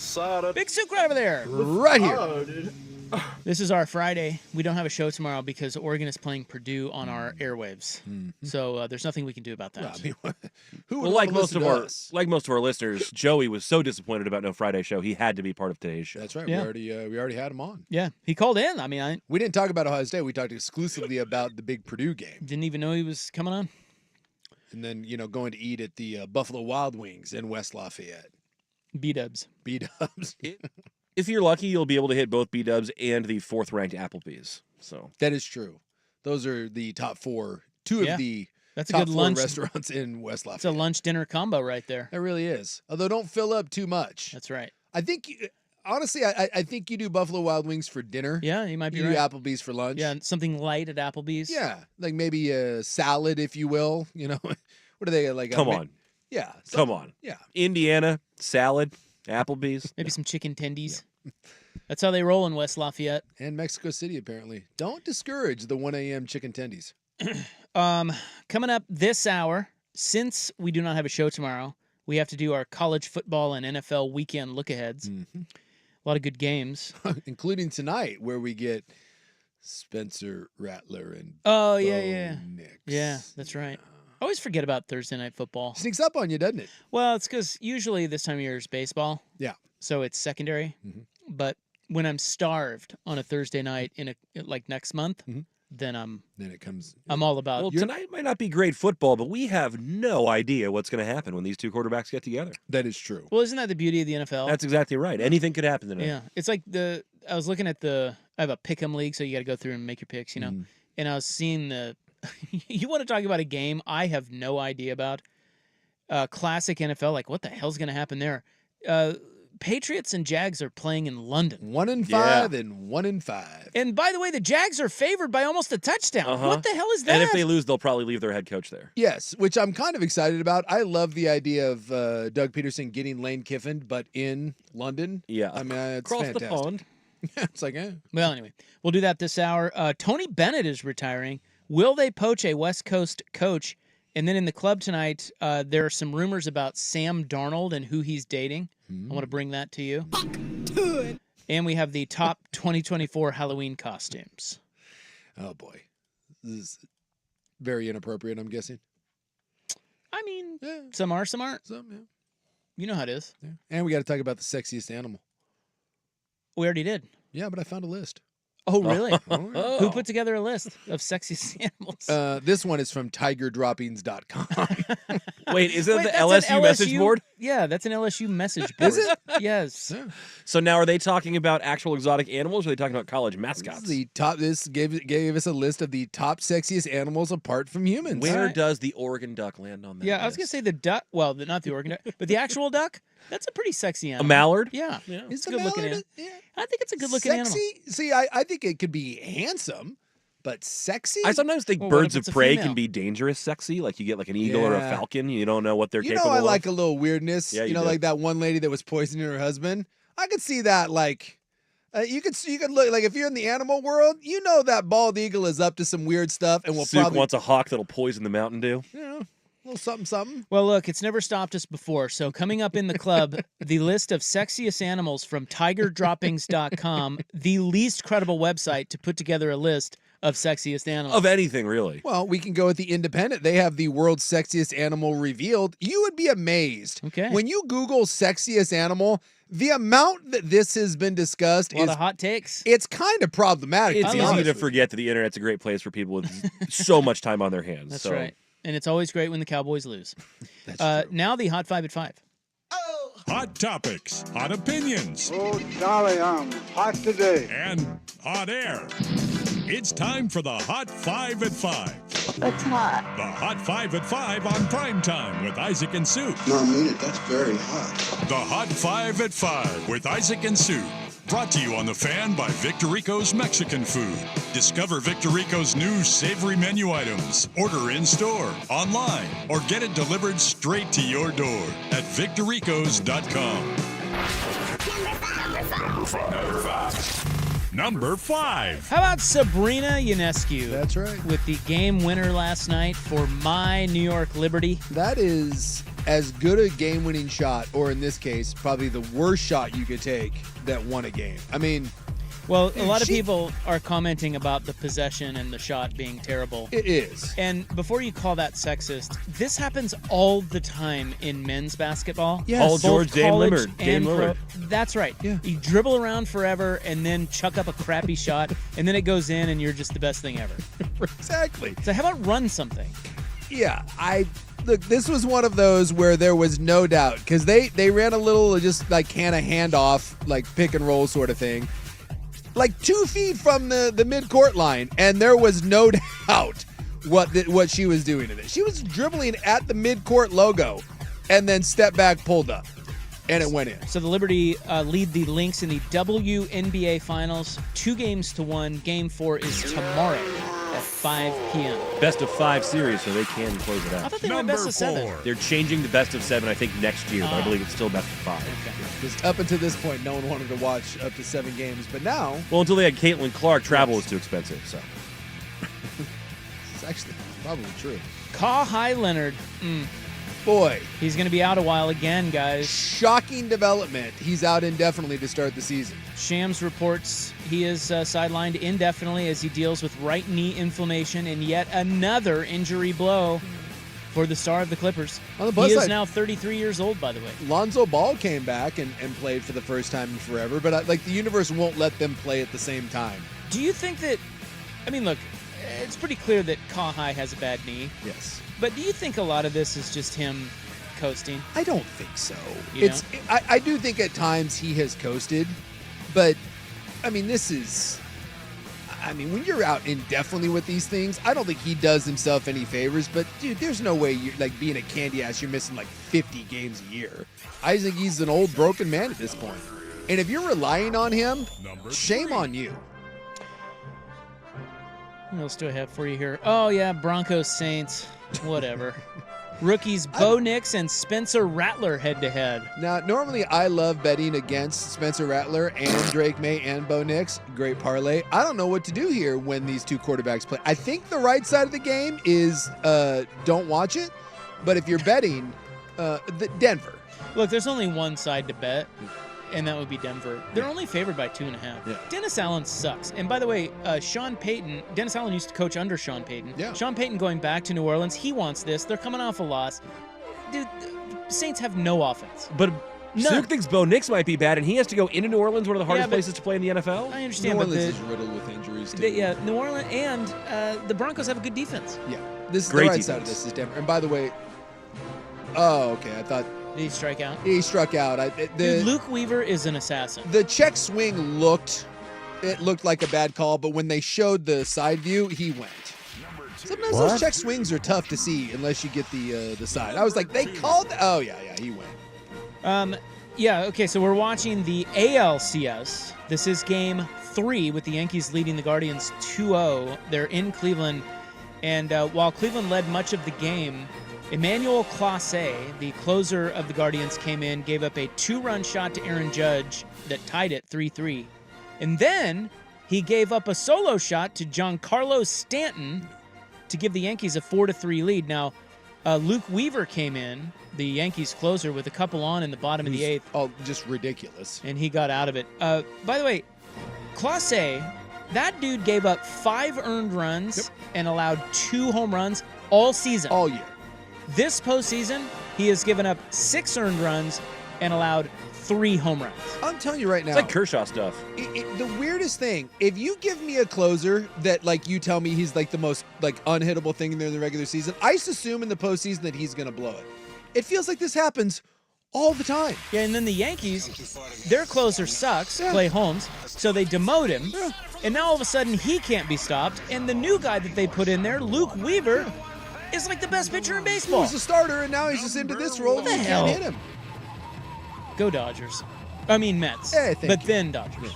S1: Big Sook right over there.
S2: Right here.
S1: This is our Friday. We don't have a show tomorrow because Oregon is playing Purdue on our airwaves. So there's nothing we can do about that.
S3: Well, like most of our listeners, Joey was so disappointed about no Friday show. He had to be part of today's show.
S2: That's right.
S1: Yeah.
S2: We already had him on.
S1: Yeah, he called in. I mean,
S2: we didn't talk about Ohio State. We talked exclusively about the big Purdue game.
S1: Didn't even know he was coming on.
S2: And then going to eat at the Buffalo Wild Wings in West Lafayette.
S1: B-dubs.
S2: B-dubs.
S3: If you're lucky, you'll be able to hit both B-dubs and the 4th-ranked Applebee's. So
S2: that is true. Those are the top 4. Two of the
S1: That's
S2: top
S1: a good
S2: 4
S1: lunch
S2: restaurants in West Lafayette.
S1: It's a lunch-dinner combo right there.
S2: It really is. Although don't fill up too much.
S1: That's right.
S2: I think, honestly, I think you do Buffalo Wild Wings for dinner.
S1: Yeah, you might be
S2: right.
S1: You
S2: do Applebee's for lunch.
S1: Yeah, something light at Applebee's.
S2: Yeah, like maybe a salad, if you will. What are they like?
S3: Come on.
S2: Yeah.
S3: Come on.
S2: Yeah.
S3: Indiana, salad, Applebee's.
S1: Maybe some chicken tendies. Yeah. That's how they roll in West Lafayette.
S2: And Mexico City, apparently. Don't discourage the 1 a.m. chicken tendies.
S1: Coming up this hour, since we do not have a show tomorrow, we have to do our college football and NFL weekend look-aheads.
S2: Mm-hmm.
S1: A lot of good games.
S2: Including tonight, where we get Spencer Rattler and
S1: Bo Nix. Yeah, that's right.
S2: I
S1: always forget about Thursday night football.
S2: Sneaks up on you, doesn't it?
S1: Well, it's because usually this time of year is baseball.
S2: Yeah.
S1: So it's secondary.
S2: Mm-hmm.
S1: But when I'm starved on a Thursday night like next month, then
S2: it comes.
S1: I'm all about.
S3: Well, tonight might not be great football, but we have no idea what's going to happen when these two quarterbacks get together.
S2: That is true.
S1: Well, isn't that the beauty of the NFL?
S3: That's exactly right. Anything could happen tonight.
S1: Yeah, it's like I was looking at I have a pick'em league, so you got to go through and make your picks, and I was seeing you want to talk about a game I have no idea about? Classic NFL, like what the hell's going to happen there? Patriots and Jags are playing in London.
S2: 1-5 and 1-5.
S1: And by the way, the Jags are favored by almost a touchdown. What the hell is that?
S3: And if they lose, they'll probably leave their head coach there.
S2: Yes, which I'm kind of excited about. I love the idea of Doug Peterson getting Lane Kiffin, but in London.
S3: Yeah.
S2: I mean, it's
S3: across
S2: fantastic.
S3: the pond.
S2: It's like,
S1: Well, anyway, we'll do that this hour. Tony Bennett is retiring. Will they poach a West Coast coach? And then in the club tonight, there are some rumors about Sam Darnold and who he's dating. I want to bring that to you. And we have the top 2024 Halloween costumes.
S2: Oh, boy. This is very inappropriate, I'm guessing.
S1: I mean, some are, some aren't.
S2: Some, yeah.
S1: You know how it is.
S2: Yeah. And we got to talk about the sexiest animal.
S1: We already did.
S2: Yeah, but I found a list.
S1: Oh, really?
S2: Oh.
S1: Who put together a list of sexiest animals?
S2: This one is from tigerdroppings.com.
S3: Wait, is it
S1: Wait,
S3: the
S1: that's an
S3: LSU message board?
S1: Yeah, that's an LSU message board.
S2: Is it?
S1: Yes.
S2: Yeah.
S3: So now are they talking about actual exotic animals or are they talking about college
S2: This
S3: mascots?
S2: is the top. This gave us a list of the top sexiest animals apart from humans.
S3: Where
S1: Right.
S3: does the Oregon duck land on that?
S1: Yeah, I was going to say the duck. Well, not the Oregon duck, but the actual duck. That's a pretty sexy animal.
S3: A mallard?
S1: Yeah.
S3: Yeah.
S1: It's
S2: the
S1: a good looking
S2: mallard,
S1: animal. I think it's a good looking animal.
S2: Sexy? See, I think it could be handsome, but sexy.
S3: I sometimes think
S1: Well, what
S3: birds
S1: if
S3: of
S1: it's a
S3: prey
S1: female?
S3: can be dangerous sexy. Like you get like an eagle or a
S2: Yeah.
S3: falcon. You don't know what they're
S2: You
S3: capable
S2: know, I
S3: of.
S2: like a little weirdness.
S3: Yeah,
S2: you
S3: you
S2: know,
S3: do.
S2: like that one lady that was poisoning her husband. I could see that. Like, you could look like if you're in the animal world, you know that bald eagle is up to some weird stuff, and will
S3: Suk
S2: probably
S3: wants a hawk that'll poison the Mountain Dew.
S2: you know, a little something, something.
S1: Well, look, it's never stopped us before. So coming up in the club, the list of sexiest animals from tigerdroppings.com, the least credible website to put together a list of sexiest animals.
S3: Of anything, really.
S2: Well, we can go with the Independent. They have the world's sexiest animal revealed. You would be amazed.
S1: Okay.
S2: When you Google sexiest animal, the amount that this has been discussed
S1: A lot
S2: is
S1: of hot takes.
S2: it's kind of problematic.
S3: It's
S2: to be
S3: easy
S2: honest
S3: to
S2: with you.
S3: forget that the internet's a great place for people with so much time on their hands.
S1: That's
S3: so.
S1: right. And it's always great when the Cowboys lose.
S2: That's true.
S1: Now the Hot 5 at 5.
S5: Hot topics, hot opinions,
S9: Oh, golly, I'm hot today.
S5: and hot air. It's time for the Hot 5 at 5.
S15: What's hot?
S5: The Hot 5 at 5 on Primetime with Isaac and Sue.
S4: No, I mean it. That's very hot.
S5: The Hot 5 at 5 with Isaac and Sue. Brought to you on The Fan by Victorico's Mexican Food. Discover Victorico's new savory menu items. Order in-store, online, or get it delivered straight to your door at victoricos.com. Number 5.
S1: How about Sabrina Ionescu?
S2: That's right.
S1: With the game winner last night for my New York Liberty.
S2: That is as good a game-winning shot, or in this case, probably the worst shot you could take that won a game. I mean,
S1: Well, a lot of people are commenting about the possession and the shot being terrible.
S2: it is.
S1: And before you call that sexist, this happens all the time in men's basketball.
S2: Yes. Paul
S1: Both
S3: George, Dame
S1: college
S3: Lillard, Dame
S1: and pro.
S3: Lillard.
S1: That's right.
S2: Yeah.
S1: You dribble around forever and then chuck up a crappy shot, and then it goes in, and you're just the best thing ever.
S2: Exactly.
S1: So how about run something?
S2: Yeah, look, this was one of those where there was no doubt because they ran a little just like kind of handoff, like pick and roll sort of thing, like 2 feet from the midcourt line, and there was no doubt what she was doing to this. She was dribbling at the midcourt logo, and then step back, pulled up, and it went in.
S1: So the Liberty lead the Lynx in the WNBA Finals 2-1. Game 4 is tomorrow at 5 p.m.
S3: Best of 5 series, so they can close it
S1: I
S3: out.
S1: thought they went best of 7.
S3: They're changing the best of 7, I think, next year, but I believe it's still best of 5.
S2: Because up until this point, no one wanted to watch up to 7 games, but now
S3: Well, until they had Caitlin Clark, travel was too expensive. So
S2: it's actually probably true.
S1: Kawhi Leonard.
S2: Boy,
S1: He's going to be out a while again, guys.
S2: shocking development. He's out indefinitely to start the season.
S1: Shams reports he is sidelined indefinitely as he deals with right knee inflammation and yet another injury blow for the star of the Clippers.
S2: On the plus
S1: He is
S2: side-
S1: now 33 years old, by the way.
S2: Lonzo Ball came back and played for the first time in forever, but like the universe won't let them play at the same time.
S1: Do you think that, I mean, look, it's pretty clear that Kawhi has a bad knee,
S2: Yes.
S1: but do you think a lot of this is just him coasting?
S2: I don't think so.
S1: You
S2: It's I do think at times he has coasted, but I mean when you're out indefinitely with these things, I don't think he does himself any favors, but dude, there's no way you're like being a candy ass, you're missing like 50 games a year. I think he's an old broken man at this point. And if you're relying on him, shame on you.
S1: What else do I have for you here? Oh, yeah, Broncos Saints. Whatever. Rookies Bo Nix and Spencer Rattler head-to-head.
S2: Now, normally I love betting against Spencer Rattler and Drake May and Bo Nix. Great parlay. I don't know what to do here when these two quarterbacks play. I think the right side of the game is don't watch it. But if you're betting, Denver.
S1: Look, there's only one side to bet, and that would be Denver. They're only favored by 2.5.
S2: Yeah.
S1: Dennis Allen sucks. And by the way, Sean Payton, Dennis Allen used to coach under Sean Payton.
S2: Yeah.
S1: Sean Payton going back to New Orleans, he wants this. They're coming off a loss. Dude, Saints have no offense.
S3: But
S1: None.
S3: Suk thinks Bo Nix might be bad, and he has to go into New Orleans, one of the hardest
S1: but-
S3: places to play in the NFL.
S1: I understand,
S2: New
S1: but
S2: Orleans is riddled with injuries, too.
S1: yeah, New Orleans and the Broncos have a good defense.
S2: Yeah. This is
S3: Great
S2: the right
S3: defense.
S2: side of this is Denver. And by the way, okay, I thought
S1: Did he strike out?
S2: he struck out.
S1: Dude, Luke Weaver is an assassin.
S2: The check swing looked like a bad call, but when they showed the side view, he went. Sometimes those check swings are tough to see unless you get the side. I was like, they called. Oh yeah, he went.
S1: Yeah, okay, so we're watching the ALCS. This is game 3 with the Yankees leading the Guardians 2-0. They're in Cleveland, and while Cleveland led much of the game, Emmanuel Clase, the closer of the Guardians, came in, gave up a 2-run shot to Aaron Judge that tied it 3-3. And then he gave up a solo shot to Giancarlo Stanton to give the Yankees a 4-3 lead. Now, Luke Weaver came in, the Yankees closer, with a couple on in the bottom of the 8th.
S2: Oh, just ridiculous.
S1: And he got out of it. By the way, Clase, that dude gave up 5 earned runs and allowed 2 home runs all season.
S2: All year.
S1: This postseason, he has given up 6 earned runs and allowed 3 home runs.
S2: I'm telling you right now.
S3: It's like Kershaw stuff.
S2: The weirdest thing, if you give me a closer that, like, you tell me he's like the most unhittable thing in the regular season, I just assume in the postseason that he's going to blow it. It feels like this happens all the time.
S1: Yeah, and then the Yankees, their closer sucks, Clay Holmes, so they demote him. And now all of a sudden he can't be stopped. And the new guy that they put in there, Luke Weaver, is like the best pitcher in baseball.
S2: He was a starter, and now he's just into this role.
S1: What the
S2: and you
S1: hell?
S2: can't hit him.
S1: Go Dodgers. I mean Mets.
S2: Yeah, thank
S1: but
S2: you.
S1: then Dodgers.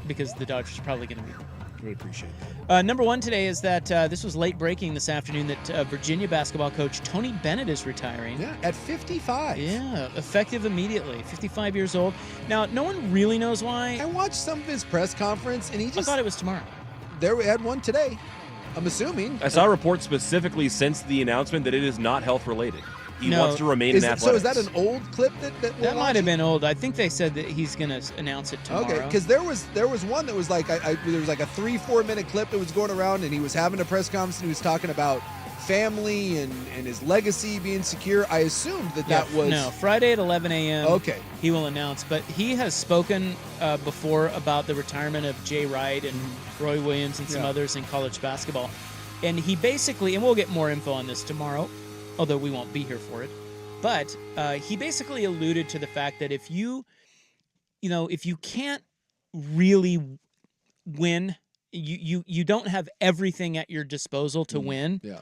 S1: Because the Dodgers are probably going to be.
S2: Really appreciate that.
S1: Number 1 today is that this was late breaking this afternoon that Virginia basketball coach Tony Bennett is retiring.
S2: Yeah, at 55.
S1: Yeah, effective immediately. 55 years old. Now, no one really knows why.
S2: I watched some of his press conference, and he
S1: I
S2: just...
S1: thought it was tomorrow.
S2: There we had one today. I'm assuming.
S3: I saw a report specifically since the announcement that it is not health related. He wants to remain in athletics.
S2: So is that an old clip that
S1: might have been old? I think they said that he's going to announce it tomorrow.
S2: Okay, because there was one that was like there was like a 3-4 minute clip that was going around, and he was having a press conference and he was talking about family and his legacy being secure. I assumed that was
S1: Friday at 11 a.m.
S2: Okay,
S1: he will announce, but he has spoken before about the retirement of Jay Wright and Roy Williams and some others in college basketball, and he basically, and we'll get more info on this tomorrow, although we won't be here for it. But he basically alluded to the fact that if you can't really win, you don't have everything at your disposal to win.
S2: Yeah.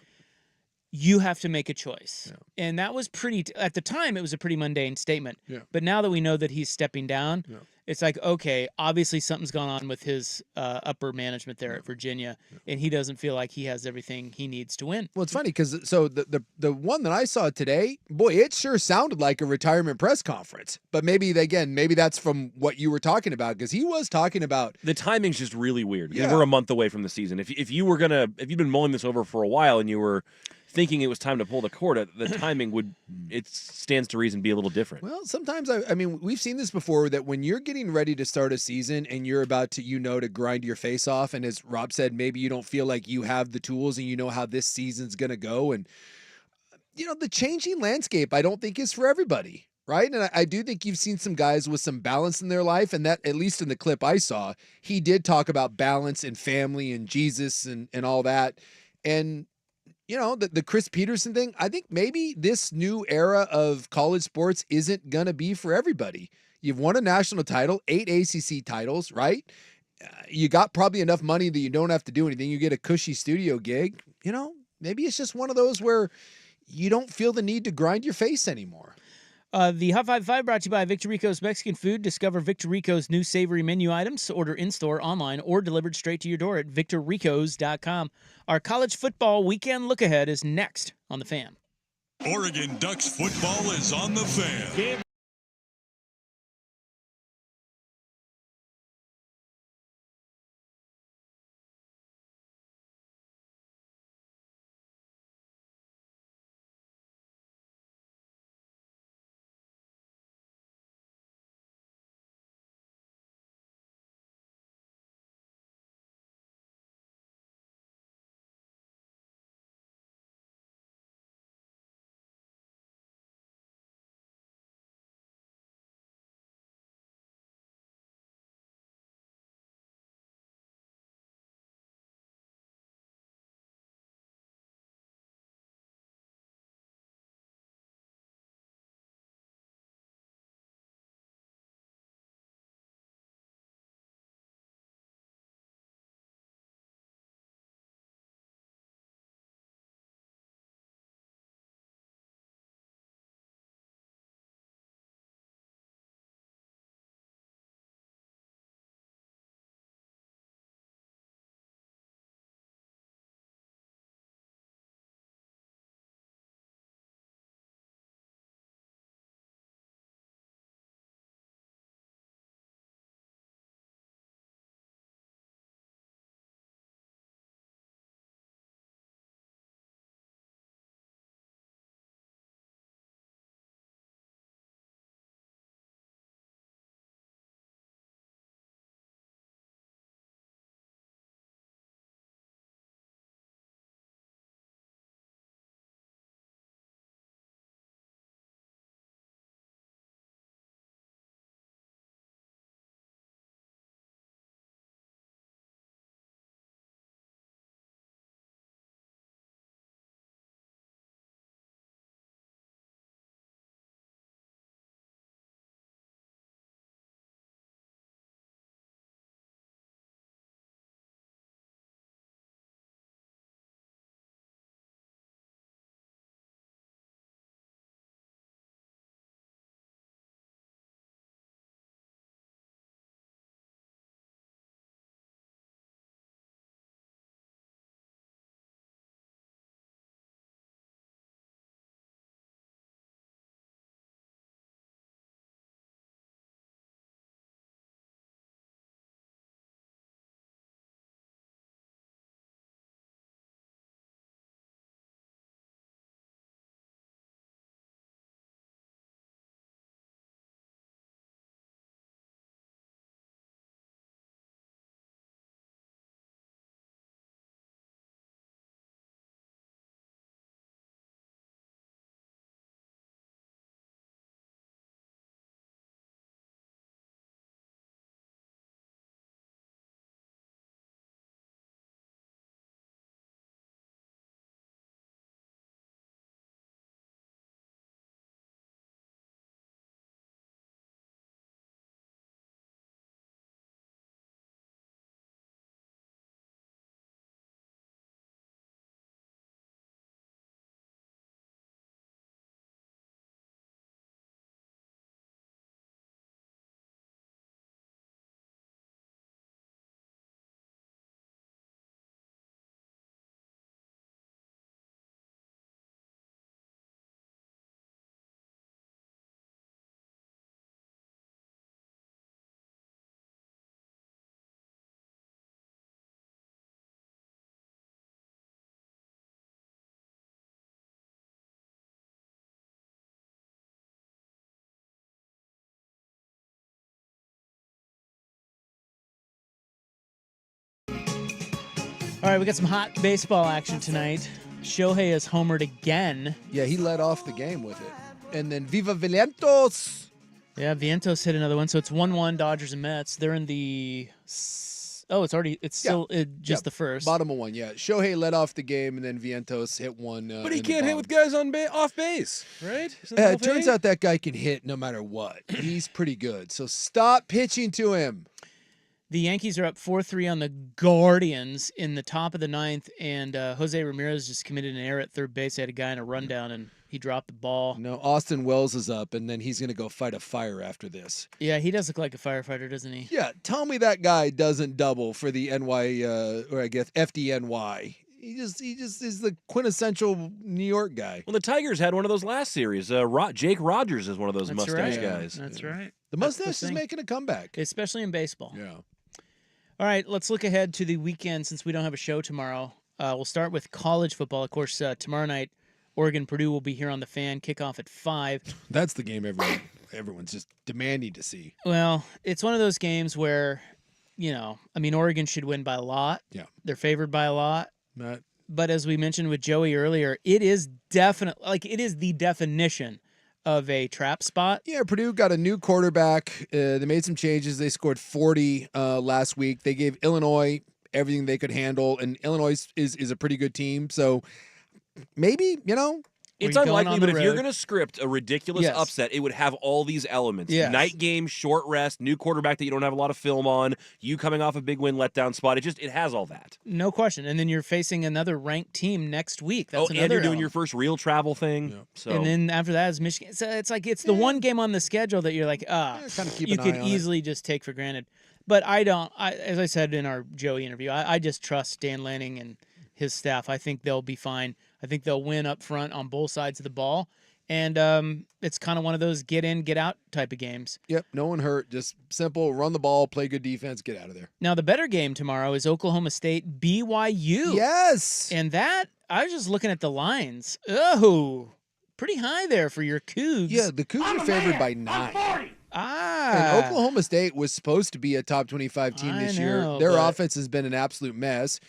S1: You have to make a choice. Yeah. And that was at the time, it was a pretty mundane statement.
S2: Yeah.
S1: But now that we know that he's stepping down,
S2: Yeah.
S1: it's like, okay, obviously something's gone on with his upper management there at Virginia, and he doesn't feel like he has everything he needs to win.
S2: Well, it's funny because the one that I saw today, boy, it sure sounded like a retirement press conference. But maybe that's from what you were talking about, because he was talking about
S3: the timing's just really weird. Because we're a month away from the season. If you've been mulling this over for a while and you were thinking it was time to pull the cord, the timing it stands to reason be a little different.
S2: Well, sometimes I mean, we've seen this before, that when you're getting ready to start a season and you're about to, to grind your face off, and as Rob said, maybe you don't feel like you have the tools and you know how this season's going to go, and the changing landscape I don't think is for everybody, right? And I do think you've seen some guys with some balance in their life, and that, at least in the clip I saw, he did talk about balance and family and Jesus and all that. And the Chris Peterson thing, I think maybe this new era of college sports isn't going to be for everybody. You've won a national title, 8 ACC titles, right? You got probably enough money that you don't have to do anything. You get a cushy studio gig. Maybe it's just one of those where you don't feel the need to grind your face anymore.
S1: The Hot 5 brought to you by Victor Rico's Mexican Food. Discover Victor Rico's new savory menu items. Order in-store, online, or delivered straight to your door at victorricos.com. Our college football weekend look-ahead is next on The Fan.
S5: Oregon Ducks football is on The Fan.
S1: All right, we got some hot baseball action tonight. Shohei is homered again.
S2: Yeah, he led off the game with it. And then Viva Vientos.
S1: Yeah, Vientos hit another one. So it's 1-1 Dodgers and Mets. They're in the... Oh, it's still just the first.
S2: Bottom of one, yeah. Shohei led off the game, and then Vientos hit one.
S3: But he can't hit with guys on off base, right?
S2: It turns out that guy can hit no matter what. He's pretty good. So stop pitching to him.
S1: The Yankees are up 4-3 on the Guardians in the top of the ninth, and Jose Ramirez just committed an error at third base. They had a guy in a rundown, and he dropped the ball.
S2: No, Austin Wells is up, and then he's going to go fight a fire after this.
S1: Yeah, he does look like a firefighter, doesn't he?
S2: Yeah, tell me that guy doesn't double for the NY, or I guess FDNY. He just is the quintessential New York guy.
S3: Well, the Tigers had one of those last series. Jake Rogers is one of those mustache guys.
S1: That's right.
S2: The mustache is making a comeback.
S1: Especially in baseball.
S2: Yeah.
S1: All right, let's look ahead to the weekend since we don't have a show tomorrow. We'll start with college football. Of course, tomorrow night, Oregon-Purdue will be here on the Fan. Kickoff at 5.
S2: That's the game everyone's just demanding to see.
S1: Well, it's one of those games where, Oregon should win by a lot.
S2: Yeah.
S1: They're favored by a lot. But as we mentioned with Joey earlier, it is the definition of a trap spot.
S2: Yeah, Purdue got a new quarterback. They made some changes. They scored 40 last week. They gave Illinois everything they could handle, and Illinois is a pretty good team. So maybe,
S3: It's unlikely, but if you're going to script a ridiculous upset, it would have all these elements.
S2: Yes.
S3: Night game, short rest, new quarterback that you don't have a lot of film on, you coming off a big win letdown spot. It has all that.
S1: No question. And then you're facing another ranked team next week. That's
S3: and you're doing your first real travel thing.
S2: Yeah.
S3: So.
S1: And then after that is Michigan. So it's the one game on the schedule that you're like, you could easily just take for granted. But as I said in our Joey interview, I just trust Dan Lanning and his staff. I think they'll be fine. I think they'll win up front on both sides of the ball. And it's kind of one of those get in, get out type of games.
S2: Yep, no one hurt. Just simple, run the ball, play good defense, get out of there.
S1: Now, the better game tomorrow is Oklahoma State, BYU.
S2: Yes!
S1: And that, I was just looking at the lines. Oh, pretty high there for your Cougs.
S2: Yeah, the Cougs are favored by 9.
S1: And
S2: Oklahoma State was supposed to be a top 25 team this year. Their offense has been an absolute mess.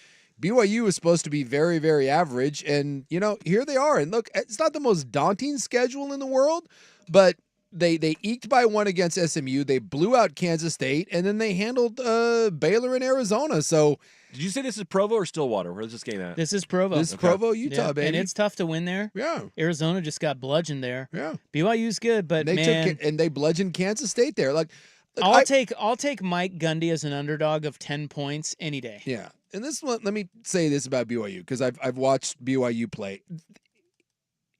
S2: BYU is supposed to be very, very average, and, here they are. And look, it's not the most daunting schedule in the world, but they eked by 1 against SMU. They blew out Kansas State, and then they handled Baylor and Arizona. So,
S3: did you say this is Provo or Stillwater? Where's this game at?
S1: This is Provo.
S2: This is Provo, Utah, baby.
S1: And it's tough to win there.
S2: Yeah.
S1: Arizona just got bludgeoned there.
S2: Yeah.
S1: BYU's good, but
S2: they bludgeoned Kansas State there.
S1: I'll take Mike Gundy as an underdog of 10 points any day.
S2: Yeah. And this one, let me say this about BYU, because I've watched BYU play.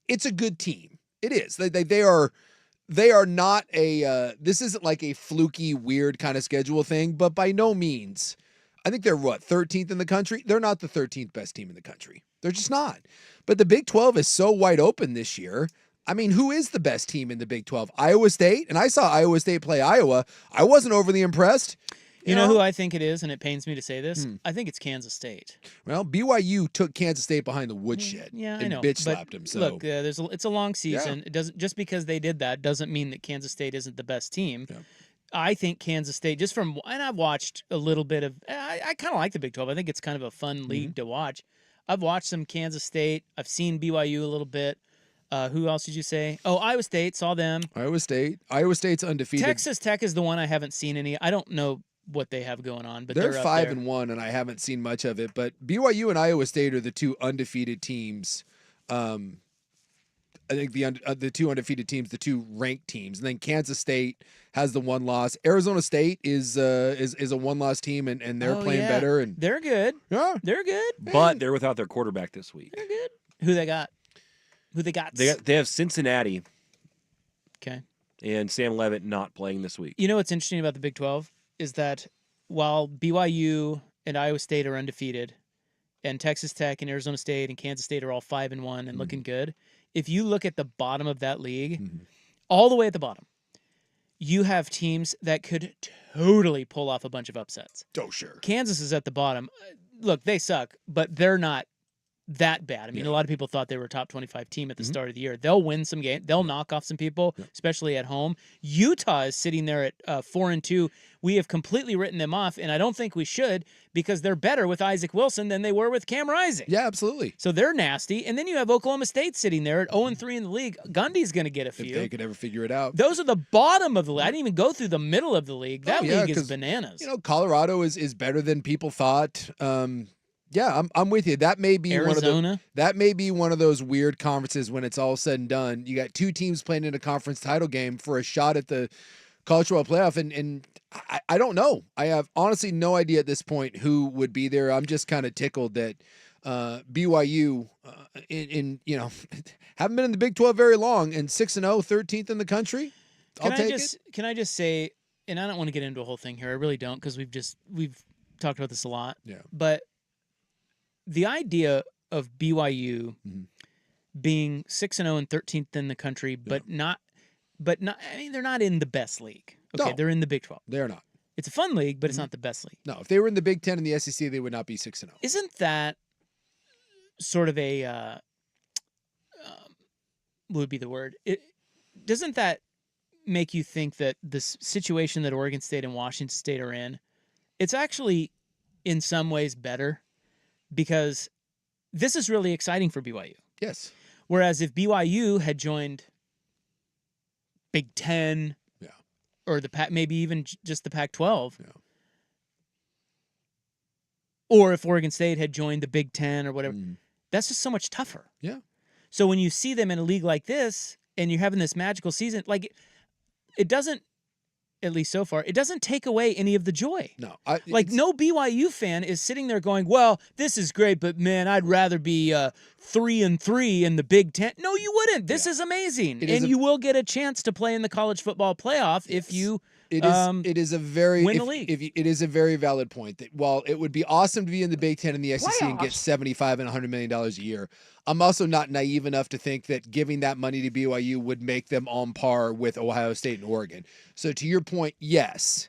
S2: It's a good team. It is. They are not a this isn't like a fluky, weird kind of schedule thing, but by no means. I think they're 13th in the country. They're not the 13th best team in the country. They're just not. But the Big 12 is so wide open this year. I mean, who is the best team in the Big 12? Iowa State, and I saw Iowa State play Iowa. I wasn't overly impressed.
S1: You know who I think it is, and it pains me to say this? I think it's Kansas State.
S2: Well, BYU took Kansas State behind the woodshed.
S1: Yeah,
S2: and
S1: I know.
S2: Bitch slapped him. So
S1: look, it's a long season. It doesn't just because they did that doesn't mean that Kansas State isn't the best team.
S2: Yeah.
S1: I think Kansas State, and I've watched a little bit of. I kind of like the Big 12. I think it's kind of a fun league to watch. I've watched some Kansas State. I've seen BYU a little bit. Who else did you say? Oh, Iowa State. Saw them.
S2: Iowa State's undefeated.
S1: Texas Tech is the one I haven't seen any. I don't know what they have going on, but
S2: they're
S1: up
S2: 5-1, and I haven't seen much of it. But BYU and Iowa State are the two undefeated teams. I think the two undefeated teams, the two ranked teams, and then Kansas State has the 1 loss. Arizona State is a 1-loss team, and they're playing better. And
S1: they're good.
S2: Yeah,
S1: they're good.
S3: But they're without their quarterback this week.
S1: They're good. Who they got?
S3: They have Cincinnati.
S1: Okay.
S3: And Sam Leavitt not playing this week.
S1: You know what's interesting about the Big 12 is that while BYU and Iowa State are undefeated, and Texas Tech and Arizona State and Kansas State are all 5-1 and looking good, if you look at the bottom of that league, all the way at the bottom, you have teams that could totally pull off a bunch of upsets.
S2: Oh, sure.
S1: Kansas is at the bottom. Look, they suck, but they're not that bad. I mean, a lot of people thought they were a top 25 team at the start of the year. They'll win some games. They'll knock off some people, especially at home. Utah is sitting there at 4-2. We have completely written them off, and I don't think we should because they're better with Isaac Wilson than they were with Cam Rising.
S2: Yeah, absolutely.
S1: So they're nasty. And then you have Oklahoma State sitting there at 0-3 in the league. Gundy's going to get a few.
S2: If they could ever figure it out.
S1: Those are the bottom of the league. I didn't even go through the middle of the league. That league is bananas.
S2: Colorado is better than people thought. Yeah, I'm with you. That may be
S1: Arizona.
S2: That may be one of those weird conferences when it's all said and done. You got two teams playing in a conference title game for a shot at the college football playoff, and I don't know. I have honestly no idea at this point who would be there. I'm just kind of tickled that BYU haven't been in the Big 12 very long, and 6-0, 13th in the country. I'll take it.
S1: Can I just say, and I don't want to get into a whole thing here. I really don't, because we've talked about this a lot.
S2: Yeah.
S1: But the idea of BYU being 6-0 and 13th in the country, but not. I mean, they're not in the best league. Okay, they're in the Big 12.
S2: They're not.
S1: It's a fun league, but it's not the best league.
S2: No, if they were in the Big 10 and the SEC, they would not be 6-0.
S1: Isn't that sort of a what would be the word? Doesn't that make you think that the situation that Oregon State and Washington State are in, it's actually in some ways better because this is really exciting for BYU.
S2: Yes.
S1: Whereas if BYU had joined Big 10 or the Pac, maybe even just the Pac-12, or if Oregon State had joined the Big 10 or whatever, that's just so much tougher.
S2: Yeah.
S1: So when you see them in a league like this and you're having this magical season, like it doesn't, at least so far, it doesn't take away any of the joy.
S2: No.
S1: No BYU fan is sitting there going, well, this is great, but man, I'd rather be 3-3 in the Big 10. No, you wouldn't. This is amazing. You will get a chance to play in the college football playoff if you
S2: It is a very
S1: win the league.
S2: It is a very valid point that while it would be awesome to be in the Big 10 and the SEC and get $75 and $100 million a year, I'm also not naive enough to think that giving that money to BYU would make them on par with Ohio State and Oregon. So to your point, yes,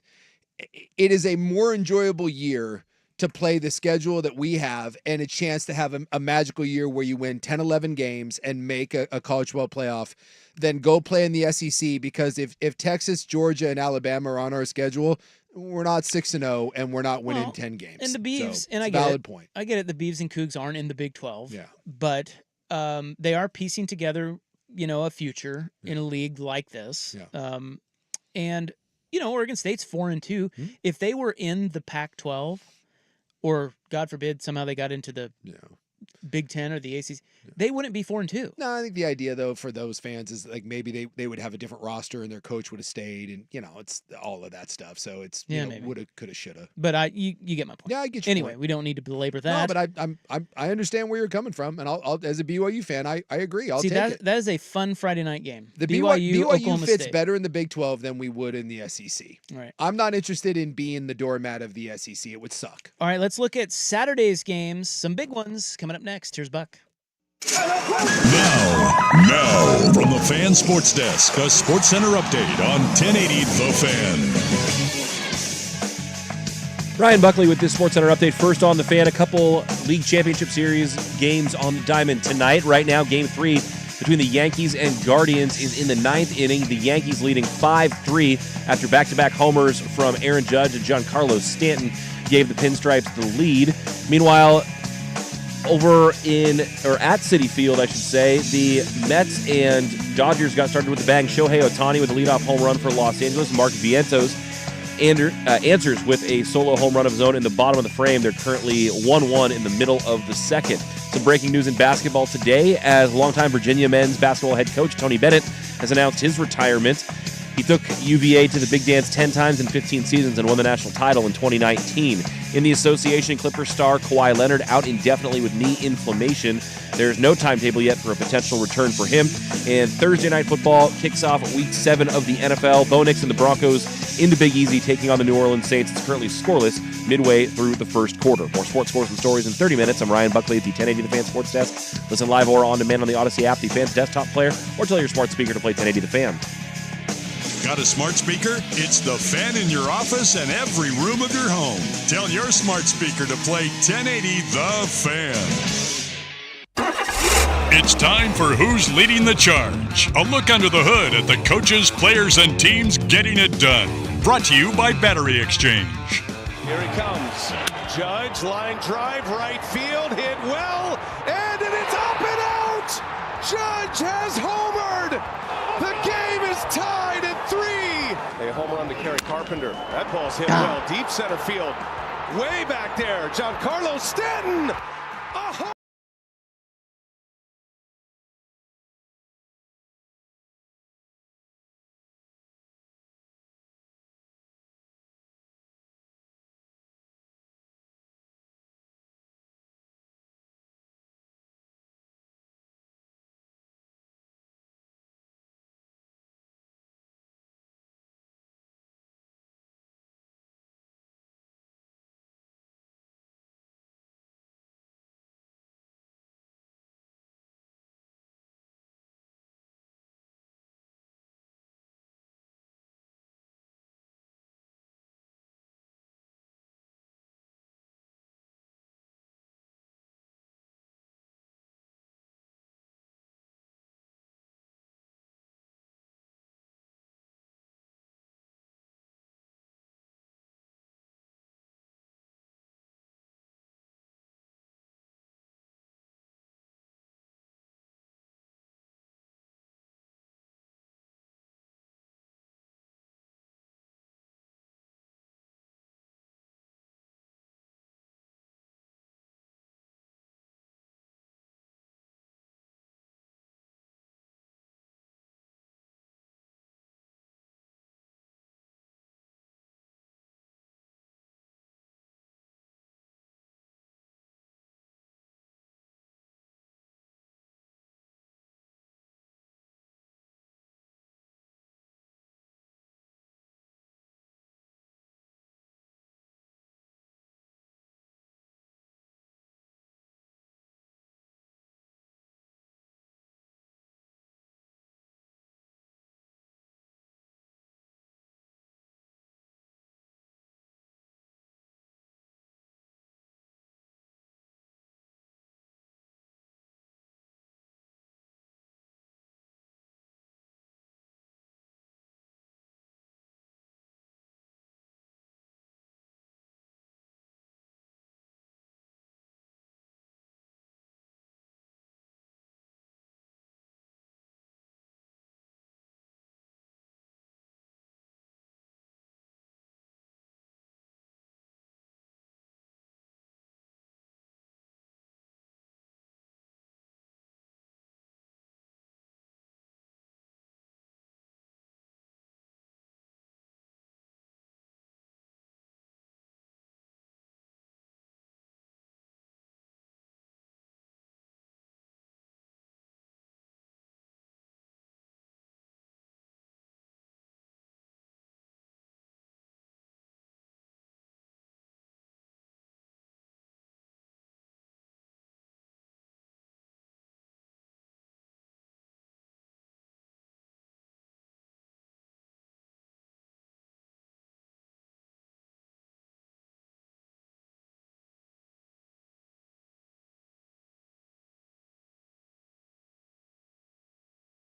S2: it is a more enjoyable year to play the schedule that we have and a chance to have a magical year where you win 10, 11 games and make a college football playoff than go play in the SEC, because if Texas, Georgia, and Alabama are on our schedule, we're not 6-0 and we're not winning 10 games.
S1: And the Beavs,
S2: so
S1: and I get
S2: valid
S1: it.
S2: point.
S1: I get it. The Beavs and Cougs aren't in the Big 12.
S2: Yeah.
S1: But they are piecing together, a future in a league like this.
S2: Yeah.
S1: And Oregon State's 4-2. If they were in the Pac-12, or God forbid somehow they got into the Big 10 or the ACC, they wouldn't be 4-2.
S2: No, I think the idea though for those fans is like maybe they would have a different roster and their coach would have stayed, and it's all of that stuff. So it's woulda, coulda, shoulda.
S1: But you get my point.
S2: Yeah, I get your
S1: anyway,
S2: point.
S1: we don't need to belabor that.
S2: No, but I understand where you're coming from, and I'll as a BYU fan, I agree. I'll take it.
S1: That is a fun Friday night game.
S2: The BYU
S1: Oklahoma
S2: fits
S1: State.
S2: better in the Big 12 than we would in the SEC.
S1: Right.
S2: I'm not interested in being the doormat of the SEC. It would suck.
S1: All right, let's look at Saturday's games. Some big ones coming up next. Here's Buck.
S5: Now, from the Fan Sports Desk, a Sports Center update on 1080 The Fan.
S3: Ryan Buckley with this Sports Center update. First on The Fan, a couple League Championship Series games on the diamond tonight. Right now, Game 3 between the Yankees and Guardians is in the 9th inning. The Yankees leading 5-3 after back-to-back homers from Aaron Judge and Giancarlo Stanton gave the Pinstripes the lead. Meanwhile, over at Citi Field, I should say, the Mets and Dodgers got started with a bang. Shohei Ohtani with a leadoff home run for Los Angeles. Mark Vientos answers with a solo home run of his own in the bottom of the frame. They're currently 1-1 in the middle of the second. Some breaking news in basketball today, as longtime Virginia men's basketball head coach Tony Bennett has announced his retirement. He took UVA to the Big Dance 10 times in 15 seasons and won the national title in 2019. In the association, Clippers star Kawhi Leonard out indefinitely with knee inflammation. There's no timetable yet for a potential return for him. And Thursday Night Football kicks off Week 7 of the NFL. Bo Nix and the Broncos into Big Easy taking on the New Orleans Saints. It's currently scoreless midway through the first quarter. More sports scores and stories in 30 minutes. I'm Ryan Buckley at the 1080 The Fan Sports Desk. Listen live or on demand on the Odyssey app, the Fan's desktop player, or tell your smart speaker to play 1080 The Fan.
S5: Got a smart speaker? It's The Fan in your office and every room of your home. Tell your smart speaker to play 1080 The Fan. It's time for Who's Leading the Charge? A look under the hood at the coaches, players, and teams getting it done. Brought to you by Battery Exchange.
S10: Here he comes. Judge, line drive, right field, hit well, and it is up and out! Judge has homered! The game is tied at 3! A home run to Kerry Carpenter. That ball's hit well, deep center field. Way back there, Giancarlo Stanton! A home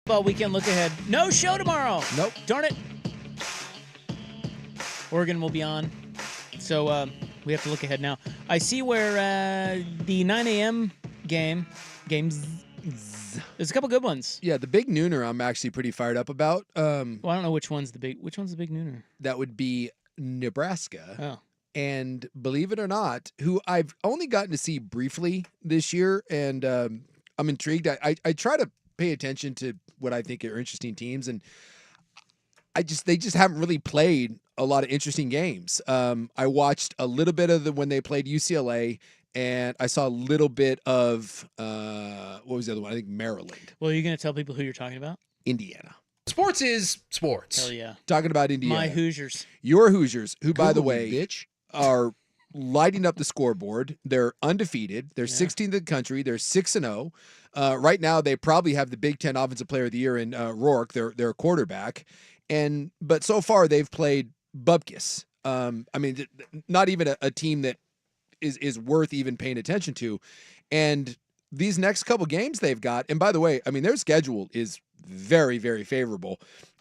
S1: Football weekend look ahead. No show tomorrow.
S2: Nope.
S1: Darn it. Oregon will be on. So we have to look ahead now. I see where the 9 a.m. games, there's a couple good ones.
S2: Yeah, the big nooner I'm actually pretty fired up about.
S1: Well, I don't know which one's the big nooner.
S2: That would be Nebraska.
S1: Oh.
S2: And believe it or not, who I've only gotten to see briefly this year, and I'm intrigued. I try to pay attention to what I think are interesting teams, and they just haven't really played a lot of interesting games. I watched a little bit of when they played UCLA, and I saw a little bit of what was the other one? I think Maryland.
S1: Well, are you going to tell people who you're talking about?
S2: Indiana.
S19: Sports is sports.
S1: Hell yeah.
S2: Talking about Indiana.
S1: My Hoosiers.
S2: Your Hoosiers, who, by the
S19: Google me,
S2: way,
S19: bitch.
S2: are lighting up the scoreboard. They're undefeated. They're 16th in the country. They're 6-0. Right now, they probably have the Big Ten Offensive Player of the Year in Rourke, their quarterback. But so far, they've played bupkis. I mean, not even a team that is worth even paying attention to. And these next couple games they've got, and by the way, I mean, their schedule is very, very favorable.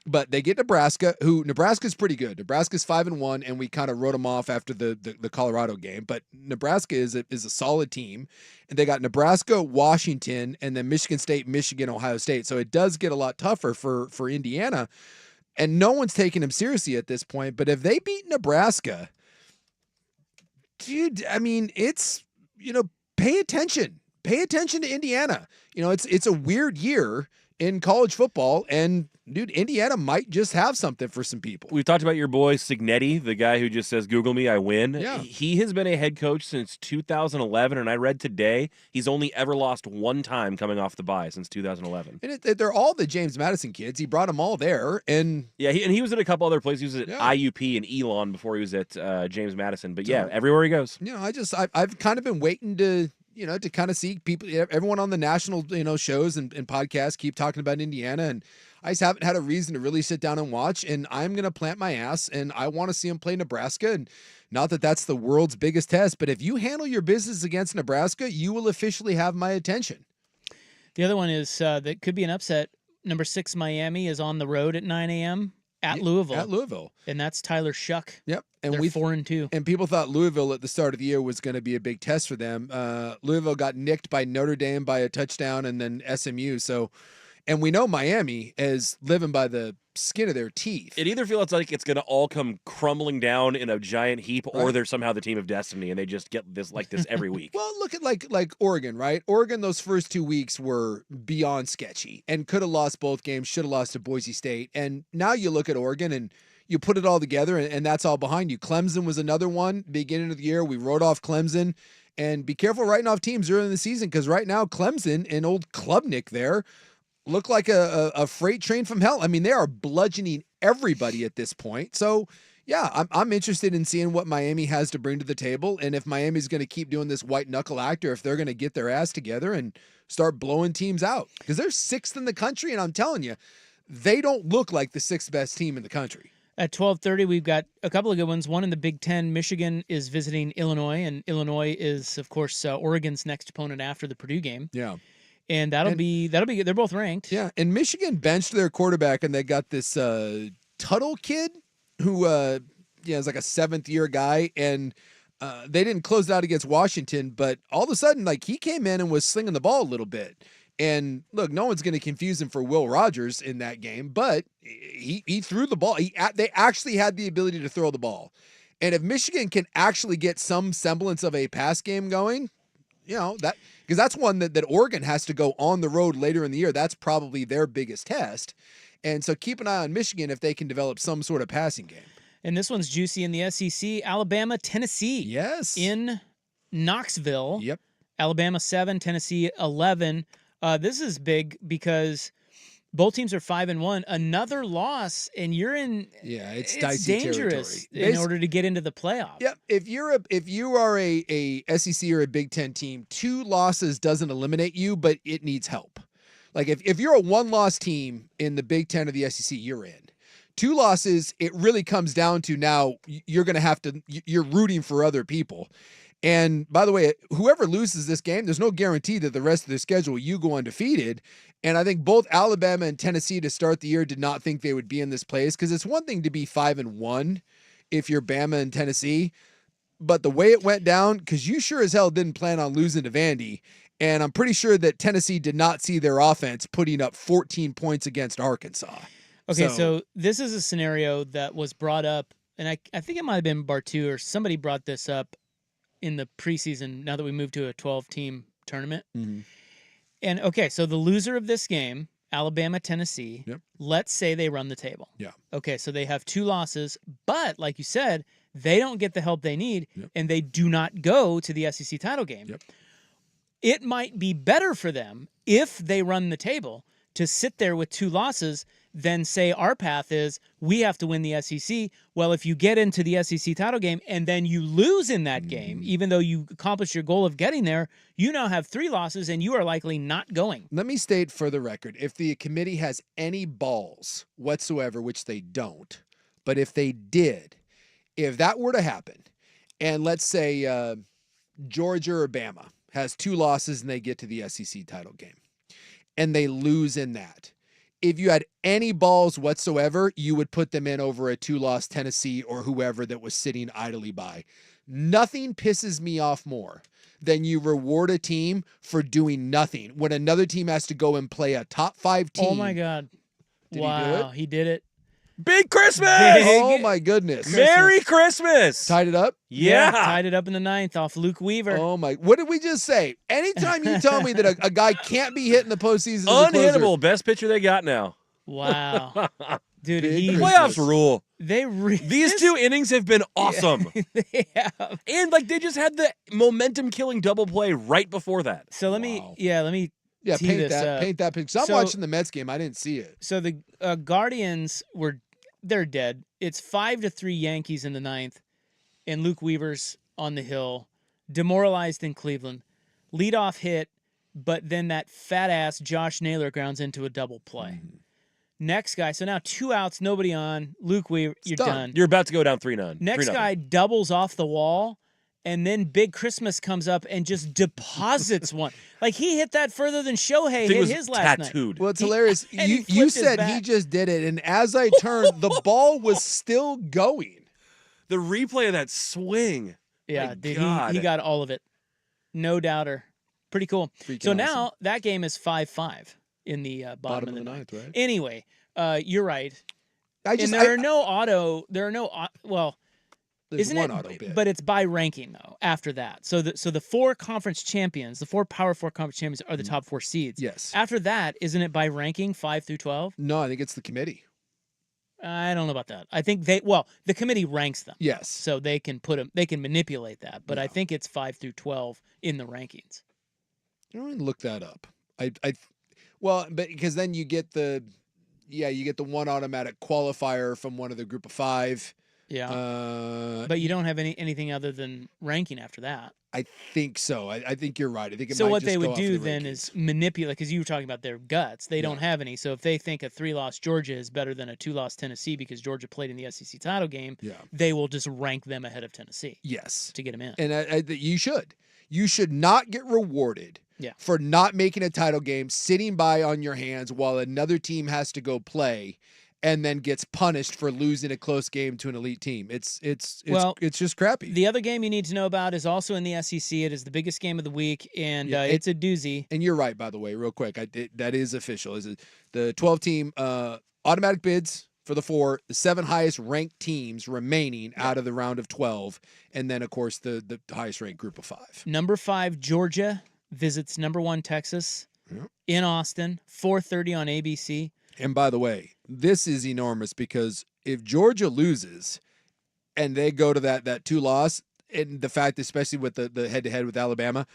S2: But they get Nebraska, who Nebraska's pretty good. Nebraska's 5-1, and we kind of wrote them off after the Colorado game. But Nebraska is a solid team, and they got Nebraska, Washington, and then Michigan State, Michigan, Ohio State. So it does get a lot tougher for Indiana, and no one's taking them seriously at this point. But if they beat Nebraska, dude, I mean, it's, pay attention. Pay attention to Indiana. It's a weird year in college football, and dude, Indiana might just have something for some people.
S3: We've talked about your boy Signetti, the guy who just says, Google me, I win.
S2: Yeah.
S3: He has been a head coach since 2011, and I read today he's only ever lost one time coming off the bye since 2011.
S2: And they're all the James Madison kids. He brought them all there. And
S3: yeah, he was at a couple other places. He was at IUP and Elon before he was at James Madison. But yeah, everywhere he goes.
S2: I've kind of been waiting to kind of see people, everyone on the national, shows and podcasts keep talking about Indiana, and I just haven't had a reason to really sit down and watch, and I'm going to plant my ass, and I want to see them play Nebraska, and not that that's the world's biggest test, but if you handle your business against Nebraska, you will officially have my attention.
S1: The other one is that could be an upset. Number 6 Miami is on the road at 9 a.m. at Louisville. And that's Tyler Shuck.
S2: Yep. And
S1: they're 4-2.
S2: And people thought Louisville at the start of the year was going to be a big test for them. Louisville got nicked by Notre Dame by a touchdown, and then SMU. So, and we know Miami is living by the skin of their teeth.
S3: It either feels like it's going to all come crumbling down in a giant heap, or they're somehow the team of destiny, and they just get this every week.
S2: Well, look at like Oregon, right? Oregon, those first 2 weeks were beyond sketchy and could have lost both games, should have lost to Boise State. And now you look at Oregon and you put it all together, and that's all behind you. Clemson was another one. Beginning of the year, we wrote off Clemson. And be careful writing off teams early in the season, because right now Clemson and old Klubnik there look like a freight train from hell. I mean, they are bludgeoning everybody at this point. So, yeah, I'm interested in seeing what Miami has to bring to the table, and if Miami's going to keep doing this white knuckle act, or if they're going to get their ass together and start blowing teams out, because they're 6th in the country, and I'm telling you, they don't look like the 6th best team in the country.
S1: At 12:30, we've got a couple of good ones. One in the Big Ten. Michigan is visiting Illinois, and Illinois is, of course, Oregon's next opponent after the Purdue game.
S2: Yeah.
S1: And that'll be good. They're both ranked.
S2: Yeah, and Michigan benched their quarterback, and they got this Tuttle kid who is like a 7th-year guy, and they didn't close it out against Washington, but all of a sudden, he came in and was slinging the ball a little bit. And look, no one's going to confuse him for Will Rogers in that game, but he threw the ball. They actually had the ability to throw the ball. And if Michigan can actually get some semblance of a pass game going, because that's one that Oregon has to go on the road later in the year. That's probably their biggest test. And so keep an eye on Michigan if they can develop some sort of passing game.
S1: And this one's juicy in the SEC. Alabama, Tennessee.
S2: Yes.
S1: In Knoxville.
S2: Yep.
S1: Alabama 7, Tennessee 11. This is big because both teams are 5-1. Another loss, and you're in.
S2: Yeah, it's dicey
S1: dangerous
S2: territory.
S1: in order to get into the playoffs.
S2: Yep. If you are a SEC or a Big Ten team, 2 losses doesn't eliminate you, but it needs help. Like if you're a 1-loss team in the Big Ten or the SEC, you're in. 2 losses, it really comes down to now you're going to have to. You're rooting for other people. And by the way, whoever loses this game, there's no guarantee that the rest of the schedule you go undefeated. And I think both Alabama and Tennessee to start the year did not think they would be in this place, because it's one thing to be 5-1 if you're Bama and Tennessee, but the way it went down, because you sure as hell didn't plan on losing to Vandy, and I'm pretty sure that Tennessee did not see their offense putting up 14 points against Arkansas.
S1: Okay, so this is a scenario that was brought up, and I think it might have been Bartu or somebody brought this up in the preseason, now that we moved to a 12-team tournament.
S2: Mm-hmm.
S1: And, okay, so the loser of this game, Alabama, Tennessee, let's say they run the table.
S2: Yeah.
S1: Okay, so they have 2 losses, but like you said, they don't get the help they need, and they do not go to the SEC title game. It might be better for them if they run the table to sit there with 2 losses than say our path is we have to win the SEC. Well, if you get into the SEC title game and then you lose in that game, even though you accomplished your goal of getting there, you now have 3 losses and you are likely not going.
S2: Let me state for the record, if the committee has any balls whatsoever, which they don't, but if they did, if that were to happen, and let's say Georgia or Bama has 2 losses and they get to the SEC title game, and they lose in that. If you had any balls whatsoever, you would put them in over a 2-loss Tennessee or whoever that was sitting idly by. Nothing pisses me off more than you reward a team for doing nothing when another team has to go and play a top 5 team.
S1: Oh my God.
S2: Did he do it?
S1: He did it.
S3: Big Christmas!
S2: Oh my goodness.
S3: Merry Christmas!
S2: Tied it up?
S3: Yeah.
S1: Tied it up in the 9th off Luke Weaver.
S2: Oh my, what did we just say? Anytime you tell me that a guy can't be hit in the postseason,
S3: unhittable, best pitcher they got now.
S1: Wow. Dude,
S3: playoffs rule.
S1: These
S3: 2 innings have been awesome.
S1: They have.
S3: And they just had the momentum killing double play right before that.
S1: So let me tee
S2: paint
S1: this
S2: paint that picture. I'm watching the Mets game. I didn't see it.
S1: So the Guardians they're dead. It's 5-3 Yankees in the 9th, and Luke Weaver's on the hill, demoralized in Cleveland. Leadoff hit, but then that fat ass Josh Naylor grounds into a double play. Next guy, so now 2 outs, nobody on. Luke Weaver, you're done.
S3: You're about to go down 3-0.
S1: Next guy doubles off the wall, and then Big Christmas comes up and just deposits one. Like, he hit that further than Shohei hit his last night.
S2: Well, it's hilarious. You said he just did it, and as I turned, the ball was still going.
S3: The replay of that swing.
S1: Yeah, dude, he got all of it. No doubter. Pretty cool. So now that game is 5-5 in the bottom of the 9th,
S2: right?
S1: Anyway, you're right. There are no well,
S2: there's
S1: isn't
S2: one
S1: it?
S2: auto bid.
S1: But it's by ranking though. After that, so the 4 conference champions, the 4 Power 4 conference champions are the top 4 seeds.
S2: Yes.
S1: After that, isn't it by ranking 5 through 12?
S2: No, I think it's the committee.
S1: I don't know about that. I think the committee ranks them.
S2: Yes.
S1: So they can they can manipulate that. But I think it's 5 through 12 in the rankings.
S2: I'm going to look that up. Well, but because then you get the one automatic qualifier from one of the group of 5.
S1: Yeah. But you don't have anything other than ranking after that.
S2: I think so. I think you're right. I think it
S1: so
S2: might
S1: what
S2: just
S1: they
S2: go
S1: would
S2: off
S1: do
S2: of the
S1: then
S2: rankings.
S1: is manipulate, because you were talking about their guts. They don't have any. So if they think a 3-loss Georgia is better than a 2-loss Tennessee because Georgia played in the SEC title game, they will just rank them ahead of Tennessee.
S2: Yes.
S1: To get them in.
S2: And you should. You should not get rewarded for not making a title game, sitting by on your hands while another team has to go play and then gets punished for losing a close game to an elite team. It's just crappy.
S1: The other game you need to know about is also in the SEC. It is the biggest game of the week, and it's a doozy.
S2: And you're right, by the way, real quick. That is official. Is the 12-team automatic bids for the 4, the 7 highest ranked teams remaining out of the round of 12, and then of course the highest ranked group of 5.
S1: Number 5 Georgia visits number 1 Texas in Austin, 4:30 on ABC.
S2: And by the way, this is enormous because if Georgia loses and they go to that 2-loss, and the fact, especially with the head-to-head with Alabama,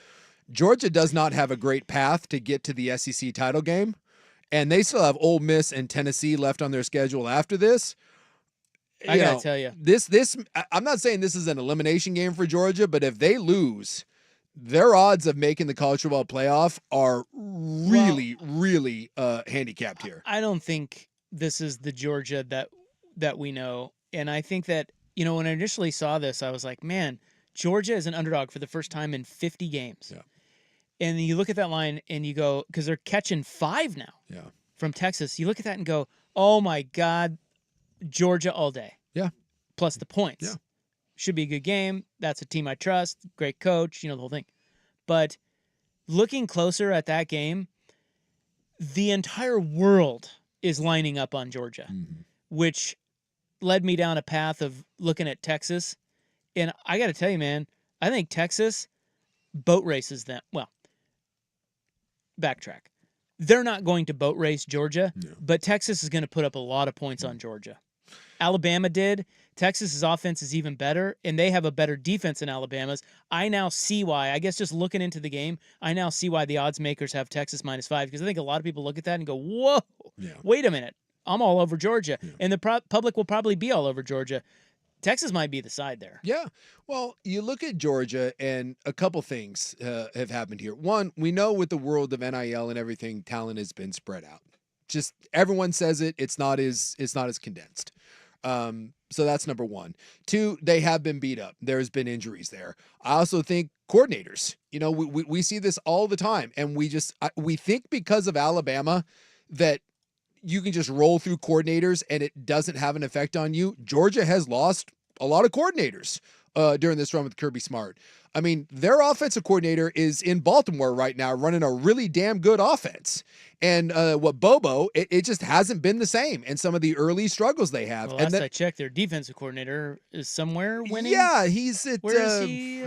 S2: Georgia does not have a great path to get to the SEC title game, and they still have Ole Miss and Tennessee left on their schedule after this.
S1: I got to tell you.
S2: This I'm not saying this is an elimination game for Georgia, but if they lose, their odds of making the college football playoff are really handicapped here.
S1: I don't think this is the Georgia that we know. And I think that, when I initially saw this, I was like, man, Georgia is an underdog for the first time in 50 games.
S2: Yeah.
S1: And you look at that line and you go, because they're catching 5 now from Texas. You look at that and go, oh my God, Georgia all day.
S2: Yeah.
S1: Plus the points.
S2: Yeah.
S1: Should be a good game. That's a team I trust. Great coach, the whole thing. But looking closer at that game, the entire world is lining up on Georgia, which led me down a path of looking at Texas. And I got to tell you, man, I think Texas boat races them. Well, backtrack. They're not going to boat race Georgia, but Texas is going to put up a lot of points on Georgia. Alabama did. Texas's offense is even better, and they have a better defense than Alabama's. I now see why. I guess just looking into the game, I now see why the odds makers have Texas -5, because I think a lot of people look at that and go, whoa, wait a minute. I'm all over Georgia, and the public will probably be all over Georgia. Texas might be the side there.
S2: Yeah. Well, you look at Georgia, and a couple things have happened here. One, we know with the world of NIL and everything, talent has been spread out. Just everyone says it. It's not as condensed. So that's number one. Two, they have been beat up. There's been injuries there. I also think coordinators, we see this all the time, and we think because of Alabama that you can just roll through coordinators and it doesn't have an effect on you. Georgia has lost a lot of coordinators during this run with Kirby Smart. I mean, their offensive coordinator is in Baltimore right now running a really damn good offense. And Bobo, it just hasn't been the same. And some of the early struggles they have.
S1: Well,
S2: and
S1: last I checked, their defensive coordinator is somewhere winning.
S2: Yeah, he's at
S1: Where is he?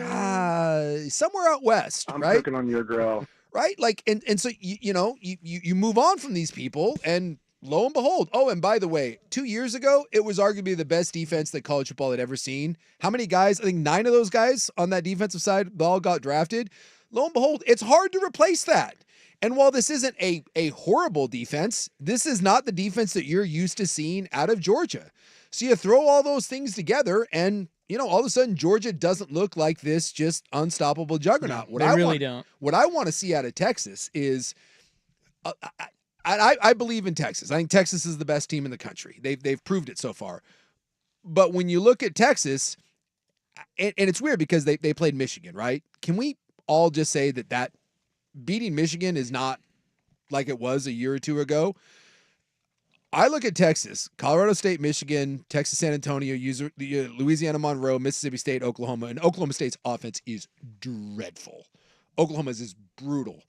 S2: Somewhere out west,
S7: I'm
S2: right?
S7: cooking on your grill.
S2: Right? Like, and so you move on from these people, and lo and behold. Oh, and by the way, 2 years ago, it was arguably the best defense that college football had ever seen. How many guys? I think 9 of those guys on that defensive side all got drafted. Lo and behold, it's hard to replace that. And while this isn't a horrible defense, this is not the defense that you're used to seeing out of Georgia. So you throw all those things together, and all of a sudden Georgia doesn't look like this just unstoppable juggernaut.
S1: No, they really don't.
S2: What I want to see out of Texas is, I believe in Texas. I think Texas is the best team in the country. They've proved it so far. But when you look at Texas, and it's weird because they played Michigan, right? Can we all just say that beating Michigan is not like it was a year or two ago? I look at Texas, Colorado State, Michigan, Texas San Antonio, Louisiana Monroe, Mississippi State, Oklahoma, and Oklahoma State's offense is dreadful. Oklahoma's is brutal.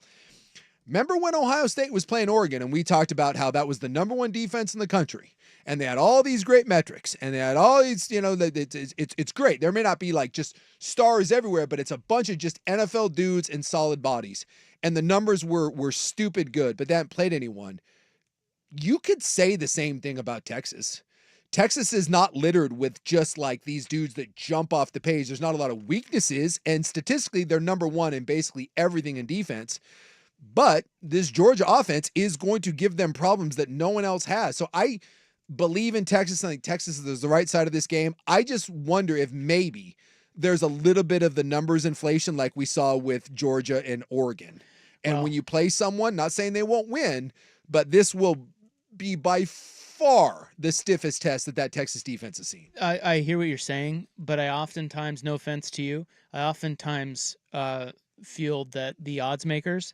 S2: Remember when Ohio State was playing Oregon and we talked about how that was the number one defense in the country, and they had all these great metrics, and they had all these, it's great. There may not be like just stars everywhere, but it's a bunch of just NFL dudes and solid bodies, and the numbers were stupid good, but they hadn't played anyone. You could say the same thing about Texas. Texas is not littered with just like these dudes that jump off the page. There's not a lot of weaknesses, and statistically, they're number one in basically everything in defense. But this Georgia offense is going to give them problems that no one else has. So I believe in Texas. I think Texas is the right side of this game. I just wonder if maybe there's a little bit of the numbers inflation like we saw with Georgia and Oregon. And when you play someone, not saying they won't win, but this will be by far the stiffest test that Texas defense has seen.
S1: I hear what you're saying, but I oftentimes, no offense to you, I oftentimes feel that the odds makers,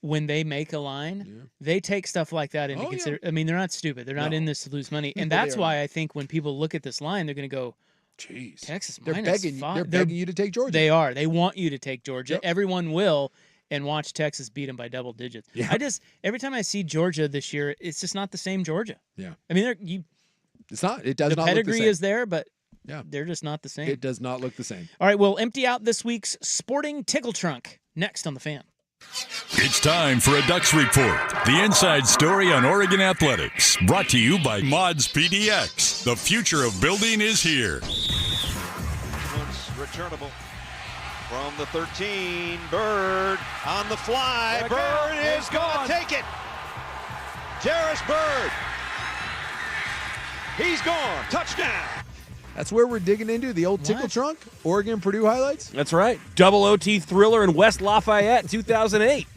S1: when they make a line, they take stuff like that into consideration. I mean, they're not stupid. They're not in this to lose money. And that's why I think when people look at this line, they're going to go,
S2: jeez,
S1: Texas
S2: they're
S1: minus
S2: begging,
S1: 5.
S2: they're begging you to take Georgia.
S1: They are. They want you to take Georgia.
S2: Yep.
S1: Everyone will. And watch Texas beat them by double digits.
S2: Yeah.
S1: Every time I see Georgia this year, it's just not the same Georgia.
S2: Yeah.
S1: I mean,
S2: it's not. It does
S1: the
S2: not look the
S1: pedigree
S2: same.
S1: is there, but they're just not the same.
S2: It does not look the same.
S1: All right, we'll empty out this week's Sporting Tickle Trunk next on The Fan.
S5: It's time for a Ducks Report, the inside story on Oregon athletics, brought to you by Mods PDX. The future of building is here.
S20: One's returnable from the 13. Bird on the fly. Bird is going to take it. Jarris Bird. He's gone. Touchdown.
S2: That's where we're digging into the old tickle trunk, Oregon Purdue highlights.
S3: That's right. Double OT thriller in West Lafayette, 2008.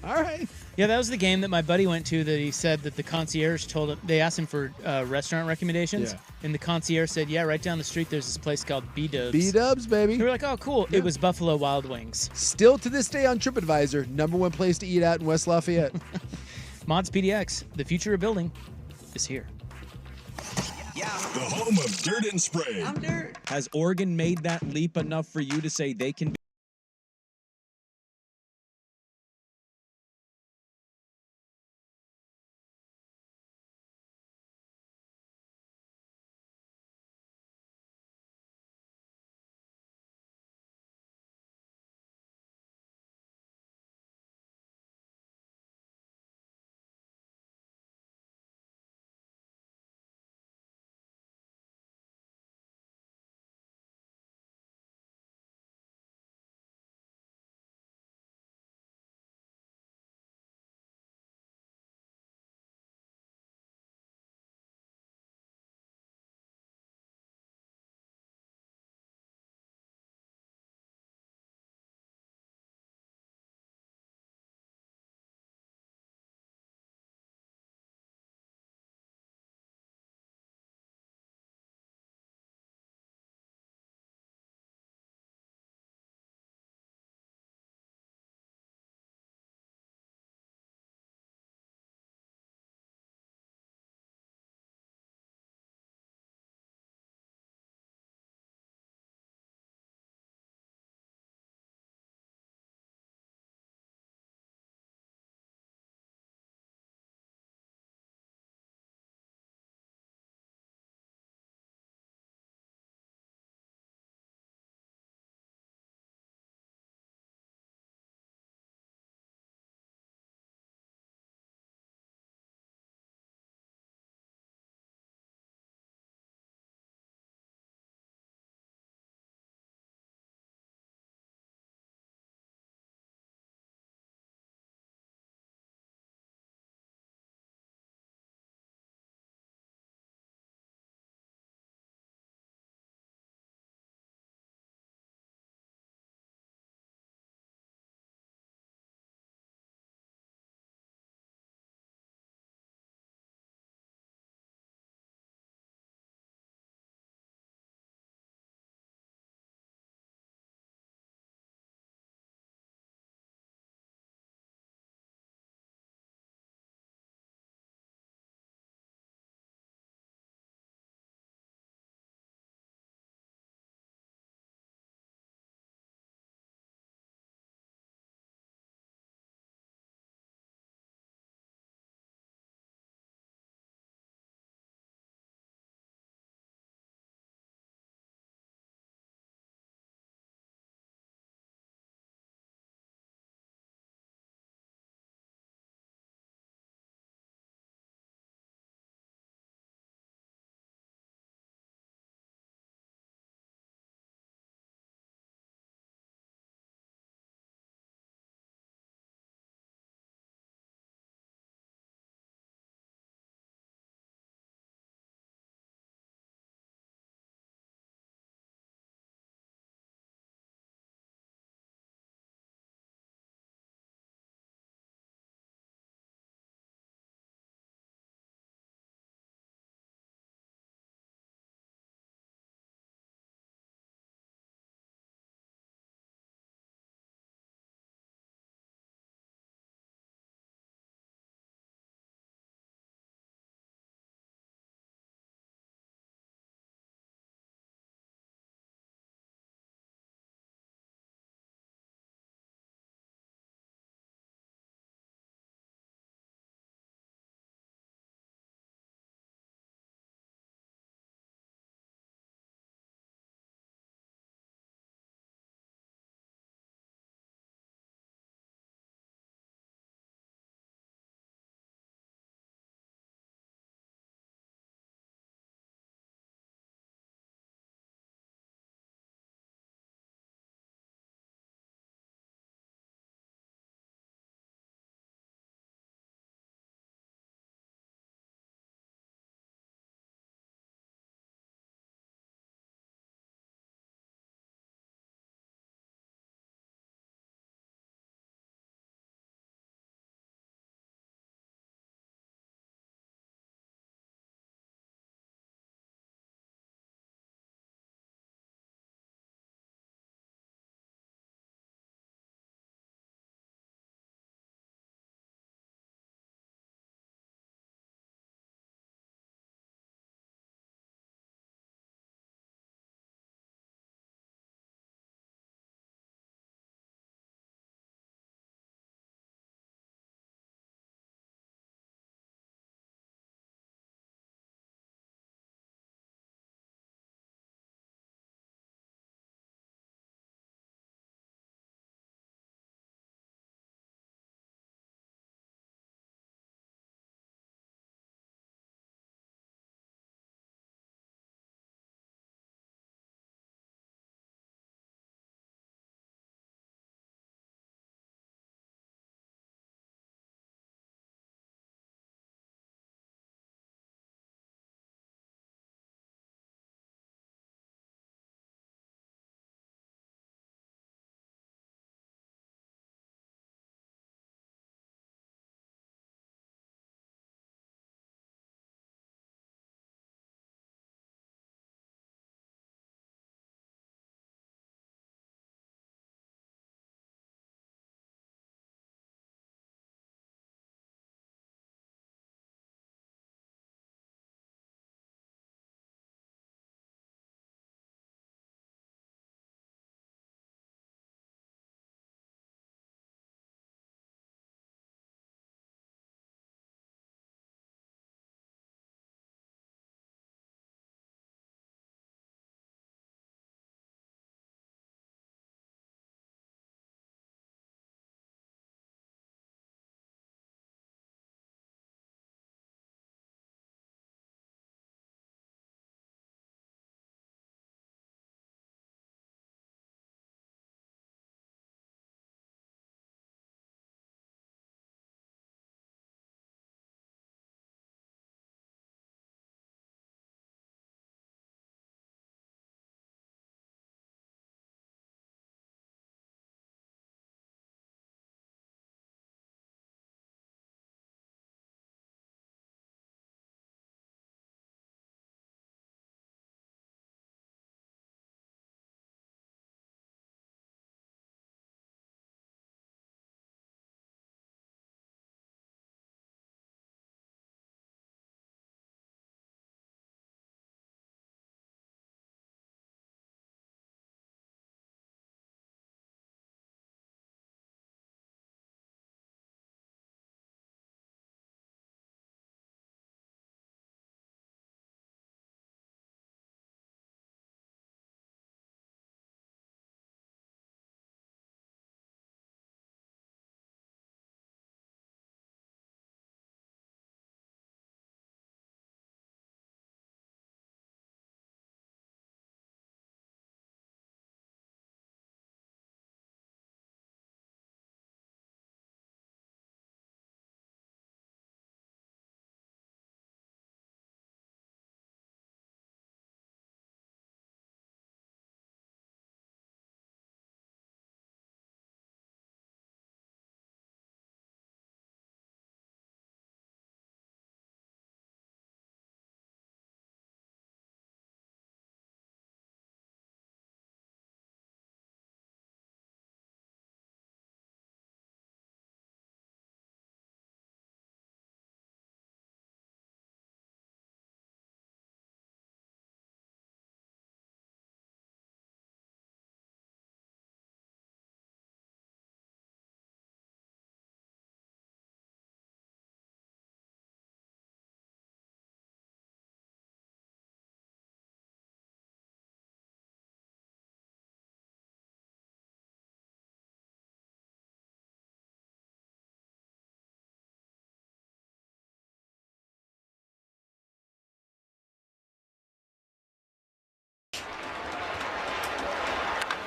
S2: All right.
S1: Yeah, that was the game that my buddy went to that he said that the concierge told him, they asked him for restaurant recommendations.
S2: Yeah.
S1: And the concierge said, yeah, right down the street there's this place called B-Dubs.
S2: B-Dubs, baby.
S1: We were like, oh, cool.
S2: Yeah.
S1: It was Buffalo Wild Wings.
S2: Still to this day on TripAdvisor, #1 place to eat at in West Lafayette.
S1: Mods PDX, the future of building is here.
S5: The home of dirt and spray.
S21: I'm dirt.
S22: Has Oregon made that leap enough for you to say they can be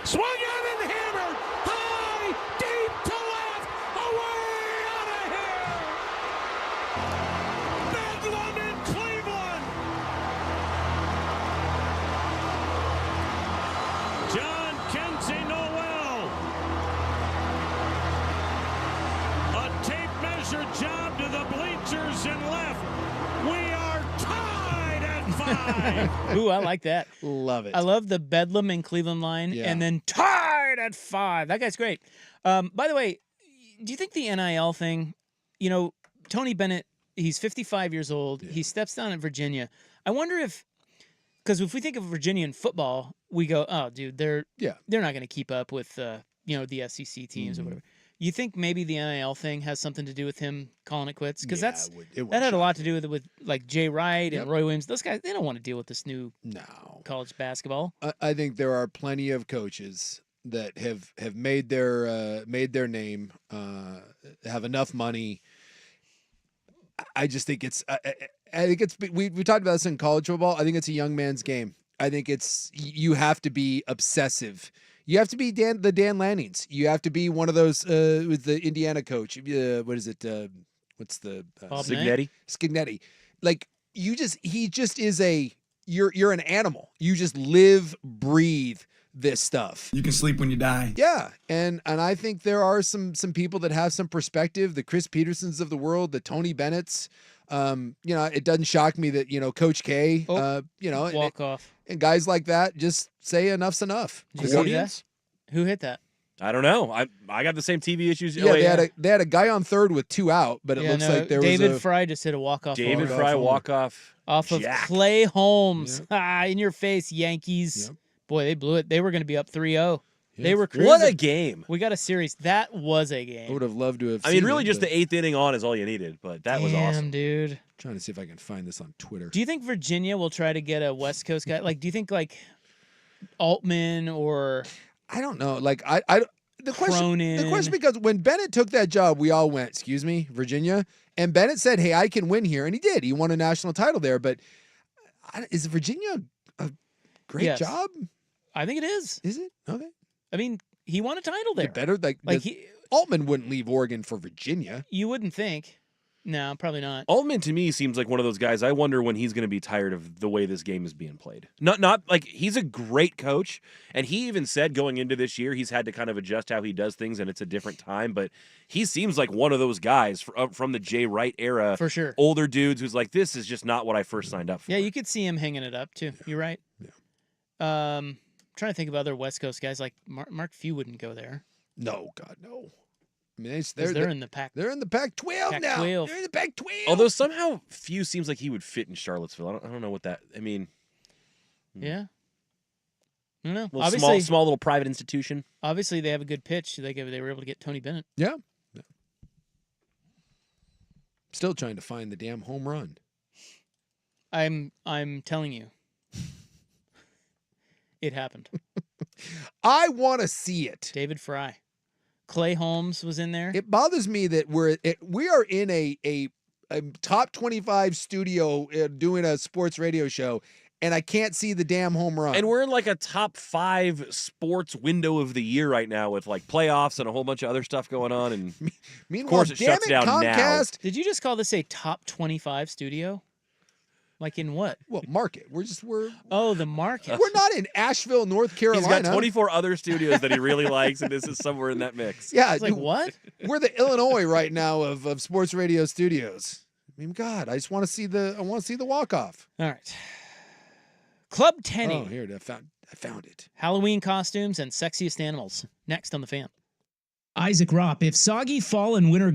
S10: Swung on and hammered. High, deep to left. Away out of here. Bedlam in Cleveland. John Kenzie Noel. A tape measure job to the bleachers and left. We are tied at 5.
S1: Ooh, I like that.
S2: Love it.
S1: I love the Bedlam in Cleveland line,
S2: Yeah.
S1: and then tied at 5. That guy's great. By the way, do you think the NIL thing, Tony Bennett, he's 55 years old. Yeah. He steps down at Virginia. I wonder because if we think of Virginia in football, we go, oh, dude, they're not going to keep up with, the SEC teams or whatever. You think maybe the NIL thing has something to do with him calling it quits? Because that had a lot to do with like Jay Wright and Roy Williams. Those guys, they don't want to deal with this new college basketball.
S2: I think there are plenty of coaches that have made their name, have enough money. I just think it's we talked about this in college football. I think it's a young man's game. I think you have to be obsessive. You have to be the Dan Lannings. You have to be one of those with the Indiana coach. What is it? What's the Scignetti? Like he just is you're an animal. You just live, breathe this stuff.
S6: You can sleep when you die.
S2: Yeah, and I think there are some people that have some perspective. The Chris Petersons of the world, the Tony Bennettts. It doesn't shock me that Coach K.
S1: Walk off.
S2: And guys like that just say enough's enough.
S1: Did you see that? Who hit that?
S3: I don't know. I got the same TV issues.
S2: Yeah, they had a guy on third with 2 out, but it looks like there
S1: David
S2: was
S1: Fry just hit a walk-off.
S3: David Fry walk-off.
S1: Off of Clay Holmes. Yep. In your face, Yankees. Yep. Boy, they blew it. They were going to be up 3-0. Yep. They were cruising.
S3: What a game.
S1: We got a series. That was a game.
S2: I would have loved to have
S3: seen
S2: it. I mean,
S3: really just the 8th inning on is all you needed, but that was awesome.
S1: Dude.
S2: Trying to see if I can find this on Twitter.
S1: Do you think Virginia will try to get a West Coast guy? Like, do you think Altman or
S2: I don't know. Like the question because when Bennett took that job, we all went, "Excuse me, Virginia," and Bennett said, "Hey, I can win here," and he did. He won a national title there. But is Virginia a great job?
S1: I think it is.
S2: Is it? Okay.
S1: I mean, he won a title there.
S2: Better Altman wouldn't leave Oregon for Virginia.
S1: You wouldn't think. No, probably not.
S3: Altman to me seems like one of those guys. I wonder when he's going to be tired of the way this game is being played. Not like he's a great coach, and he even said going into this year he's had to kind of adjust how he does things, and it's a different time. But he seems like one of those guys from the Jay Wright era,
S1: for sure.
S3: Older dudes who's like, this is just not what I first signed up for.
S1: Yeah, you could see him hanging it up too. Yeah. You're right. Yeah. Trying to think of other West Coast guys like Mark Few wouldn't go there.
S2: No, God, no. I mean,
S1: they're in the Pac.
S2: They're in the Pac-12 now. They're in the Pac-12.
S3: Although somehow Few seems like he would fit in Charlottesville. I don't know what that. I mean,
S1: yeah. I don't know.
S3: Obviously, small little private institution.
S1: Obviously, they have a good pitch. They were able to get Tony Bennett.
S2: Yeah. Still trying to find the damn home run.
S1: I'm telling you, it happened.
S2: I want to see it.
S1: David Fry. Clay Holmes was in there.
S2: It bothers me that we are in a top 25 studio doing a sports radio show, and I can't see the damn home run.
S3: And we're in like a top 5 sports window of the year right now with like playoffs and a whole bunch of other stuff going on. And
S2: meanwhile,
S3: of course it shuts down
S2: Comcast.
S3: now.
S1: Did you just call this a top 25 studio? Like in what?
S2: Well, market. We're
S1: the market.
S2: We're not in Asheville, North Carolina.
S3: He's got 24 other studios that he really likes, and this is somewhere in that mix.
S2: Yeah,
S1: it's like what?
S2: We're the Illinois right now of sports radio studios. I mean, God, I just want to see the walk off.
S1: All right. Club Tenny.
S2: Oh, here I found it.
S1: Halloween costumes and sexiest animals. Next on the Fan.
S21: Isaac Ropp, if soggy fall and winter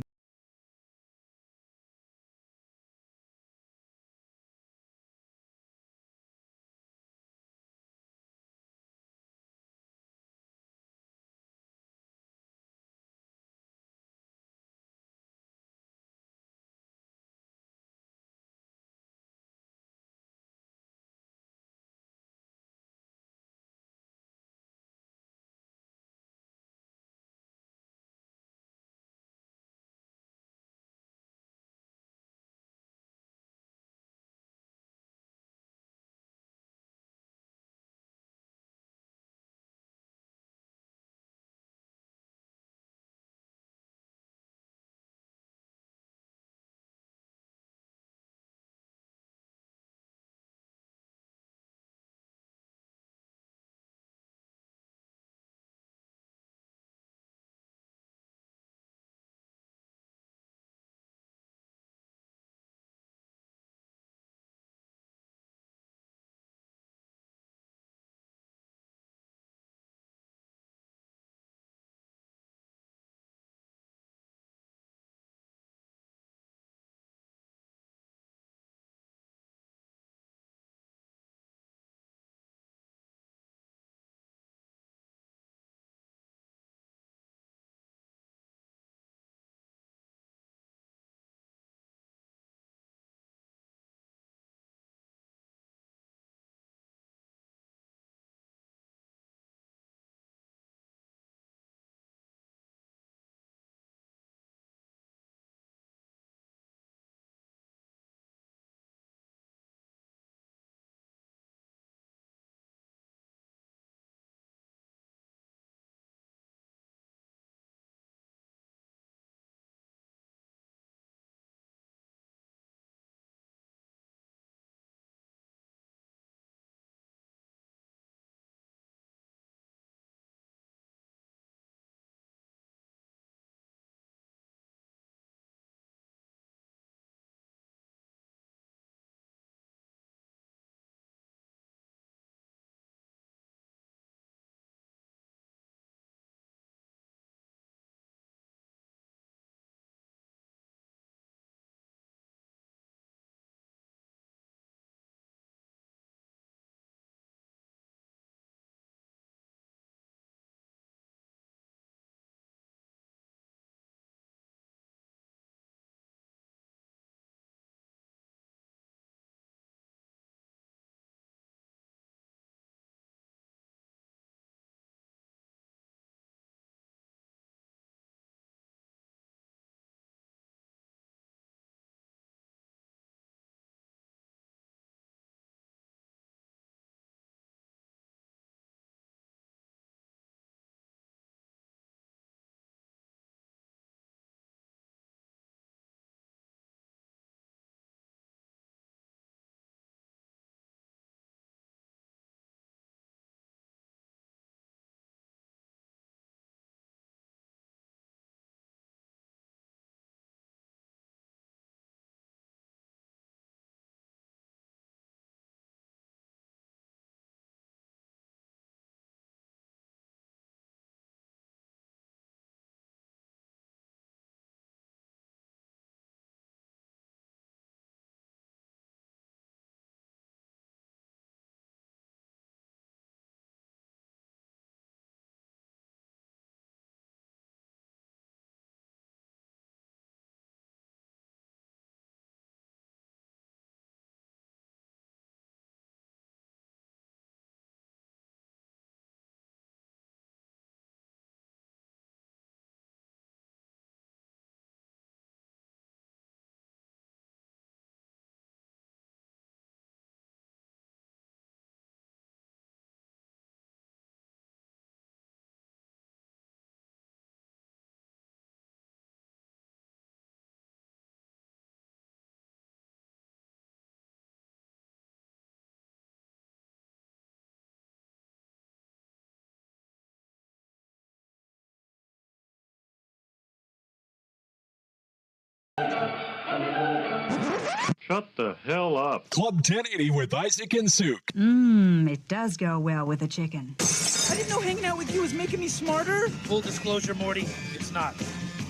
S5: Shut the hell up. Club 1080 with Isaac and Souk.
S6: It does go well with a chicken.
S21: I didn't know hanging out with you was making me smarter.
S8: Full disclosure, Morty, it's not.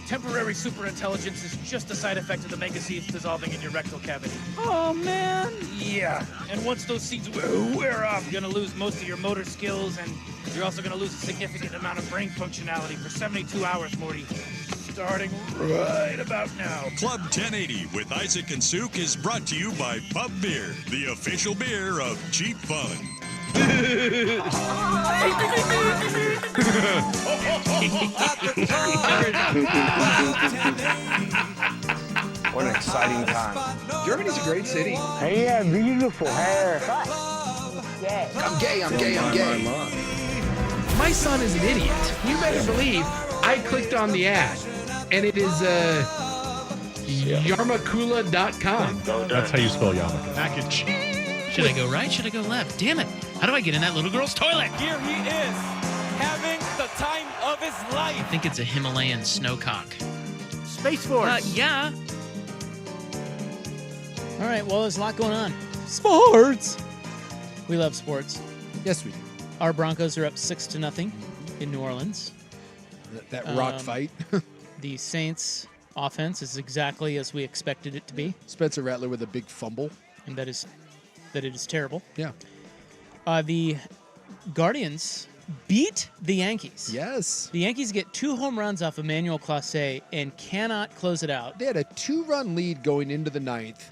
S8: Temporary superintelligence is just a side effect of the mega seeds dissolving in your rectal cavity.
S21: Oh, man.
S8: Yeah, and once those seeds wear off, you're gonna lose most of your motor skills, and you're also gonna lose a significant amount of brain functionality for 72 hours, Morty. Starting right about now.
S5: Club 1080 with Isaac and Souk is brought to you by Pub Beer, the official beer of cheap fun.
S23: What an exciting time.
S19: Germany's a great city.
S23: Hey, yeah, beautiful hair.
S19: I'm gay. My son is an idiot. You better believe I clicked on the ad, and it is yarmakula.com.
S24: That's how you spell yarmulke.
S19: Mac and cheese.
S25: Should I go right? Should I go left? Damn it. How do I get in that little girl's toilet?
S10: Here he is, having the time of his life.
S25: I think it's a Himalayan snowcock.
S12: Space Force.
S25: Yeah.
S1: All right, well, there's a lot going on. Sports! We love sports.
S2: Yes, we do.
S1: Our Broncos are up 6-0 in New Orleans.
S2: That rock fight.
S1: The Saints' offense is exactly as we expected it to be.
S2: Spencer Rattler with a big fumble.
S1: And that it is terrible.
S2: Yeah.
S1: The Guardians beat the Yankees.
S2: Yes.
S1: The Yankees get 2 home runs off Emmanuel Clase and cannot close it out.
S2: They had a 2-run lead going into the 9th.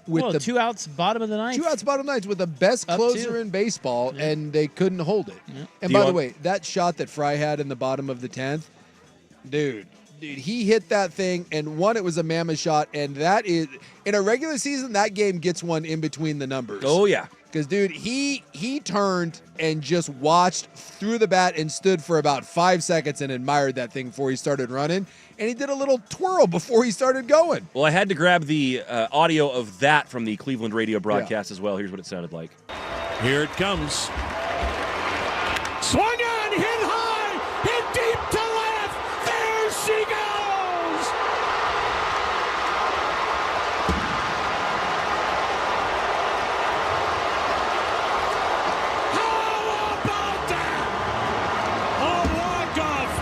S1: With the 2 outs bottom of the 9th.
S2: 2 outs bottom of the 9th with the best closer in baseball, and they couldn't hold it. Yeah. And by the way, that shot that Fry had in the bottom of the 10th, dude, he hit that thing, and one, it was a mammoth shot, and that is, in a regular season, that game gets one in between the numbers.
S3: Oh, yeah.
S2: Because, dude, he turned and just watched through the bat and stood for about 5 seconds and admired that thing before he started running. And he did a little twirl before he started going.
S3: Well, I had to grab the audio of that from the Cleveland radio broadcast as well. Here's what it sounded like.
S10: Here it comes. Swung on, hit high, hit deep to left. There she goes. How about that? A walk-off,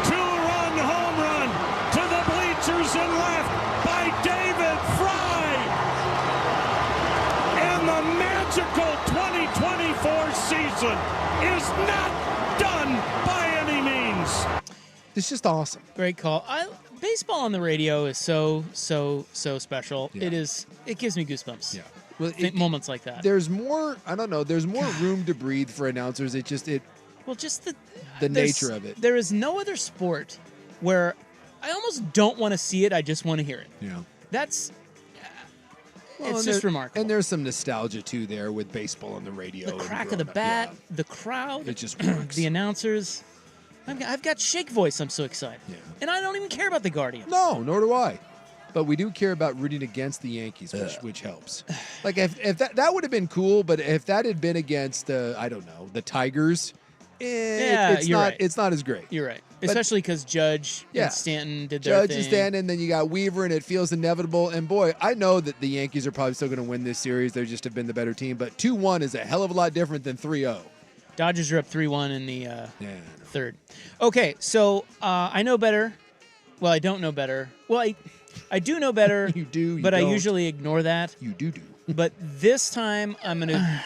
S10: 2-run home run to the bleachers and left by David Fry. And the magical 2024 season is not done by any means.
S2: It's just awesome.
S1: Great call. Baseball on the radio is so special.
S2: Yeah.
S1: It gives me goosebumps.
S2: Yeah. Well,
S1: moments like that.
S2: There's more, I don't know, there's more room to breathe for announcers.
S1: Just the
S2: nature of it.
S1: There is no other sport where I almost don't want to see it. I just want to hear it.
S2: Yeah.
S1: That's
S2: Well,
S1: it's just remarkable.
S2: And there's some nostalgia too there with baseball on the radio.
S1: The crack of the bat, the crowd,
S2: it just works.
S1: The announcers. I've got shake voice. I'm so excited.
S2: Yeah.
S1: And I don't even care about the Guardians.
S2: No, nor do I. But we do care about rooting against the Yankees, which helps. Like if that would have been cool, but if that had been against I don't know, the Tigers, it's not
S1: right.
S2: It's not as great.
S1: You're right. Especially because Judge and Stanton did their thing.
S2: Judge and Stanton, then you got Weaver, and it feels inevitable. And boy, I know that the Yankees are probably still going to win this series. They just have been the better team. But 2-1 is a hell of a lot different than 3-0.
S1: Dodgers are up 3-1 in the third. Okay, so I know better. Well, I don't know better. Well, I do know better.
S2: You do,
S1: but
S2: don't.
S1: I usually ignore that.
S2: You do.
S1: But this time I'm going to...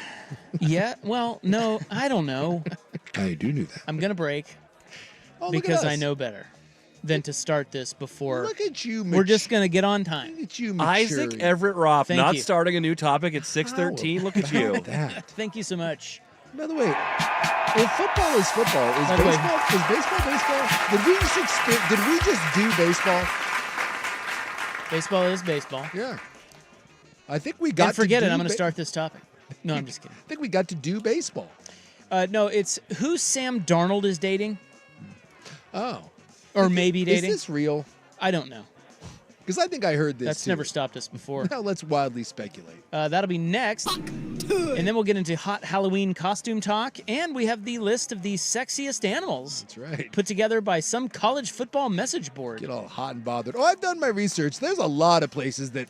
S1: Yeah, well, no, I don't know.
S2: I do know that.
S1: I'm going to break
S2: because
S1: I know better than to start this before.
S2: Look at you.
S1: We're just going to get on time.
S2: Look at you,
S3: Isaac Everett Roth,
S1: Thank
S3: not
S1: you.
S3: starting a new topic at 6:13. Look at you.
S1: Thank you so much.
S2: By the way, if football is football, is baseball baseball? Did we just do baseball?
S1: Baseball is baseball.
S2: Yeah. I think we got
S1: and forget
S2: to
S1: it. I'm going to start this topic. No, I'm just kidding.
S2: I think we got to do baseball.
S1: No, it's who Sam Darnold is dating.
S2: Oh.
S1: Or maybe dating.
S2: Is this real?
S1: I don't know.
S2: Because I think I heard this.
S1: That's never stopped us before.
S2: Now let's wildly speculate.
S1: That'll be next. And then we'll get into hot Halloween costume talk, and we have the list of the sexiest animals.
S2: That's right.
S1: Put together by some college football message board.
S2: Get all hot and bothered. Oh, I've done my research. There's a lot of places that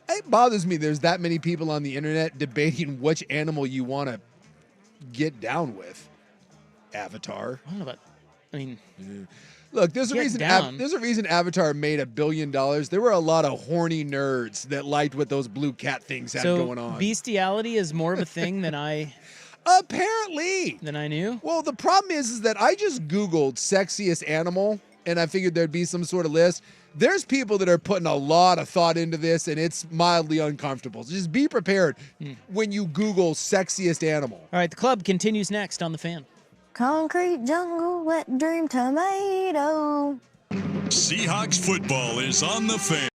S2: it bothers me. There's that many people on the internet debating which animal you want to get down with. Avatar.
S1: I don't know about. I mean,
S2: look, there's a
S1: get
S2: reason.
S1: down.
S2: There's a reason Avatar made $1 billion. There were a lot of horny nerds that liked what those blue cat things had going on.
S1: Bestiality is more of a thing than I
S2: apparently
S1: knew.
S2: Well, the problem is that I just Googled sexiest animal, and I figured there'd be some sort of list. There's people that are putting a lot of thought into this, and it's mildly uncomfortable. So just be prepared when you Google sexiest animal.
S1: All right, the club continues next on The Fan.
S11: Concrete jungle, wet dream tomato.
S5: Seahawks football is on the Fan.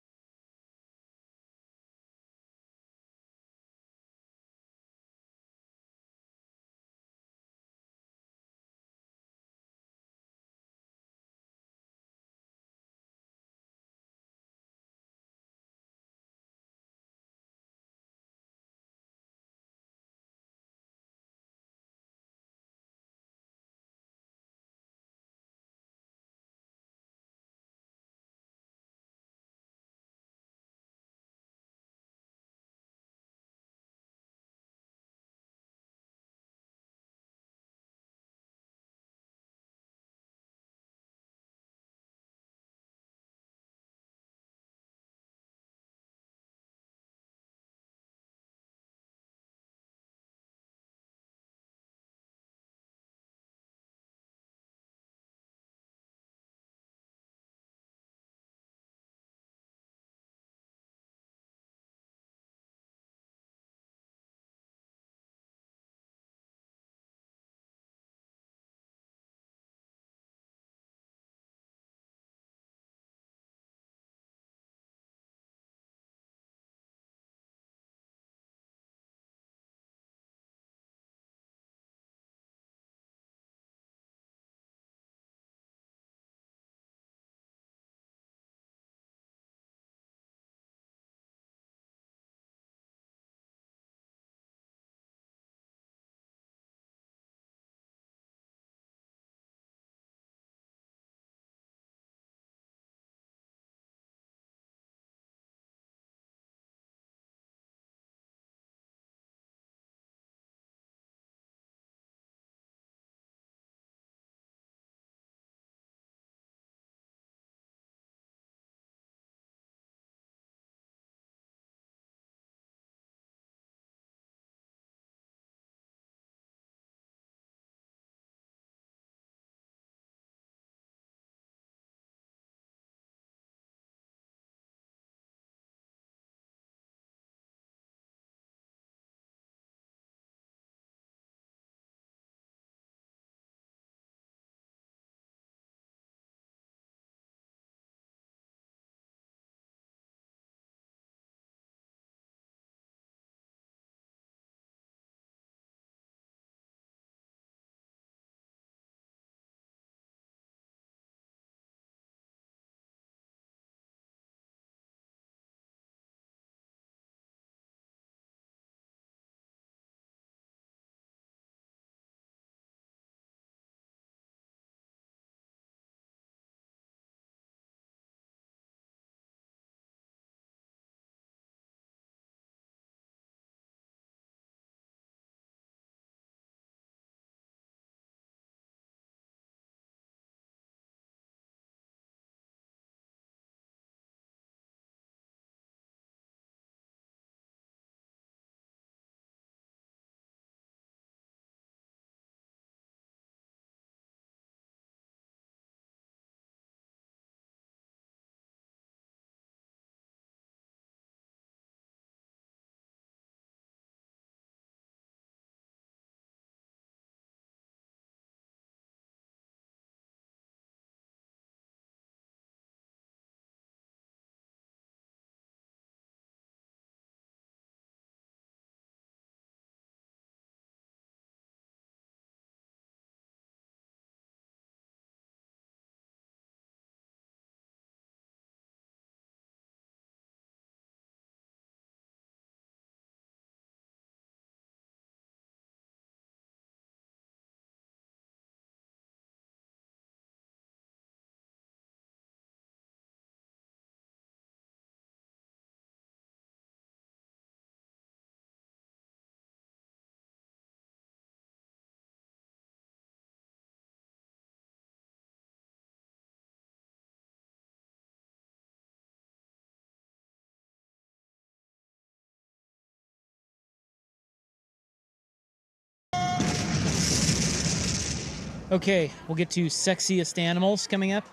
S1: Okay, we'll get to sexiest animals coming up.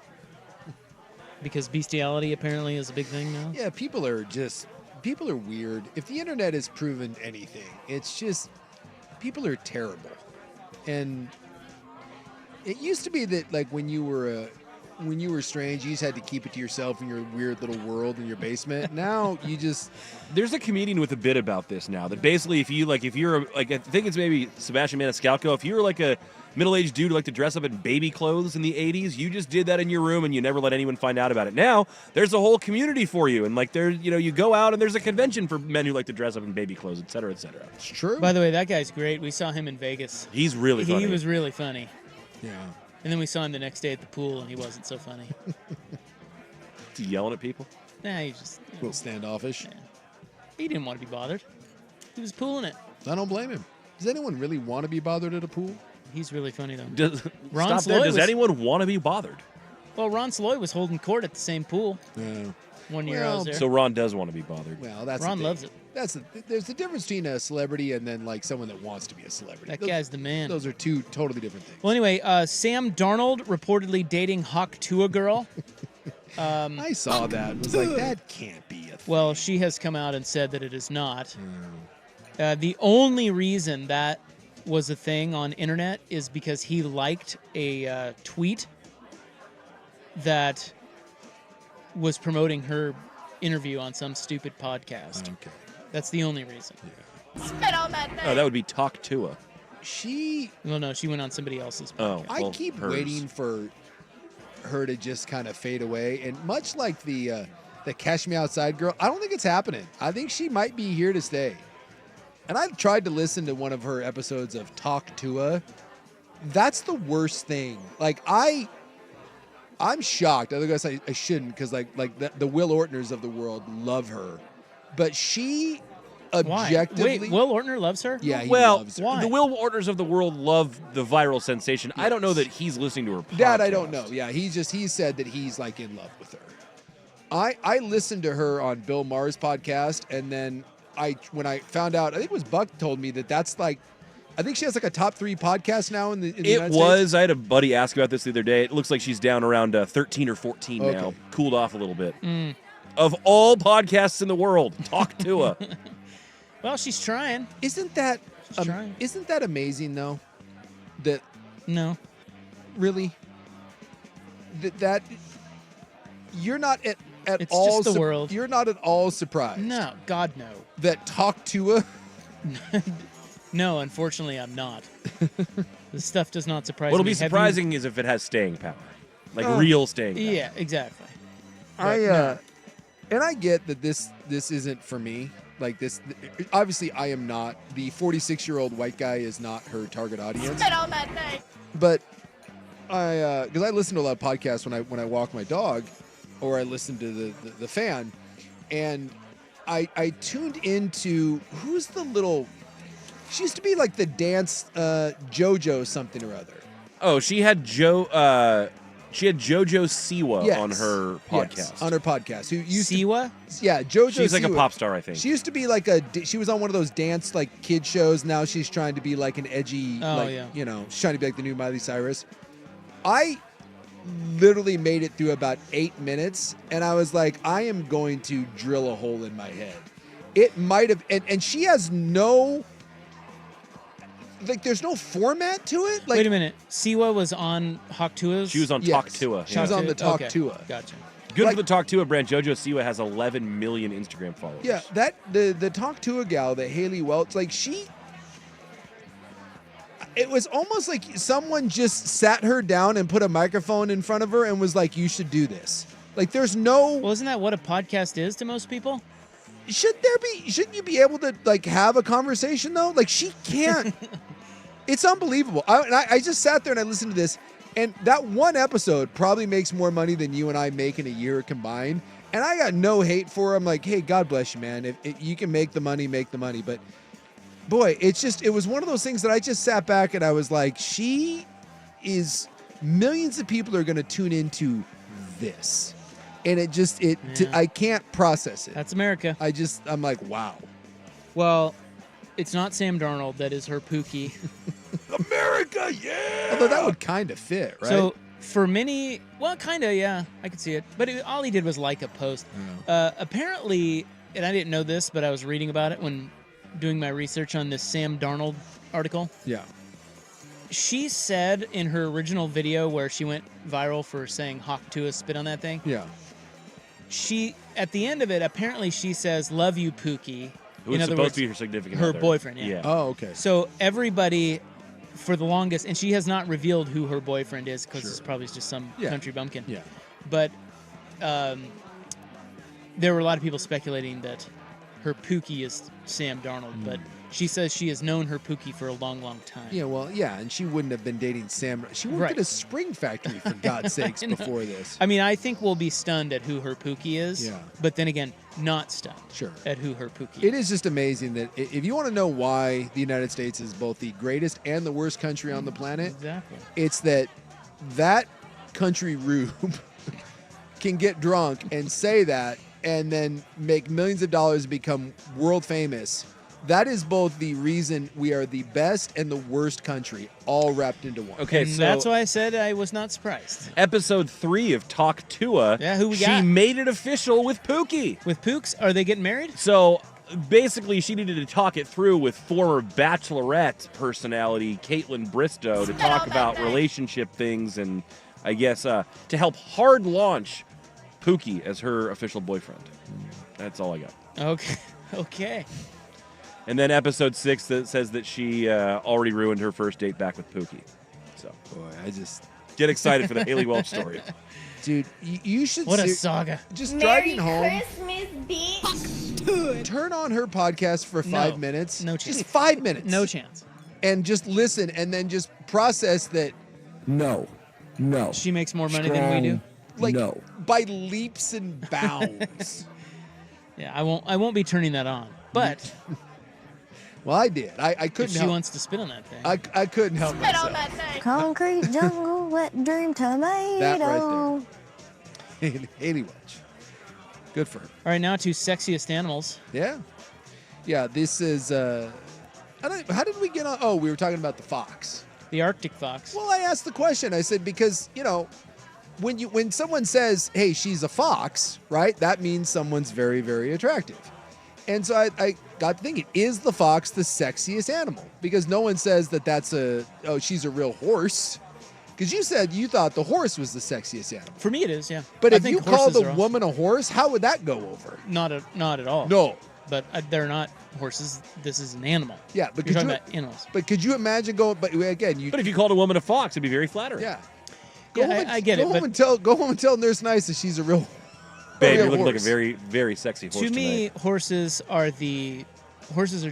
S1: Because bestiality apparently is a big thing now.
S2: Yeah, people are weird. If the internet has proven anything, it's just people are terrible. And it used to be that like when you were strange, you just had to keep it to yourself in your weird little world in your basement. Now you just
S3: there's a comedian with a bit about this now that basically if you're I think it's maybe Sebastian Maniscalco, if you're like a middle-aged dude who liked to dress up in baby clothes in the 80s, you just did that in your room and you never let anyone find out about it. Now there's a whole community for you, and like there's you go out and there's a convention for men who like to dress up in baby clothes, et cetera, et cetera.
S2: It's true.
S1: By the way, that guy's great. We saw him in Vegas.
S3: He's really funny.
S1: He was really funny.
S2: Yeah.
S1: And then we saw him the next day at the pool, and he wasn't so funny.
S3: Is he yelling at people?
S1: Nah, he just
S2: a little standoffish.
S1: Yeah. He didn't want to be bothered. He was pooling it.
S2: I don't blame him. Does anyone really want to be bothered at a pool?
S1: He's really funny though.
S3: Does anyone want to be bothered?
S1: Well, Ron Sloy was holding court at the same pool.
S2: Yeah.
S1: 1 year I was there.
S3: So Ron does want to be bothered.
S2: Well, that's
S1: Ron loves it.
S2: There's a difference between a celebrity and then like someone that wants to be a celebrity.
S1: That guy's the man.
S2: Those are two totally different things.
S1: Well, anyway, Sam Darnold reportedly dating Hawk Tua girl.
S2: I saw that. It was like, that can't be a thing.
S1: Well, she has come out and said that it is not. The only reason that was a thing on internet is because he liked a tweet that was promoting her interview on some stupid podcast.
S2: Okay.
S1: That's the only reason.
S11: Spit on that
S3: Oh, that would be Talk Tua.
S1: Well, no, she went on somebody else's podcast.
S2: I keep waiting for her to just kind of fade away. And much like the Cash Me Outside girl, I don't think it's happening. I think she might be here to stay. And I've tried to listen to one of her episodes of Talk Tua. That's the worst thing. Like, I'm shocked. I guess I shouldn't, because like the Will Ortners of the world love her. But she objectively...
S1: Wait, Will Ortner loves her?
S2: Yeah, he
S3: well,
S2: loves her.
S1: Why?
S3: The Will Ortners of the world love the viral sensation.
S2: Yes.
S3: I don't know that he's listening to her podcast.
S2: That I don't know. Yeah, he said that he's like in love with her. I listened to her on Bill Maher's podcast, and then when I found out, I think it was Buck told me that's like, I think she has like a top 3 podcast now in the United States.
S3: I had a buddy ask about this the other day. It looks like she's down around 13 or 14 now. Cooled off a little bit. Of all podcasts in the world, Talk Tua.
S1: Well, she's trying.
S2: Isn't that
S1: trying.
S2: Isn't that amazing though? That
S1: No.
S2: really that you're not at
S1: It's
S2: all
S1: just the world.
S2: You're not at all surprised.
S1: No, God, no.
S2: That Talk Tua.
S1: No, unfortunately, I'm not. This stuff does not surprise me.
S3: What'll be surprising is if it has staying power. Like real staying power.
S1: Yeah, exactly.
S2: And I get that this isn't for me. Like this, obviously, I am not. The 46-year-old white guy is not her target audience.
S11: Spit on that thing.
S2: But because I listen to a lot of podcasts when I walk my dog, or I listen to the fan, and I tuned into who's the little. She used to be like the dance JoJo something or other.
S3: Oh, she had JoJo Siwa on her podcast.
S2: Yes, on her podcast. Who used
S1: Siwa?
S2: Yeah, JoJo.
S3: She's like
S2: Siwa.
S3: a pop star, I think.
S2: She used to be like she was on one of those dance like kid shows. Now she's trying to be like an edgy, she's trying to be like the new Miley Cyrus. I literally made it through about 8 minutes, and I was like, I am going to drill a hole in my head. It might have, and she has no. Like, there's no format to it. Like,
S1: wait a minute. Siwa was on Hawk Tua's?
S3: She was on Talk Tua.
S2: She was on the Talk Tua.
S1: Gotcha.
S3: Good for the Talk Tua brand. JoJo Siwa has 11 million Instagram followers.
S2: Yeah, that the Talk Tua gal, the Haley Welch, like it was almost like someone just sat her down and put a microphone in front of her and was like, you should do this. Like, there's no...
S1: Well, isn't that what a podcast is to most people?
S2: Shouldn't you be able to, like, have a conversation, though? Like, she can't... It's unbelievable. I just sat there and I listened to this, and that one episode probably makes more money than you and I make in a year combined. And I got no hate for her. I'm like, hey, God bless you, man. If you can make the money, make the money. But, boy, it was one of those things that I just sat back and I was like, millions of people are going to tune into this. And I can't process it.
S1: That's America.
S2: I'm like, wow.
S1: Well, it's not Sam Darnold that is her Pookie.
S3: America, yeah.
S2: Although that would kind of fit, right?
S1: So for many, well, kind of, yeah, I could see it. But all he did was like a post. Apparently, and I didn't know this, but I was reading about it when doing my research on this Sam Darnold article.
S2: Yeah.
S1: She said in her original video where she went viral for saying Hawk Tua spit on that thing.
S2: Yeah.
S1: She, at the end of it, apparently she says, "Love you, Pookie."
S3: Who's supposed to be her significant
S1: her
S3: other.
S1: boyfriend, yeah.
S2: Oh, okay.
S1: So everybody, for the longest, and she has not revealed who her boyfriend is because it's probably just some country bumpkin.
S2: Yeah.
S1: But there were a lot of people speculating that her Pookie is Sam Darnold, but she says she has known her Pookie for a long, long time.
S2: Yeah, well, yeah, and she wouldn't have been dating Sam. She worked at a spring factory, for God's sakes, before this.
S1: I mean, I think we'll be stunned at who her Pookie is,
S2: Yeah.
S1: but then again, not stunned
S2: Sure.
S1: at who her Pookie
S2: It is just amazing that if you want to know why the United States is both the greatest and the worst country on the planet,
S1: Exactly.
S2: it's that country rube can get drunk and say that and then make millions of dollars and become world famous. That is both the reason we are the best and the worst country, all wrapped into one.
S3: Okay,
S1: And
S3: so
S1: that's why I said I was not surprised.
S3: Episode 3 of Talk Tua.
S1: Yeah, who we
S3: she
S1: got?
S3: made it official with Pookie.
S1: With Pooks? Are they getting married?
S3: So basically, she needed to talk it through with former Bachelorette personality Caitlin Bristow to talk about relationship things and, I guess, to help hard launch Pookie as her official boyfriend. That's all I got.
S1: Okay. Okay.
S3: And then episode 6 that says that she already ruined her first date back with Pookie. So,
S2: boy, I just
S3: get excited for the Haley Welch story.
S2: Dude, you should
S1: What a saga.
S2: Just
S11: Merry
S2: driving home.
S11: Christmas, bitch.
S2: Turn on her podcast for 5 minutes.
S1: No chance.
S2: Just 5 minutes.
S1: No chance.
S2: And just listen and then just process that.
S23: No.
S1: She makes more money than we do.
S2: Like by leaps and bounds.
S1: Yeah, I won't be turning that on. But
S2: Well, I did. I
S1: if
S2: couldn't
S1: she
S2: help.
S1: wants to spit on that thing.
S2: I couldn't help
S11: Spit
S2: myself.
S11: on that thing.
S6: Concrete jungle, wet dream tomato.
S2: That right there. Haley Welch. Good for her.
S1: All right, now to sexiest animals.
S2: Yeah. Yeah, this is how did we get on? Oh, we were talking about the fox.
S1: The Arctic fox.
S2: Well, I asked the question. I said because, when someone says, "Hey, she's a fox," right? That means someone's very, very attractive. And so I got thinking, is the fox the sexiest animal? Because no one says that's she's a real horse. Because you said you thought the horse was the sexiest animal.
S1: For me, it is, yeah.
S2: But
S1: I
S2: if
S1: think
S2: you called
S1: horses
S2: a
S1: are
S2: woman a horse, how would that go over?
S1: not at all.
S2: No.
S1: But they're not horses. This is an animal.
S2: Yeah, but
S1: You're
S2: could
S1: talking
S2: you,
S1: about animals.
S2: But could you imagine going? But again,
S3: But if you called a woman a fox, it'd be very flattering.
S2: yeah.
S1: Yeah, I get it.
S2: Go
S1: But
S2: home and tell Nurse Nice that she's a real.
S3: Babe,
S2: real
S3: you're looking like a
S2: horse.
S3: very, very sexy horse
S1: to me,
S3: tonight.
S1: horses are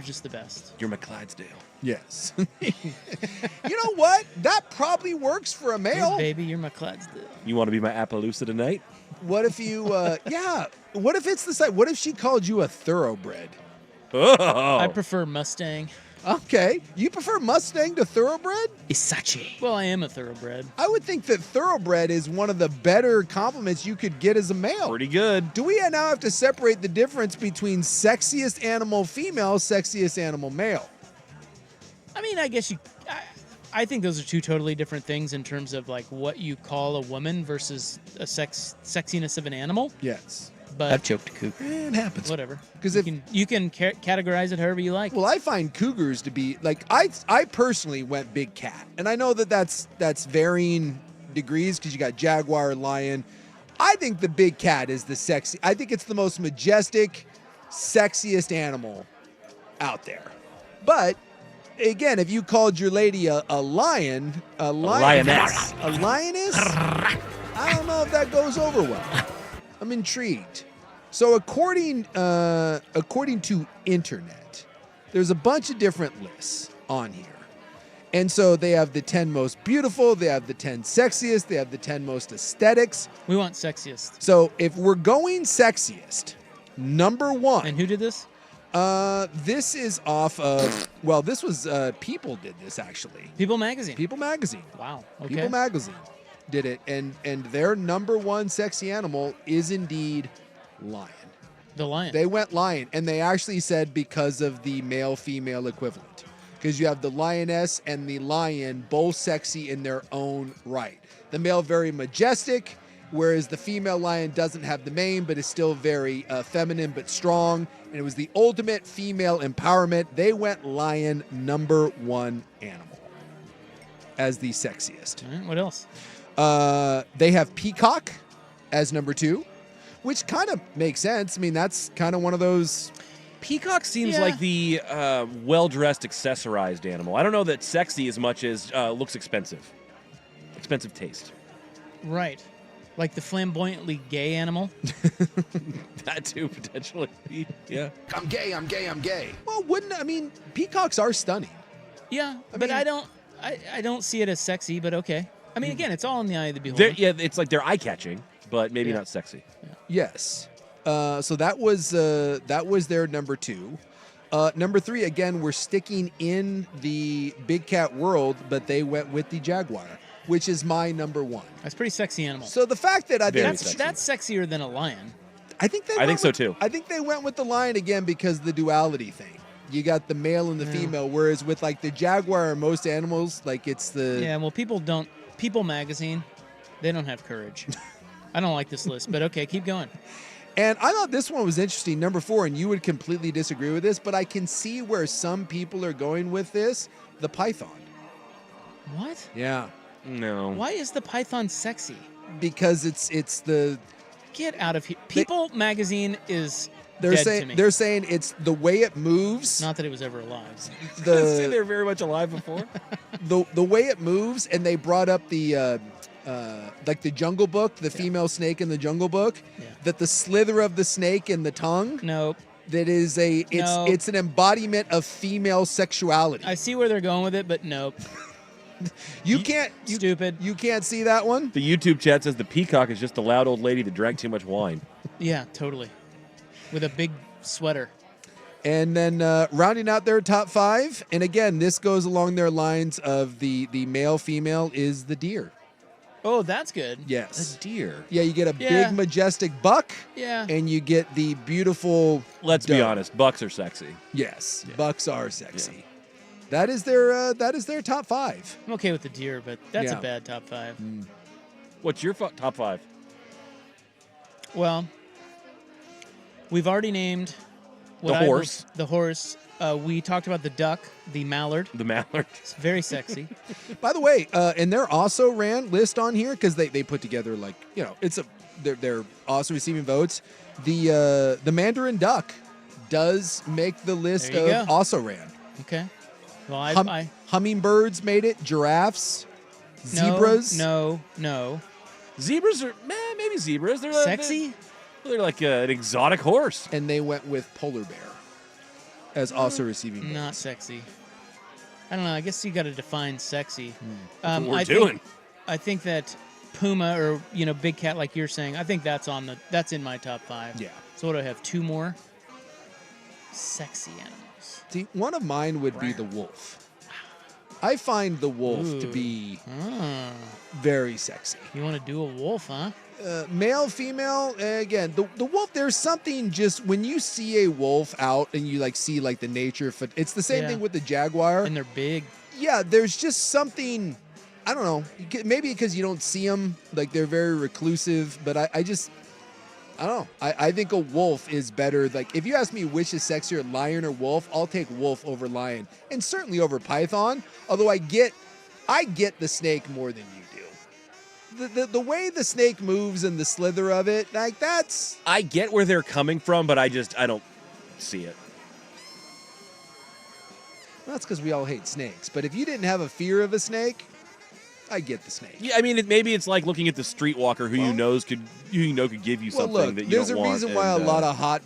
S1: just the best.
S3: You're my Clydesdale.
S2: Yes. You know what? That probably works for a male.
S1: Hey, baby, you're my Clydesdale.
S3: You want to be my Appaloosa tonight?
S2: What if you? Yeah. What if it's the side? What if she called you a thoroughbred?
S3: Oh.
S1: I prefer Mustang.
S2: Okay. You prefer Mustang to thoroughbred?
S1: Isachi. Well, I am a thoroughbred.
S2: I would think that thoroughbred is one of the better compliments you could get as a male.
S3: Pretty good.
S2: Do we now have to separate the difference between sexiest animal female, sexiest animal male?
S1: I mean, I guess I think those are two totally different things in terms of like what you call a woman versus a sexiness of an animal.
S2: Yes.
S1: But
S2: I've choked a cougar. It happens.
S1: Whatever.
S2: Because
S1: you can categorize it however you like.
S2: Well, I find cougars to be like I personally went big cat, and I know that's varying degrees because you got jaguar, lion. I think the big cat is the sexy. I think it's the most majestic, sexiest animal out there. But again, if you called your lady a lioness, I don't know if that goes over well. I'm intrigued. So according to internet, there's a bunch of different lists on here. And so they have the 10 most beautiful, they have the 10 sexiest, they have the 10 most aesthetics.
S1: We want sexiest.
S2: So if we're going sexiest, number 1.
S1: And who did this?
S2: This is off of, well, this was, People did this actually.
S1: People Magazine.
S2: People Magazine.
S1: Wow. Okay.
S2: People Magazine did it, and their number 1 sexy animal is indeed lion.
S1: The lion.
S2: They went lion, and they actually said because of the male-female equivalent. because you have the lioness and the lion, both sexy in their own right. The male very majestic, whereas the female lion doesn't have the mane, but is still very feminine but strong. And it was the ultimate female empowerment. They went lion, number one animal, as the sexiest.
S1: All right, what else?
S2: They have peacock as number 2, which kind of makes sense. I mean, that's kind of one of those...
S3: Peacock seems like the well-dressed, accessorized animal. I don't know that sexy as much as looks expensive. Expensive taste.
S1: Right. Like the flamboyantly gay animal.
S3: That too, potentially. Yeah.
S2: I'm gay. Well, peacocks are stunning.
S1: Yeah, I don't see it as sexy, but okay. I mean, again, it's all in the eye of the beholder.
S3: It's like they're eye-catching, but maybe not sexy.
S2: Yes. So that was their number 2. Number 3, again, we're sticking in the big cat world, but they went with the jaguar, which is my number 1.
S1: That's a pretty sexy animal.
S2: So the fact that
S1: that's sexier than a lion.
S2: I think
S3: so too.
S2: I think they went with the lion again because of the duality thing. You got the male and the female, whereas with like the jaguar or most animals, like it's the...
S1: Yeah, well, People magazine, they don't have courage. I don't like this list, but okay, keep going.
S2: And I thought this one was interesting, number 4, and you would completely disagree with this, but I can see where some people are going with this, the python.
S1: What?
S2: Yeah.
S3: No.
S1: Why is the python sexy?
S2: Because it's the...
S1: Get out of here. People magazine is...
S2: They're saying it's the way it moves.
S1: Not that it was ever alive.
S3: They were very much alive before.
S2: the way it moves, and they brought up the like the Jungle Book, the female snake in the Jungle Book.
S1: Yeah.
S2: That the slither of the snake in the tongue.
S1: Nope.
S2: That is it's an embodiment of female sexuality.
S1: I see where they're going with it, but nope.
S2: Stupid. You can't see that one.
S3: The YouTube chat says the peacock is just a loud old lady that drank too much wine.
S1: Yeah, totally. With a big sweater.
S2: And then rounding out their top 5, and again, this goes along their lines of the male, female is the deer.
S1: Oh, that's good.
S2: Yes.
S3: A deer.
S2: Yeah, you get a big, majestic buck.
S1: Yeah.
S2: And you get the beautiful...
S3: Let's be honest, bucks are sexy.
S2: Yes, bucks are sexy. Yeah. That is their top 5.
S1: I'm okay with the deer, but that's a bad top 5.
S3: What's your top 5?
S1: Well... We've already named
S3: the horse.
S1: The horse. We talked about the duck, the mallard.
S3: The mallard.
S1: It's very sexy.
S2: By the way, and their also ran list on here because they put together they're also receiving votes. The Mandarin duck does make the list of also ran.
S1: Okay. Well,
S2: hummingbirds made it. Giraffes, zebras.
S1: No.
S3: Zebras are maybe zebras. They're
S1: sexy.
S3: They're like an exotic horse.
S2: And they went with polar bear as also receiving votes.
S1: Not sexy. I don't know. I guess you got to define sexy.
S3: That's what we're doing.
S1: I think that puma or big cat, like you're saying, I think that's in my top 5.
S2: Yeah.
S1: So what do I have? 2 more sexy animals.
S2: See, one of mine would be the wolf. I find the wolf to be very sexy.
S1: You want to do a wolf, huh?
S2: Male, female, again, the wolf, there's something just when you see a wolf out and you see the nature, it's the same thing with the jaguar.
S1: And they're big.
S2: Yeah, there's just something, I don't know, maybe because you don't see them, they're very reclusive, but I don't know. I think a wolf is better. If you ask me which is sexier, lion or wolf, I'll take wolf over lion, and certainly over python, although I get the snake more than you. The way the snake moves and the slither of it, that's...
S3: I get where they're coming from, but I don't see it.
S2: Well, that's because we all hate snakes. But if you didn't have a fear of a snake, I get the snake.
S3: Yeah, I mean, maybe it's like looking at the streetwalker who you know could give you something that you don't want.
S2: There's a reason why a lot of hot,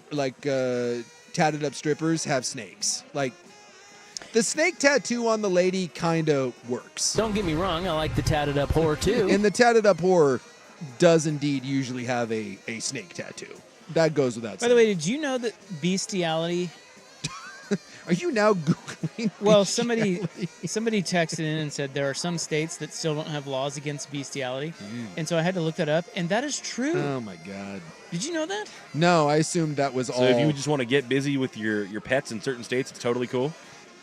S2: tatted up strippers have snakes. The snake tattoo on the lady kind of works.
S13: Don't get me wrong, I like the tatted up whore too.
S2: And the tatted up whore does indeed usually have a snake tattoo. That goes without saying.
S1: By the way, did you know that bestiality...
S2: Are you now Googling
S1: Well, somebody texted in and said there are some states that still don't have laws against bestiality. And so I had to look that up, and that is true.
S2: Oh, my God.
S1: Did you know that?
S2: No, I assumed that was all.
S3: So if you just want to get busy with your pets in certain states, it's totally cool?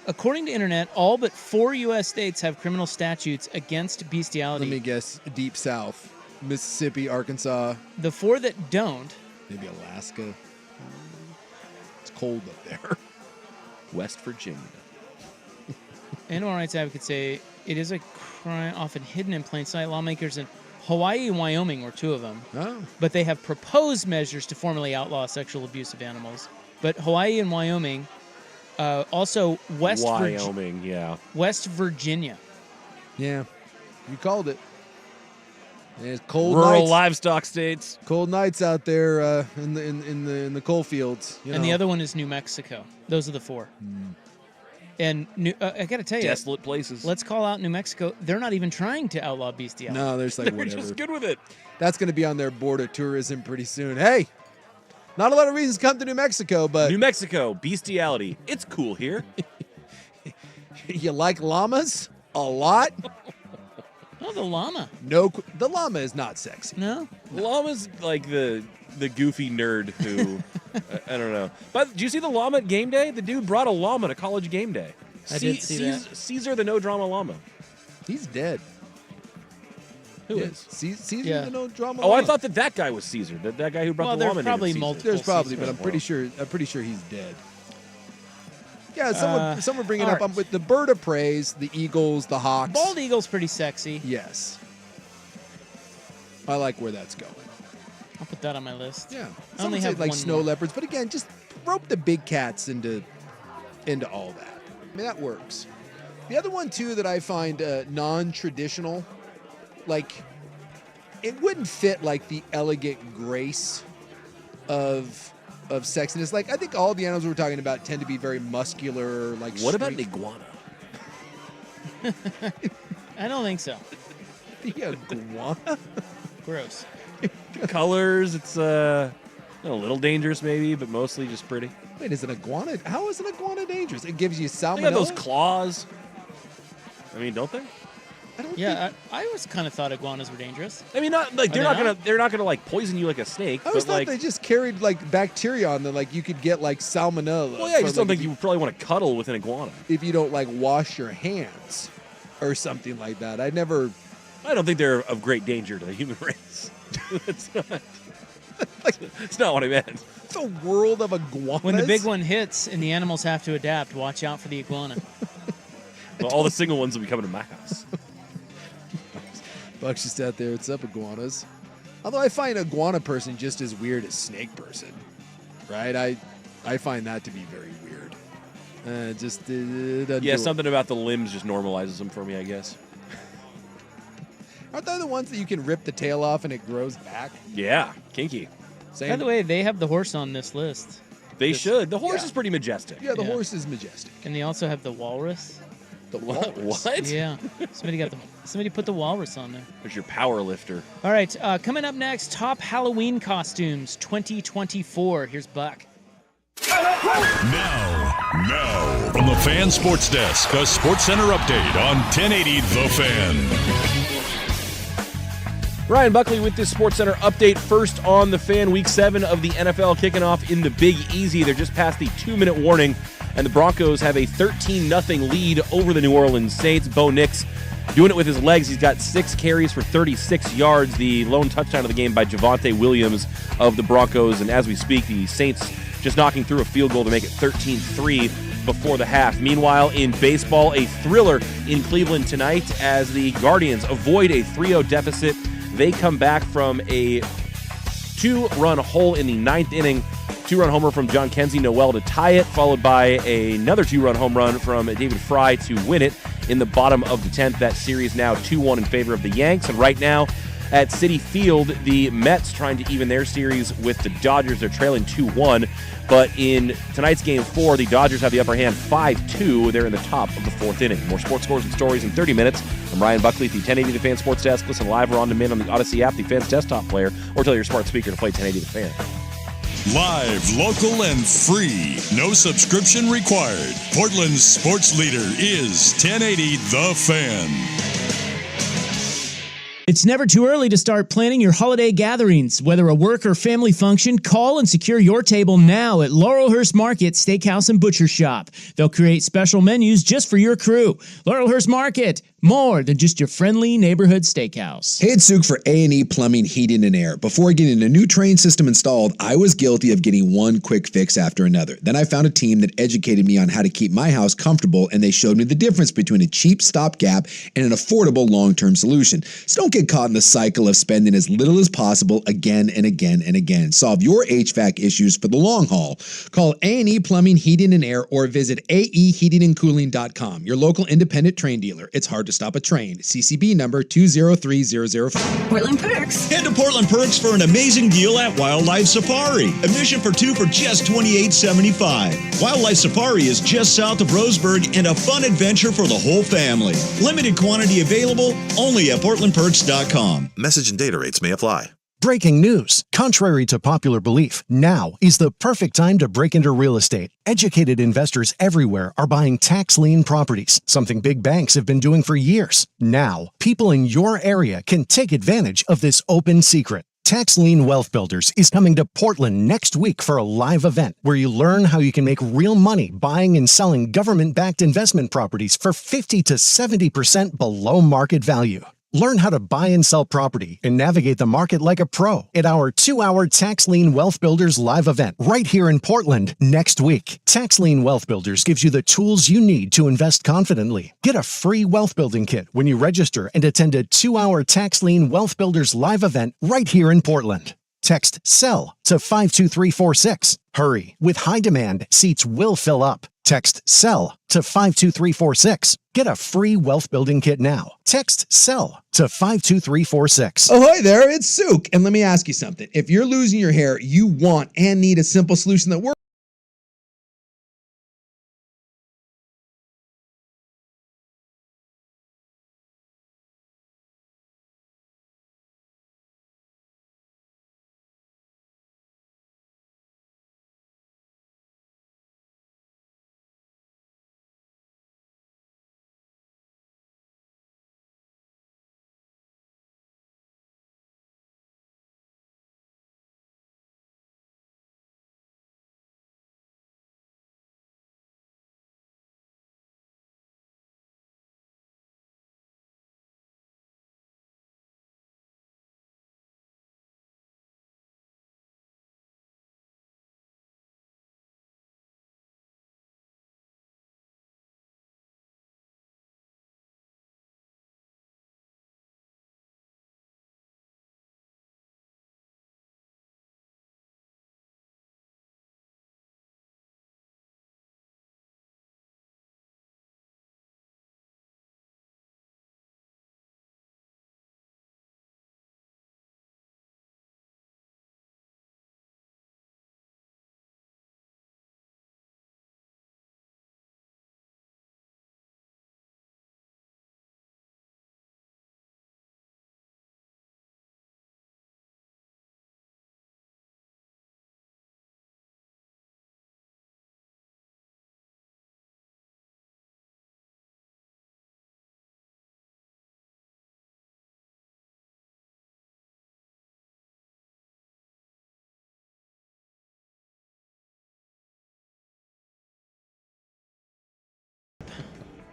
S1: According to Internet, all but 4 U.S. states have criminal statutes against bestiality.
S2: Let me guess. Deep South. Mississippi, Arkansas.
S1: The 4 that don't.
S2: Maybe Alaska. It's cold up there.
S3: West Virginia.
S1: Animal rights advocates say it is a crime often hidden in plain sight. Lawmakers in Hawaii and Wyoming were 2 of them.
S2: Oh.
S1: But they have proposed measures to formally outlaw sexual abuse of animals. But Hawaii and Wyoming, also West Virginia.
S2: Yeah, you called it. And it's cold
S3: Rural
S2: nights.
S3: livestock states.
S2: Cold nights out there in the coal fields.
S1: And the other one is New Mexico. Those are the 4. And I got to tell you,
S3: desolate places.
S1: Let's call out New Mexico. They're not even trying to outlaw bestiality.
S2: No, there's like
S3: They're
S2: whatever.
S3: just good with it.
S2: That's going to be on their board of tourism pretty soon. Hey, not a lot of reasons to come to New Mexico, but
S3: New Mexico, bestiality. It's cool here.
S2: You like llamas a lot?
S1: Oh, the llama.
S2: No, the llama is not sexy.
S1: No,
S3: the llama's like the goofy nerd who I don't know. But did you see the llama at game day? The dude brought a llama to college game day.
S1: I did see that.
S3: Caesar the no drama llama.
S2: He's dead.
S3: Who is?
S2: Caesar the no drama.
S3: Oh,
S2: llama.
S3: I thought that guy was Caesar. That guy who brought the llama.
S1: There's probably
S3: named Caesar.
S1: multiple.
S2: There's probably,
S1: Caesars.
S2: but I'm pretty sure he's dead. Yeah, someone bringing up
S1: right.
S2: with the bird of praise, the eagles, the hawks.
S1: Bald eagle's pretty sexy.
S2: Yes. I like where that's going.
S1: I'll put that on my list.
S2: Yeah.
S1: I only
S2: Some say
S1: have
S2: like
S1: one
S2: snow
S1: more.
S2: leopards, but again, just rope the big cats into all that. I mean, that works. The other one too that I find non-traditional, like it wouldn't fit like the elegant grace of sexiness. Like I think all the animals we're talking about tend to be very muscular. Like
S3: What about an iguana?
S1: I don't think so.
S2: The iguana?
S1: Gross.
S3: Colors, it's a little dangerous maybe, but mostly just pretty.
S2: Wait, is an iguana? How is an iguana dangerous? It gives you salmonella.
S3: They got those claws. I mean, don't they?
S1: I always kind of thought iguanas were dangerous.
S3: I mean, not like they're not gonna like poison you like a snake.
S2: I always
S3: but
S2: thought
S3: like,
S2: they just carried like bacteria on them, like you could get like salmonella.
S3: well, yeah, I just don't
S2: like,
S3: think you would probably want to cuddle with an iguana.
S2: if you don't like wash your hands or something like that. I
S3: don't think they're of great danger to the human race. It's not what I meant.
S2: It's a world of iguanas.
S1: When the big one hits and the animals have to adapt, watch out for the iguana.
S3: Well, all the single ones will be coming to my house.
S2: Buck's just out there. What's up, iguanas? Although I find iguana person just as weird as snake person, right? I find that to be very weird.
S3: Yeah, something about the limbs just normalizes them for me, I guess.
S2: Aren't they the ones that you can rip the tail off and it grows back?
S3: Yeah, kinky.
S1: By the way, they have the horse on this list.
S3: They should. The horse
S2: yeah.
S3: is pretty majestic.
S2: Yeah, the horse is majestic.
S1: And they also have the walrus.
S2: The walrus?
S3: What?
S1: Yeah. Somebody put the walrus on there.
S3: There's your power lifter.
S1: All right, coming up next, top Halloween costumes 2024. Here's Buck.
S5: Now, from the Fan Sports Desk, a Sports Center update on 1080 The Fan.
S3: Ryan Buckley with this Sports Center update. First on the Fan, Week 7 of the NFL kicking off in the Big Easy. They're just past the 2-minute warning, and the Broncos have a 13-0 lead over the New Orleans Saints. Bo Nix doing it with his legs. He's got 6 carries for 36 yards. The lone touchdown of the game by Javonte Williams of the Broncos. And as we speak, the Saints just knocking through a field goal to make it 13-3 before the half. Meanwhile, in baseball, a thriller in Cleveland tonight as the Guardians avoid a 3-0 deficit. They come back from a 2-run hole in the 9th inning. 2-run homer from John Kenzie Noel to tie it, followed by another 2-run home run from David Fry to win it in the bottom of the 10th. That series now 2-1 in favor of the Yanks. And right now at Citi Field, the Mets trying to even their series with the Dodgers. They're trailing 2-1. But in tonight's Game 4, the Dodgers have the upper hand 5-2. They're in the top of the 4th inning. More sports scores and stories in 30 minutes. I'm Ryan Buckley, the 1080 The Fan Sports Desk. Listen live or on demand on the Odyssey app, the Fan's desktop player, or tell your smart speaker to play 1080 The Fan.
S5: Live, local, and free. No subscription required. Portland's sports leader is 1080 The Fan.
S1: It's never too early to start planning your holiday gatherings. Whether a work or family function, call and secure your table now at Laurelhurst Market Steakhouse and Butcher Shop. They'll create special menus just for your crew. Laurelhurst Market, more than just your friendly neighborhood steakhouse.
S14: Hey, it's Suk for A&E Plumbing, Heating, and Air. Before getting a new train system installed, I was guilty of getting one quick fix after another. Then I found a team that educated me on how to keep my house comfortable, and they showed me the difference between a cheap stopgap and an affordable long-term solution. So don't get caught in the cycle of spending as little as possible again and again and again. Solve your HVAC issues for the long haul. Call A&E Plumbing, Heating, and Air or visit aeheatingandcooling.com, your local independent train dealer. It's hard to stop a train. CCB number 203005.
S16: Portland Perks.
S17: Head to Portland Perks for an amazing deal at Wildlife Safari. Admission for two for just $28.75. Wildlife Safari is just south of Roseburg and a fun adventure for the whole family. Limited quantity available only at portlandperks.com.
S18: Message and data rates may apply.
S24: Breaking news. Contrary to popular belief, now is the perfect time to break into real estate. Educated investors everywhere are buying tax lien properties, something big banks have been doing for years. Now, people in your area can take advantage of this open secret. Tax Lien Wealth Builders is coming to Portland next week for a live event where you learn how you can make real money buying and selling government-backed investment properties for 50 to 70% below market value. Learn how to buy and sell property and navigate the market like a pro at our 2-hour Tax Lien Wealth Builders live event right here in Portland next week. Tax Lien Wealth Builders gives you the tools you need to invest confidently. Get a free wealth building kit when you register and attend a 2-hour Tax Lien Wealth Builders live event right here in Portland. Text SELL to 52346. Hurry. With high demand, seats will fill up. Text SELL to 52346. Get a free wealth building kit now. Text SELL to 52346.
S14: Ahoy there, it's Suk. And let me ask you something. If you're losing your hair, you want and need a simple solution that works.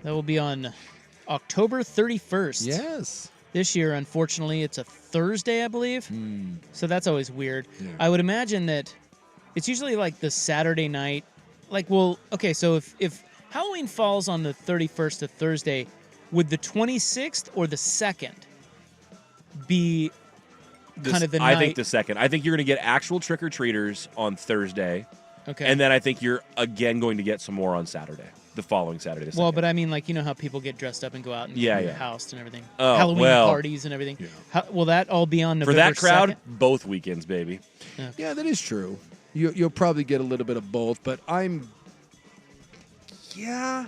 S1: That will be on October 31st.
S2: Yes.
S1: This year, unfortunately, it's a Thursday, I believe. So that's always weird. Yeah. I would imagine that it's usually like the Saturday night. Like, well, okay, so if Halloween falls on the 31st to Thursday, would the 26th or the 2nd be kind of the night?
S3: I think the 2nd. I think you're going to get actual trick-or-treaters on Thursday.
S1: Okay.
S3: And then I think you're, again, going to get some more on Saturday. The following Saturday. The
S1: well, but I mean, like, you know how people get dressed up and go out and your house and everything.
S3: Oh,
S1: Halloween parties and everything. Yeah. Will that all be on November 2nd?
S3: For that crowd, both weekends, baby.
S1: Okay.
S2: Yeah, that is true. You'll probably get a little bit of both, but you'll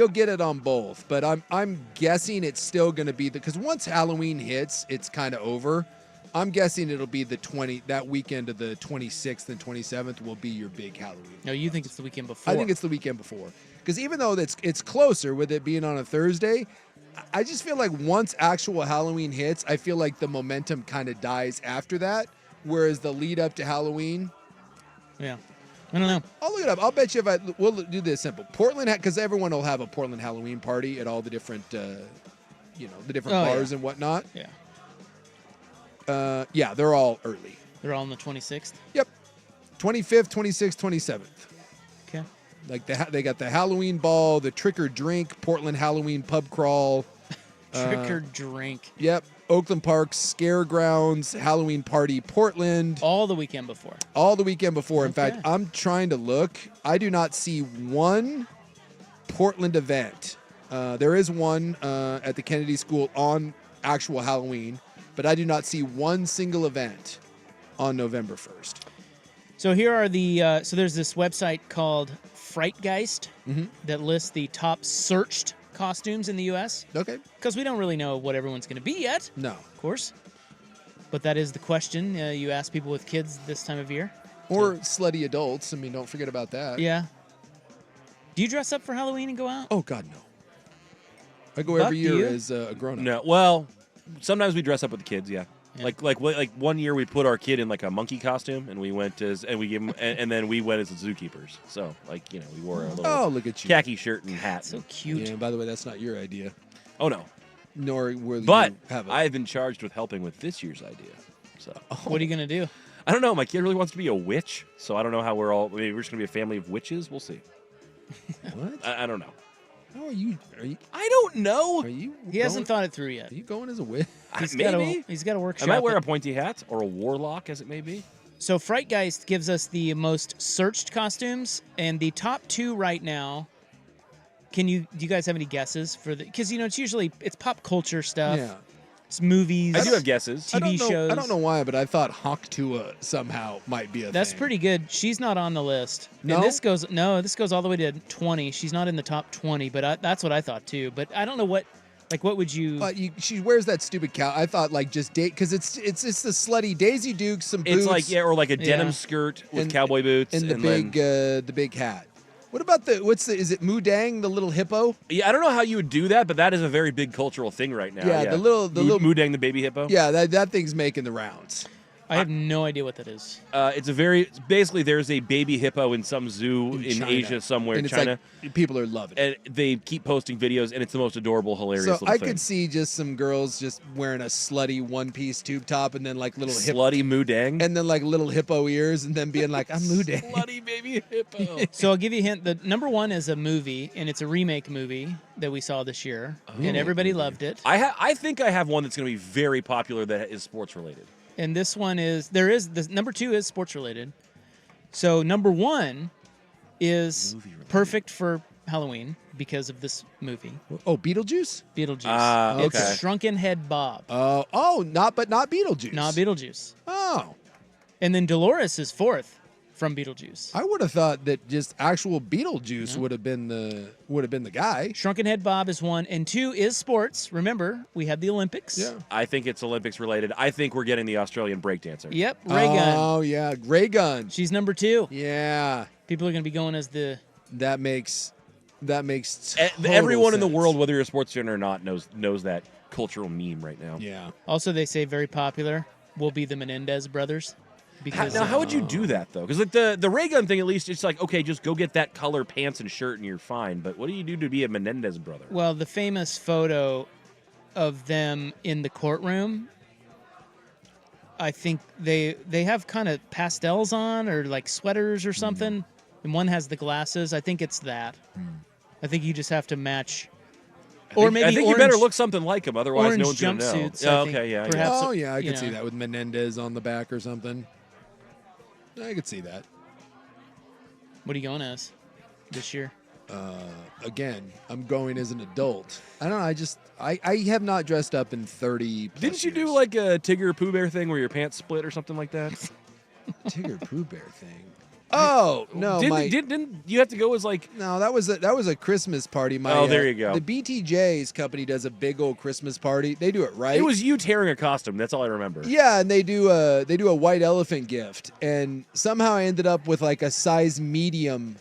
S2: get it on both. But I'm guessing it's still going to be because once Halloween hits, it's kind of over. I'm guessing it'll be that weekend of the 26th and 27th will be your big Halloween.
S1: No, you think it's the weekend before?
S2: I think it's the weekend before. Because even though it's closer with it being on a Thursday, I just feel like once actual Halloween hits, I feel like the momentum kind of dies after that. Whereas the lead up to Halloween,
S1: yeah, I don't know.
S2: I'll look it up. I'll bet you we'll do this simple. Portland, because everyone will have a Portland Halloween party at all the different, the different bars and whatnot.
S1: Yeah.
S2: Yeah, they're all early.
S1: They're all on the 26th.
S2: Yep, 25th, 26th, 27th.
S1: Okay.
S2: Like they got the Halloween ball, the trick or drink, Portland Halloween pub crawl.
S1: Trick or drink.
S2: Yep. Oakland Park, Scare Grounds, Halloween Party, Portland.
S1: All the weekend before.
S2: All the weekend before. In
S1: Okay.
S2: fact, I'm trying to look. I do not see one Portland event. There is one at the Kennedy School on actual Halloween, but I do not see one single event on November 1st.
S1: So here are the, so there's this website called Frightgeist that lists the top searched costumes in the U.S.
S2: Okay.
S1: Because we don't really know what everyone's going to be yet.
S2: No.
S1: Of course. But that is the question you ask people with kids this time of year.
S2: Or slutty adults. I mean, don't forget about that.
S1: Yeah. Do you dress up for Halloween and go out?
S2: Oh, God, no. I go
S1: Buck,
S2: every
S1: do
S2: year
S1: you?
S2: as a grown-up.
S3: No, well, sometimes we dress up with the kids. Yeah. Like 1 year we put our kid in like a monkey costume and we went as and we gave him and then we went as the zookeepers. So we wore a little
S2: look at you.
S3: khaki shirt and hat.
S1: So cute.
S2: Yeah, by the way, that's not your idea.
S3: Oh no.
S2: Nor will
S3: But
S2: you have it.
S3: I've been charged with helping with this year's idea. So
S1: What are you going to do?
S3: I don't know. My kid really wants to be a witch, so I don't know how maybe we're just gonna be a family of witches. We'll see.
S2: What?
S3: I don't know.
S2: How are you?
S3: I don't know.
S2: Are you?
S1: He hasn't thought it through yet.
S2: Are you going as a witch?
S1: He's
S3: Maybe.
S1: got to workshop
S3: I might wear
S1: it.
S3: a pointy hat or a warlock, as it may be.
S1: So Frightgeist gives us the most searched costumes, and the top 2 right now. Do you guys have any guesses for the? Because it's pop culture stuff.
S2: Yeah.
S1: It's movies.
S3: I do have guesses.
S1: TV shows.
S2: I don't know why, but I thought Hawk Tua somehow might be a
S1: That's
S2: thing.
S1: pretty good. She's not on the list.
S2: No?
S1: And this goes all the way to 20. She's not in the top 20, but that's what I thought too. But I don't know what would you?
S2: But she wears that stupid cow. I thought just date because it's the slutty Daisy Dukes, some boots.
S3: It's or like a denim skirt with cowboy boots
S2: and the big hat. What about is it Mudang, the little hippo?
S3: Yeah, I don't know how you would do that, but that is a very big cultural thing right now.
S2: Yeah, the little
S3: Mudang, the baby hippo.
S2: Yeah, that thing's making the rounds.
S1: I have no idea what that is.
S3: Basically there's a baby hippo in some zoo in
S2: China.
S3: Asia somewhere,
S2: And it's
S3: China.
S2: like, people are loving it.
S3: And they keep posting videos, and it's the most adorable, hilarious
S2: So
S3: little
S2: I
S3: thing.
S2: could see just some girls just wearing a slutty one-piece tube top and then like little
S3: slutty Mudang.
S2: And then like little hippo ears and then being like, I'm Mudang.
S3: Slutty baby hippo.
S1: So I'll give you a hint. The number 1 is a movie, and it's a remake movie that we saw this year, and everybody loved it.
S3: I think I have one that's going to be very popular that is sports related.
S1: And this one the number 2 is sports related. So number 1 is perfect for Halloween because of this movie.
S2: Oh, Beetlejuice?
S1: Beetlejuice.
S3: Okay.
S1: It's Shrunken Head Bob.
S2: Not Beetlejuice.
S1: Not Beetlejuice.
S2: Oh.
S1: And then Dolores is 4th from Beetlejuice.
S2: I would have thought that just actual Beetlejuice would have been the guy.
S1: Shrunken Head Bob is 1, and 2 is sports. Remember, we had the Olympics.
S2: Yeah.
S3: I think it's Olympics related. I think we're getting the Australian breakdancer.
S1: Yep, Ray Gun.
S2: Oh yeah, Ray Gun.
S1: She's number 2.
S2: Yeah.
S1: People are going to be going as the.
S2: That makes
S3: everyone in the
S2: sense.
S3: world, whether you're a sports fan or not, knows that cultural meme right now.
S2: Yeah.
S1: Also, they say very popular will be the Menendez brothers. Because
S3: How would you do that though? Because like the ray gun thing, at least it's like, okay, just go get that color pants and shirt and you're fine. But what do you do to be a Menendez brother?
S1: Well, the famous photo of them in the courtroom, I think they have kind of pastels on or like sweaters or something, and one has the glasses. I think it's that. I think you just have to match.
S3: I think you better look something like him, otherwise no one's gonna know.
S1: jumpsuits,
S3: Oh,
S1: I think,
S3: okay, yeah.
S1: perhaps.
S2: Oh yeah, I
S1: you
S2: could see
S1: know.
S2: that with Menendez on the back or something. I could see that.
S1: What are you going as this year?
S2: Again, I'm going as an adult. I don't know. I have not dressed up in 30.
S3: Didn't you do like a Tigger Pooh Bear thing where your pants split or something like that?
S2: Tigger Pooh Bear thing? Oh no!
S3: Didn't you have to go as like?
S2: No, that was a Christmas party.
S3: There you go.
S2: The BTJ's company does a big old Christmas party. They do it right.
S3: It was you tearing a costume. That's all I remember.
S2: Yeah, and they do a white elephant gift, and somehow I ended up with like a size medium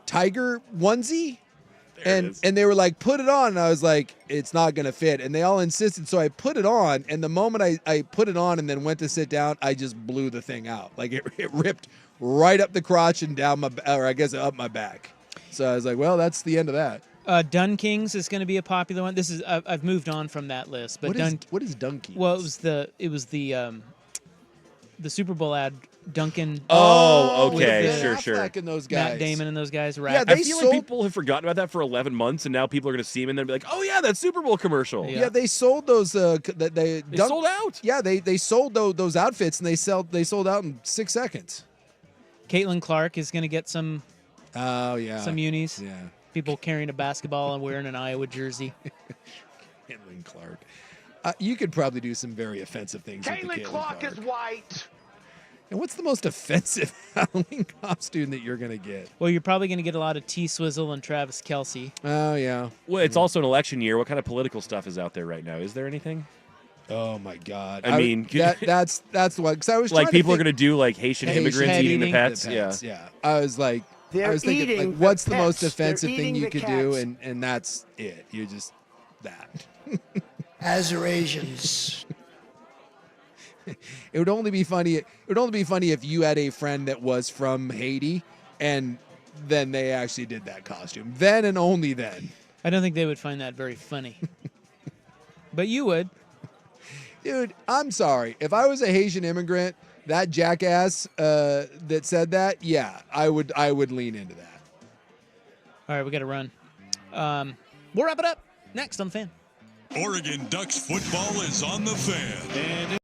S2: tiger onesie. And they were like, put it on. And I was like, it's not going to fit. And they all insisted. So I put it on. And the moment I put it on and then went to sit down, I just blew the thing out. Like it ripped right up the crotch and down up my back. So I was like, well, that's the end of that.
S1: Dun Kings is going to be a popular one. This is I've moved on from that list. But
S2: what is Dun Kings?
S1: Well, it was the Super Bowl ad. Duncan.
S3: Oh, okay, sure.
S2: And those guys.
S1: Matt Damon and those guys.
S2: Yeah,
S3: I feel like people have forgotten about that for 11 months, and now people are going to see him and then be like, "Oh yeah, that Super Bowl commercial."
S2: Yeah, they sold those. They
S3: sold out.
S2: Yeah, they sold those outfits, and they sold out in 6 seconds.
S1: Caitlin Clark is going to get some.
S2: Oh yeah.
S1: Some unis.
S2: Yeah.
S1: People carrying a basketball and wearing an Iowa jersey.
S2: Caitlin Clark. You could probably do some very offensive things.
S12: Caitlin Clark is white.
S2: And what's the most offensive Halloween costume that you're going to get?
S1: Well, you're probably going to get a lot of T-Swizzle and Travis Kelce.
S2: Oh, yeah.
S3: Well, it's also an election year. What kind of political stuff is out there right now? Is there anything?
S2: Oh, my God.
S3: I mean,
S2: that's the one. Because I was
S3: like,
S2: trying
S3: people
S2: to
S3: are going to do, like, Haitian immigrants eating the pets.
S2: Yeah. I was like, thinking, like, what's the most offensive thing you could do? And that's it. You're just that.
S12: As are Asians.
S2: It would only be funny. It would only be funny if you had a friend that was from Haiti, and then they actually did that costume. Then and only then.
S1: I don't think they would find that very funny, but you would.
S2: Dude, I'm sorry. If I was a Haitian immigrant, that jackass that said that, yeah, I would lean into that.
S1: All right, we got to run. We'll wrap it up next on The Fan.
S5: Oregon Ducks football is on The Fan.